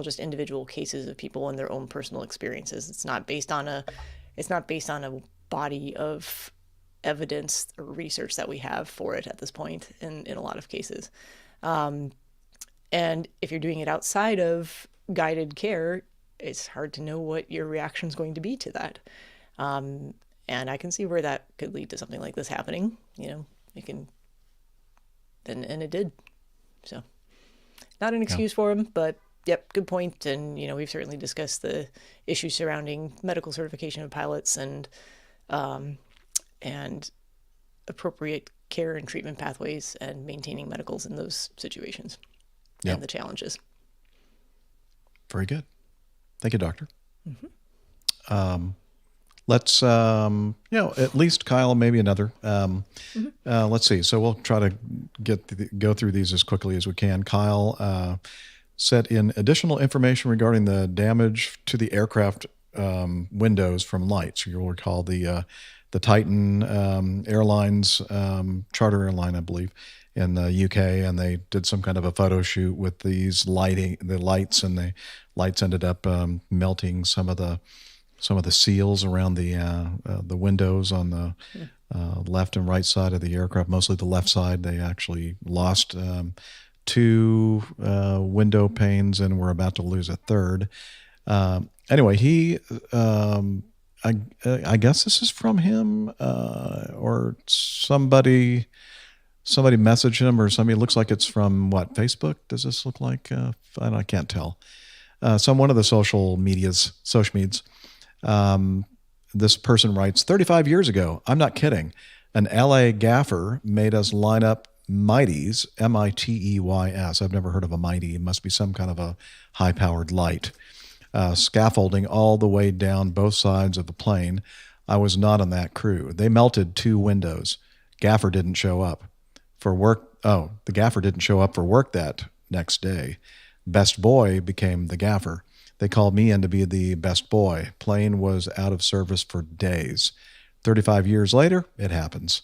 just individual cases of people and their own personal experiences. It's not based on a body of evidence or research that we have for it at this point in a lot of cases. And if you're doing it outside of guided care, it's hard to know what your reaction is going to be to that. And I can see where that could lead to something like this happening. And it did. So not an excuse for him, but yep, good point. And, we've certainly discussed the issues surrounding medical certification of pilots and appropriate care and treatment pathways and maintaining medicals in those situations and the challenges. Very good. Thank you, Doctor. Mm-hmm. Let's, at least Kyle, maybe another. Let's see. So we'll try to go through these as quickly as we can. Kyle sent in additional information regarding the damage to the aircraft windows from lights. You'll recall the Titan Airlines, charter airline, I believe, in the UK, and they did some kind of a photo shoot with the lights, and the lights ended up melting some of the seals around the windows on the left and right side of the aircraft. Mostly the left side. They actually lost 2 window panes and were about to lose a third. Anyway, he, I guess this is from him or somebody messaged him or somebody. It looks like it's from what, Facebook? Does this look like? I can't tell. One of the social meds. This person writes, 35 years ago, I'm not kidding, an LA gaffer made us line up Miteys, Miteys. I've never heard of a Mitey. It must be some kind of a high-powered light. Scaffolding all the way down both sides of the plane. I was not on that crew. They melted 2 windows. Gaffer didn't show up for work. Oh, the gaffer didn't show up for work that next day. Best boy became the gaffer. They called me in to be the best boy. Plane was out of service for days. 35 years later, it happens.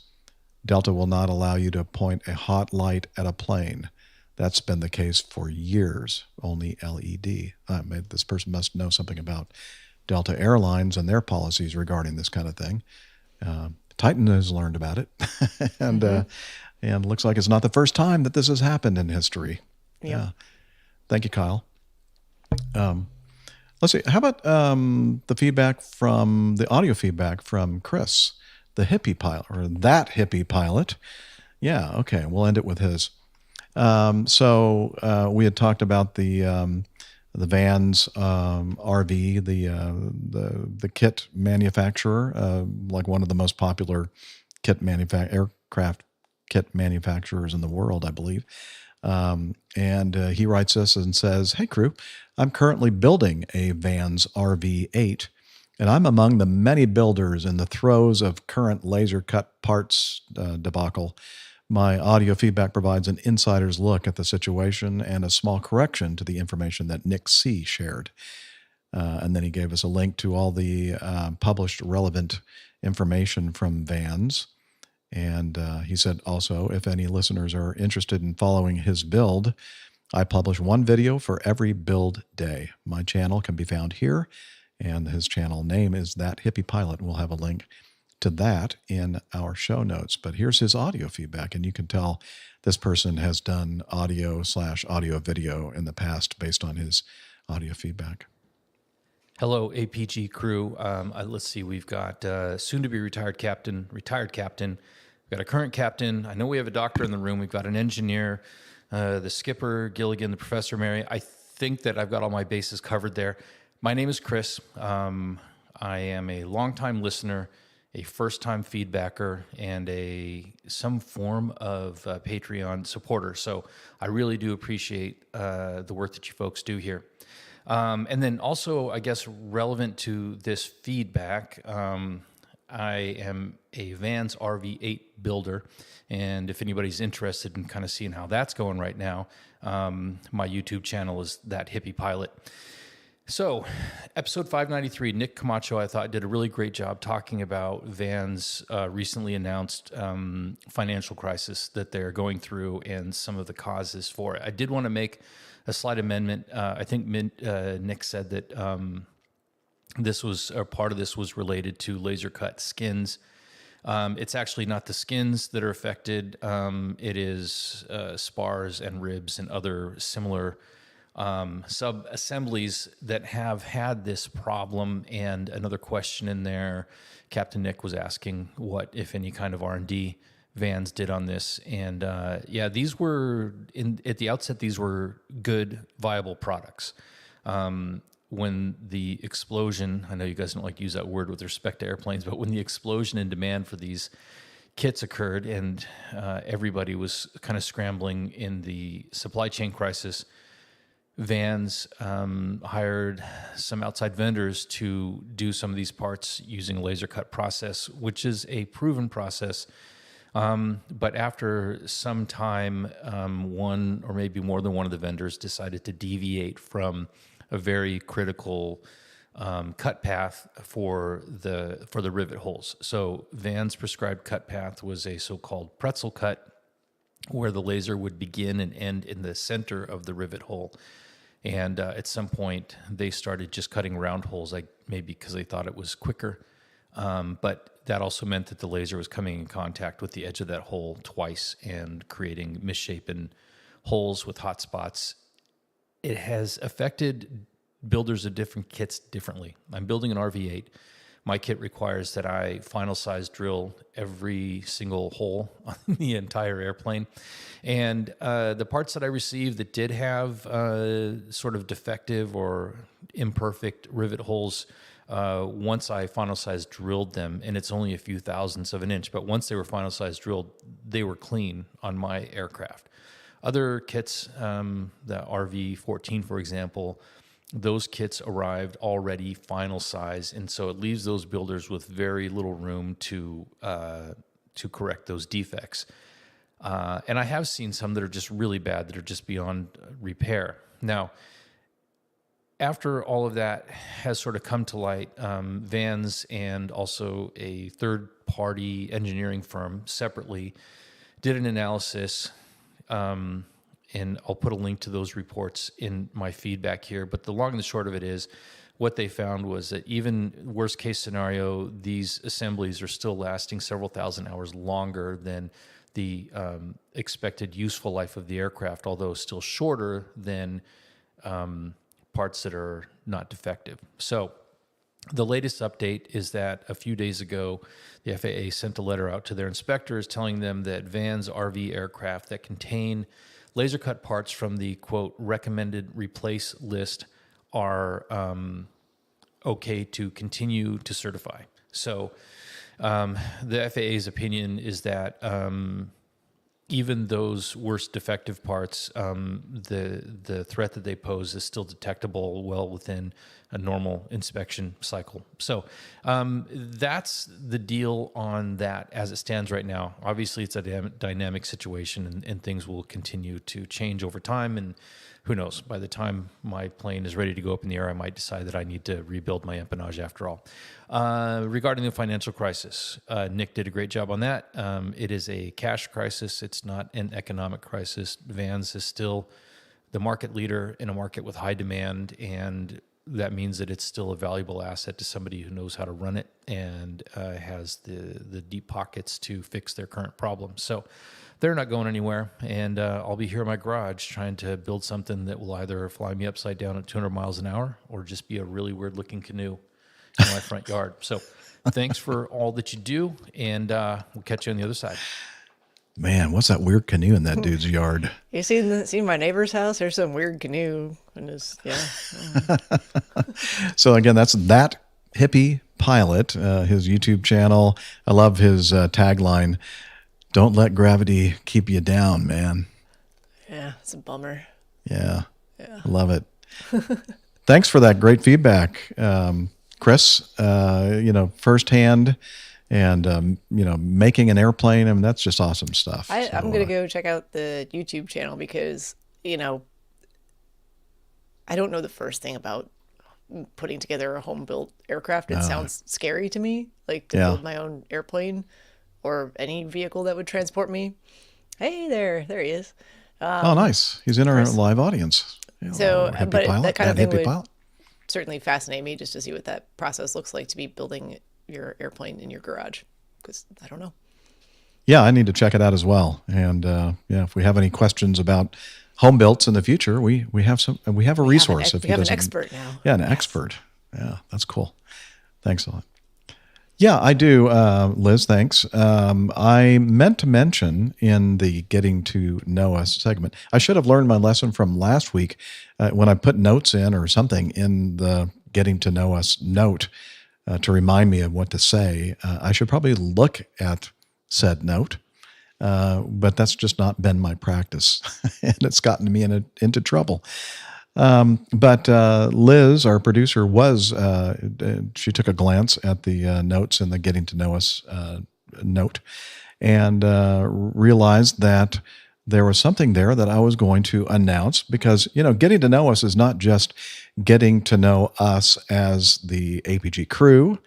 Delta will not allow you to point a hot light at a plane. That's been the case for years, only LED. This person must know something about Delta Airlines and their policies regarding this kind of thing. Titan has learned about it. And looks like it's not the first time that this has happened in history. Yeah. Thank you, Kyle. Let's see. How about the audio feedback from Chris, the hippie pilot, or that hippie pilot? Yeah. Okay. We'll end it with his. So we had talked about the Vans RV, the kit manufacturer, like one of the most popular aircraft kit manufacturers in the world, I believe. And he writes us and says, "Hey crew, I'm currently building a Vans RV8, and I'm among the many builders in the throes of current laser cut parts debacle. My audio feedback provides an insider's look at the situation and a small correction to the information that Nick C. shared." And then he gave us a link to all the published relevant information from Vans. And he said also, if any listeners are interested in following his build, I publish one video for every build day. My channel can be found here, and his channel name is That Hippie Pilot. We'll have a link to that in our show notes. But here's his audio feedback, and you can tell this person has done audio/audio video in the past based on his audio feedback. Hello, APG crew. Let's see, we've got soon-to-be retired captain. We've got a current captain. I know we have a doctor in the room. We've got an engineer, the skipper, Gilligan, the professor, Mary. I think that I've got all my bases covered there. My name is Chris. I am a longtime listener, a first-time feedbacker, and some form of Patreon supporter. So I really do appreciate the work that you folks do here. And then also, I guess, relevant to this feedback, I am a Vans RV8 builder, and if anybody's interested in kind of seeing how that's going right now, my YouTube channel is That Hippie Pilot. So, episode 593, Nick Camacho, I thought, did a really great job talking about Vans' recently announced financial crisis that they're going through and some of the causes for it. I did want to make a slight amendment. I think Nick said that part of this was related to laser cut skins. It's actually not the skins that are affected. It is spars and ribs and other similar sub-assemblies that have had this problem. And another question in there, Captain Nick was asking what, if any, kind of R&D Vans did on this. And these were, at the outset, these were good, viable products. When the explosion, I know you guys don't like to use that word with respect to airplanes, but when the explosion in demand for these kits occurred and everybody was kind of scrambling in the supply chain crisis, Vans hired some outside vendors to do some of these parts using a laser cut process, which is a proven process. But after some time, one or maybe more than one of the vendors decided to deviate from a very critical cut path for the rivet holes. So Vans' prescribed cut path was a so-called pretzel cut, where the laser would begin and end in the center of the rivet hole. And at some point, they started just cutting round holes, like maybe because they thought it was quicker. But that also meant that the laser was coming in contact with the edge of that hole twice and creating misshapen holes with hot spots. It has affected builders of different kits differently. I'm building an RV8. My kit requires that I final size drill every single hole on the entire airplane. And the parts that I received that did have sort of defective or imperfect rivet holes, once I final size drilled them, and it's only a few thousandths of an inch, but once they were final size drilled, they were clean on my aircraft. Other kits, the RV-14, for example, those kits arrived already final size, and so it leaves those builders with very little room to correct those defects. And I have seen some that are just really bad, that are just beyond repair. Now, after all of that has sort of come to light, Vans and also a third-party engineering firm separately did an analysis, and I'll put a link to those reports in my feedback here. But the long and the short of it is, what they found was that even worst case scenario, these assemblies are still lasting several thousand hours longer than the expected useful life of the aircraft, although still shorter than parts that are not defective. So the latest update is that a few days ago, the FAA sent a letter out to their inspectors telling them that Vans RV aircraft that contain laser cut parts from the, quote, recommended replace list are okay to continue to certify. So the FAA's opinion is that even those worst defective parts, the threat that they pose is still detectable well within a normal inspection cycle. So that's the deal on that as it stands right now. Obviously, it's a dynamic situation, and things will continue to change over time. And who knows, by the time my plane is ready to go up in the air, I might decide that I need to rebuild my empennage after all. Regarding the financial crisis, Nick did a great job on that. It is a cash crisis. It's not an economic crisis. Vans is still the market leader in a market with high demand, and that means that it's still a valuable asset to somebody who knows how to run it and has the deep pockets to fix their current problems. So they're not going anywhere, and I'll be here in my garage trying to build something that will either fly me upside down at 200 miles an hour or just be a really weird-looking canoe in my front yard. So thanks for all that you do, and we'll catch you on the other side. Man, what's that weird canoe in that dude's yard? You seen my neighbor's house? There's some weird canoe in his, So again, that's That Hippie Pilot, his YouTube channel. I love his tagline, "Don't let gravity keep you down, man." Yeah, it's a bummer. Yeah. I love it. Thanks for that great feedback, Chris. Firsthand, and making an airplane. I mean, that's just awesome stuff. I'm gonna go check out the YouTube channel because I don't know the first thing about putting together a home-built aircraft. It sounds scary to me, like to build my own airplane or any vehicle that would transport me. Hey there he is. Oh, nice. He's in our live audience. So, but pilot, that kind of thing would pilot. certainly fascinate me just to see what that process looks like to be building your airplane in your garage, because I don't know. Yeah, I need to check it out as well. And if we have any questions about home builts in the future, we have a resource. We have an expert now. Yeah, an expert. Yeah, that's cool. Thanks a lot. Yeah, I do, Liz. Thanks. I meant to mention in the Getting to Know Us segment, I should have learned my lesson from last week when I put notes in or something in the Getting to Know Us note to remind me of what to say. I should probably look at said note, but that's just not been my practice, and it's gotten me into trouble. But Liz, our producer, she took a glance at the notes in the Getting to Know Us note and realized that there was something there that I was going to announce, because, getting to know us is not just getting to know us as the APG crew,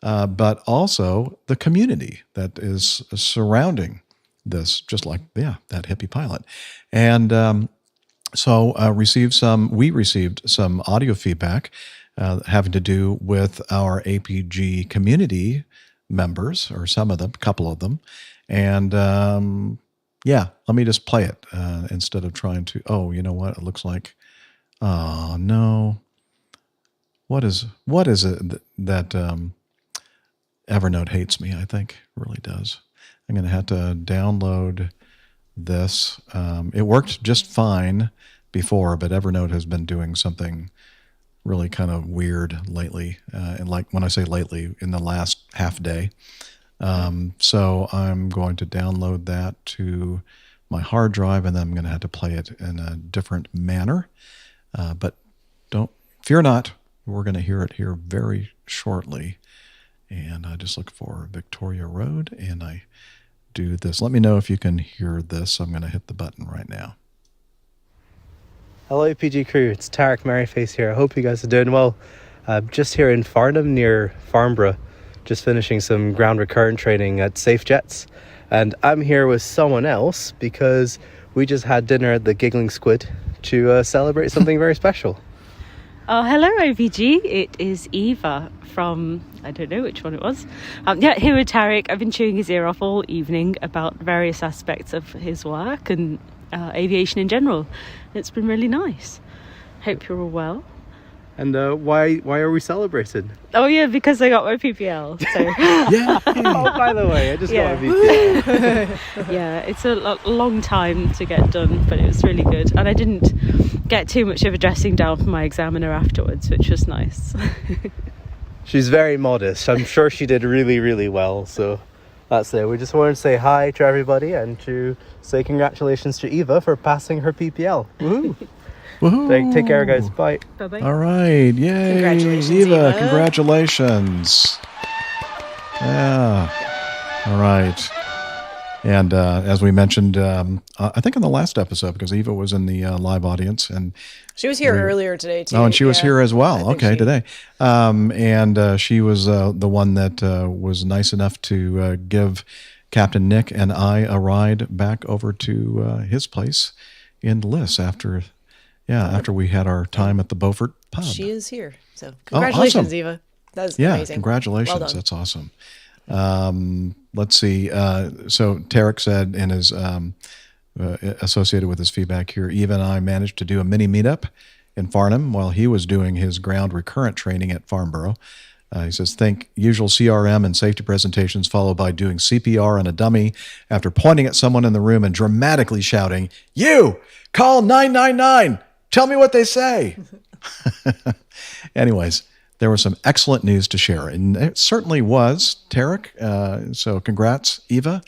but also the community that is surrounding this, just like, that hippie pilot. And so we received some audio feedback having to do with our APG community members, or some of them, a couple of them. And let me just play it instead of trying to, you know what? It looks like, oh no. What is it that Evernote hates me, I think, really does. I'm going to have to download this. It worked just fine before, but Evernote has been doing something really kind of weird lately. And like when I say lately, in the last half day. So I'm going to download that to my hard drive, and then I'm going to have to play it in a different manner. But fear not, we're going to hear it here very shortly. And I just look for Victoria Road, and I do this. Let me know if you can hear this. I'm going to hit the button right now. Hello, APG crew. It's Tarek Merryface here. I hope you guys are doing well. Just here in Farnham near Farnborough, just finishing some ground recurrent training at Safe Jets. And I'm here with someone else because we just had dinner at the Giggling Squid to celebrate something very special. Oh, hello, APG. It is Eva from, I don't know which one it was. Here with Tarek. I've been chewing his ear off all evening about various aspects of his work and aviation in general. It's been really nice. Hope you're all well. And why are we celebrating? Oh yeah, because I got my PPL. So. Yeah. Oh, by the way, I just got my PPL. Yeah, it's a long time to get done, but it was really good. And I didn't get too much of a dressing down from my examiner afterwards, which was nice. She's very modest. I'm sure she did really, really well. So that's it. We just wanted to say hi to everybody and to say congratulations to Eva for passing her PPL. Woohoo! Woohoo. Take care, guys. Bye. Bye-bye. All right. Yay. Congratulations, Eva. Congratulations. Yeah. All right. And as we mentioned, I think in the last episode, because Eva was in the live audience, and she was here earlier today too. Oh, and she was here as well. Okay, today. And she was the one that was nice enough to give Captain Nick and I a ride back over to his place in Liss after Yeah, after we had our time at the Beaufort pub. She is here. So congratulations, awesome. Eva. That's Yeah, amazing. congratulations. Well done. That's awesome. Let's see. So Tarek said in his associated with his feedback here, Eva and I managed to do a mini meetup in Farnham while he was doing his ground recurrent training at Farnborough. He says, think usual CRM and safety presentations followed by doing CPR on a dummy after pointing at someone in the room and dramatically shouting, "You, call 999. Tell me what they say." Anyways, there was some excellent news to share, and it certainly was, Tarek. So congrats, Eva,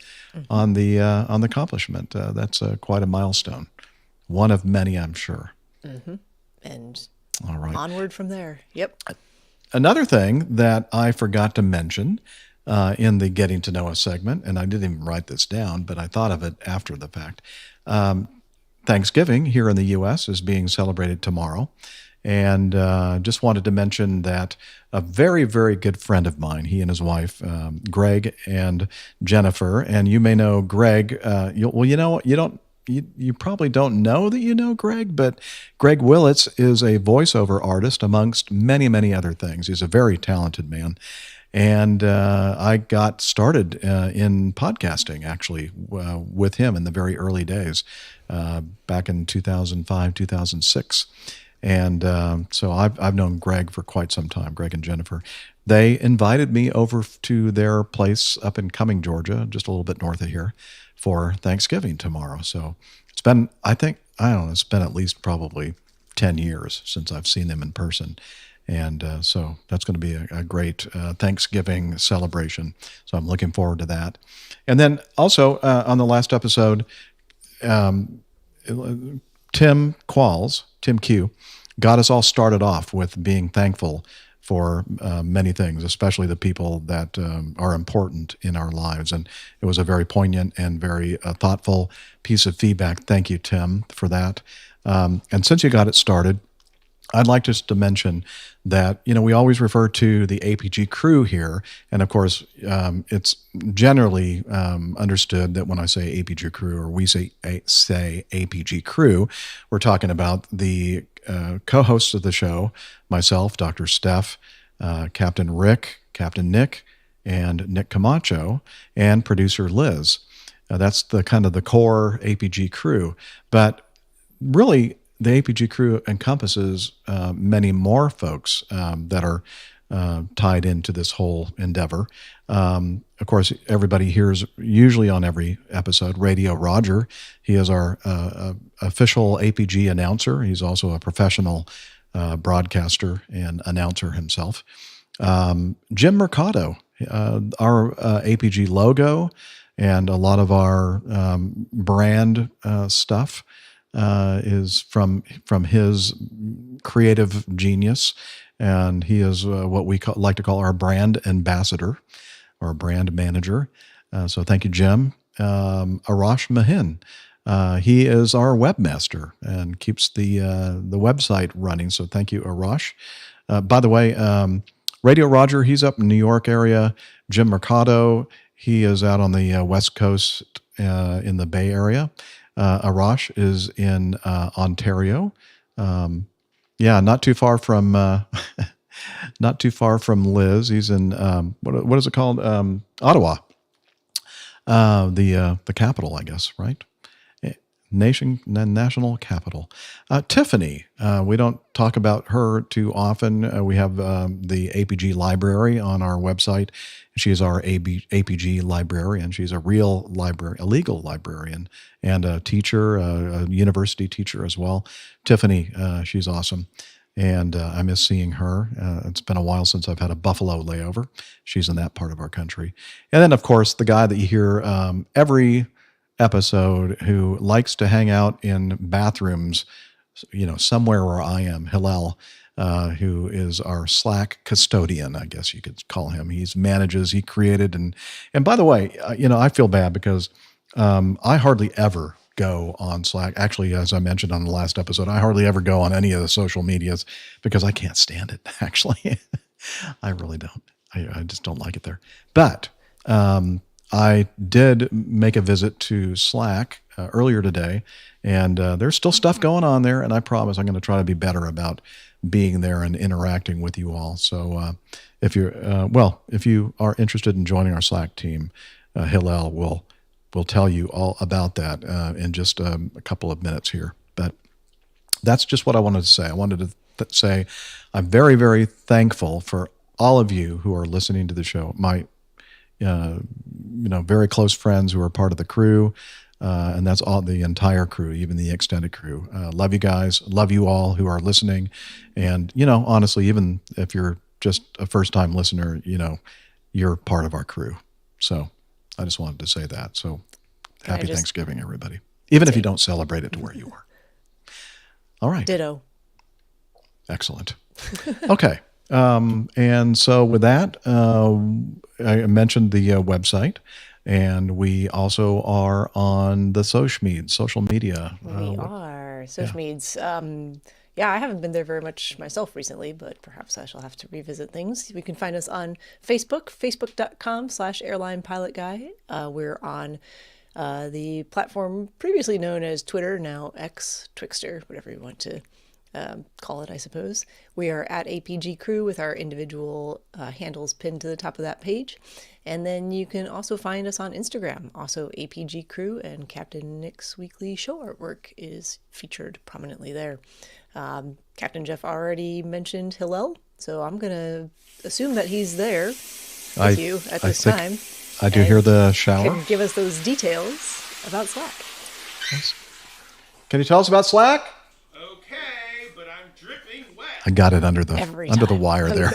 on the accomplishment. That's quite a milestone. One of many, I'm sure. Mm-hmm. And all right, onward from there. Yep. Another thing that I forgot to mention in the Getting to Know Us segment, and I didn't even write this down, but I thought of it after the fact. Thanksgiving here in the U.S. is being celebrated tomorrow. And just wanted to mention that a very, very good friend of mine, he and his wife, Greg and Jennifer, and you may know Greg. You probably don't know that you know Greg, but Greg Willits is a voiceover artist amongst many, many other things. He's a very talented man. And I got started in podcasting, actually, with him in the very early days, back in 2005, 2006. And so I've known Greg for quite some time, Greg and Jennifer. They invited me over to their place up in Cumming, Georgia, just a little bit north of here, for Thanksgiving tomorrow. So it's been, it's been at least probably 10 years since I've seen them in person. And so that's going to be a great Thanksgiving celebration. So I'm looking forward to that. And then also on the last episode, Tim Q, got us all started off with being thankful for many things, especially the people that are important in our lives. And it was a very poignant and very thoughtful piece of feedback. Thank you, Tim, for that. And since you got it started, I'd like just to mention that, we always refer to the APG crew here. And of course, it's generally understood that when I say APG crew, or we say APG crew, we're talking about the co-hosts of the show, myself, Dr. Steph, Captain Rick, Captain Nick, and Nick Camacho, and producer Liz. That's the kind of the core APG crew. But really, the APG crew encompasses many more folks that are tied into this whole endeavor. Of course, everybody hears usually on every episode, Radio Roger. He is our official APG announcer. He's also a professional broadcaster and announcer himself. Jim Mercado, our APG logo and a lot of our brand stuff is from his creative genius, and he is what we like to call our brand ambassador or brand manager. So thank you, Jim. Arash Mahin, he is our webmaster and keeps the website running. So thank you, Arash. By the way, Radio Roger, he's up in New York area. Jim Mercado, he is out on the West Coast in the Bay Area. Arash is in Ontario. Not too far from Liz. He's in what is it called? Ottawa, the capital, I guess, right? National capital. Tiffany, we don't talk about her too often. We have the APG library on our website. She is our APG librarian. She's a real librarian, a legal librarian, and a teacher, a university teacher as well. Tiffany, she's awesome. And I miss seeing her. It's been a while since I've had a Buffalo layover. She's in that part of our country. And then, of course, the guy that you hear every episode who likes to hang out in bathrooms, somewhere where I am, Hillel, who is our Slack custodian, I guess you could call him. He created, and by the way, I feel bad because I hardly ever go on Slack. Actually, as I mentioned on the last episode, I hardly ever go on any of the social medias because I can't stand it, actually. I really don't. I just don't like it there. But I did make a visit to Slack earlier today, and there's still stuff going on there, and I promise I'm going to try to be better about being there and interacting with you all. So if you are interested in joining our Slack team, Hillel will tell you all about that in just a couple of minutes here. But that's just what I wanted to say. I wanted to say I'm very, very thankful for all of you who are listening to the show. My very close friends who are part of the crew, and that's all, the entire crew, even the extended crew. Love you guys. Love you all who are listening. And, honestly, even if you're just a first-time listener, you're part of our crew. So I just wanted to say that. So happy Thanksgiving, everybody. Even if you don't celebrate it to where you are. All right. Ditto. Excellent. Okay. And so with that, I mentioned the website, and we also are on the social media. We are. Social medias. I haven't been there very much myself recently, but perhaps I shall have to revisit things. We can find us on Facebook, facebook.com/airlinepilotguy. We're on the platform previously known as Twitter, now X, Twixter, whatever you want to call it, I suppose. We are at APG Crew with our individual handles pinned to the top of that page. And then you can also find us on Instagram, also APG Crew, and Captain Nick's weekly show artwork is featured prominently there. Captain Jeff already mentioned Hillel, so I'm going to assume that he's there with you at this time. I do hear the shower. Can give us those details about Slack. Can you tell us about Slack? I got it under the wire there.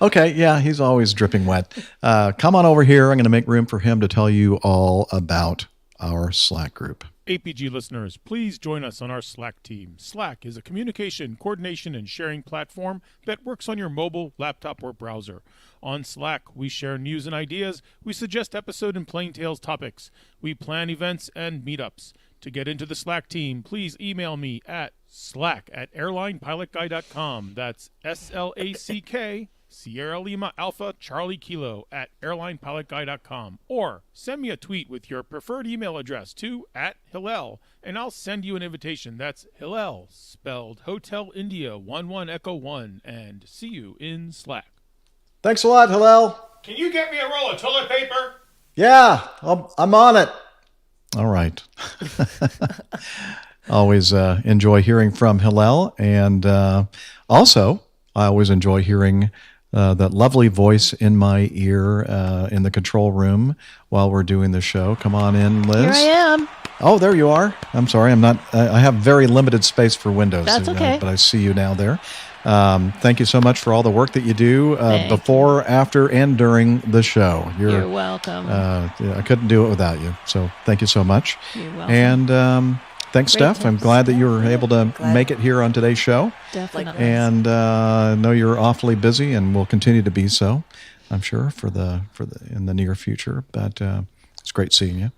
Okay, yeah, he's always dripping wet. Come on over here. I'm going to make room for him to tell you all about our Slack group. APG listeners, please join us on our Slack team. Slack is a communication, coordination, and sharing platform that works on your mobile, laptop, or browser. On Slack, we share news and ideas. We suggest episode and plain tales topics. We plan events and meetups. To get into the Slack team, please email me at slack@airlinepilotguy.com. That's SLACK, Sierra Lima Alpha Charlie Kilo @airlinepilotguy.com. Or send me a tweet with your preferred email address to @Hillel, and I'll send you an invitation. That's Hillel, spelled Hotel India 11 Echo 1, and see you in Slack. Thanks a lot, Hillel. Can you get me a roll of toilet paper? Yeah, I'm on it. All right. Always enjoy hearing from Hillel. And also, I always enjoy hearing that lovely voice in my ear in the control room while we're doing the show. Come on in, Liz. Here I am. Oh, there you are. I'm sorry. I have very limited space for windows. That's okay. But I see you now there. Thank you so much for all the work that you do before, after, and during the show. You're welcome. I couldn't do it without you. So thank you so much. You're welcome. And thanks, Steph. I'm glad that you were able to make it here on today's show. Definitely. And I know you're awfully busy, and will continue to be so, I'm sure, in the near future. But it's great seeing you.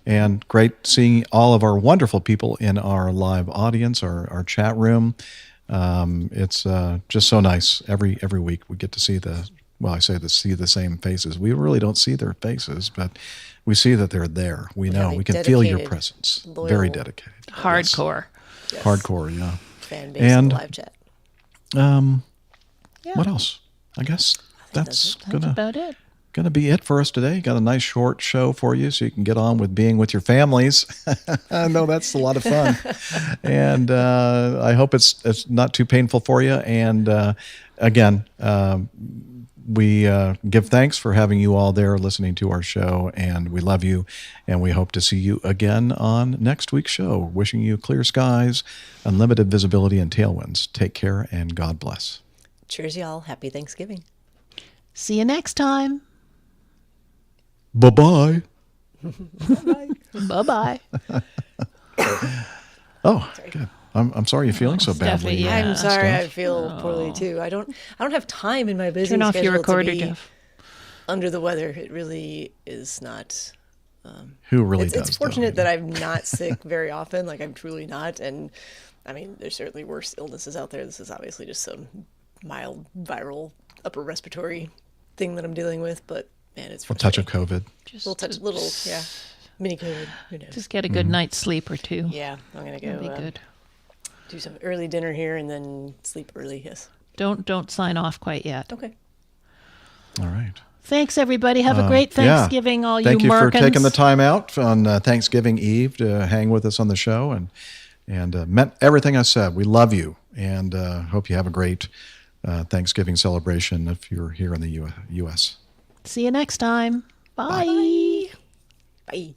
And great seeing all of our wonderful people in our live audience, our chat room. It's just so nice. Every week we get to see see the same faces. We really don't see their faces, but we see that they're there. We know. We can feel your presence. Loyal, very dedicated. Hardcore. Yes. Hardcore, yeah. Fan base in the live chat. What else? I guess that's about it. Gonna be it for us today. Got a nice short show for you, so you can get on with being with your families. I know that's a lot of fun, and I hope it's not too painful for you. And again, we give thanks for having you all there listening to our show, and we love you, and we hope to see you again on next week's show. Wishing you clear skies, unlimited visibility, and tailwinds. Take care, and God bless. Cheers, y'all. Happy Thanksgiving. See you next time. Bye-bye. Bye-bye. Oh, good. I'm sorry you're feeling so badly. Yeah, I'm sorry. Steph. I feel poorly too. I don't have time in my busy Turn off schedule your recorder, to be Jeff. under the weather. It really is not. Who really does? It's fortunate that I'm not sick very often. Like, I'm truly not. And I mean, there's certainly worse illnesses out there. This is obviously just some mild viral upper respiratory thing that I'm dealing with. But man, it's a touch of COVID. Little, yeah. Mini COVID. Who knows? Just get a good night's sleep or two. Yeah, I'm gonna go. That'd be good. Do some early dinner here and then sleep early. Yes. Don't sign off quite yet. Okay. All right. Thanks, everybody. Have a great Thanksgiving, all you Thank you for Merkins. taking the time out on Thanksgiving Eve to hang with us on the show and meant everything I said. We love you and hope you have a great Thanksgiving celebration if you're here in the U.S. See you next time. Bye. Bye.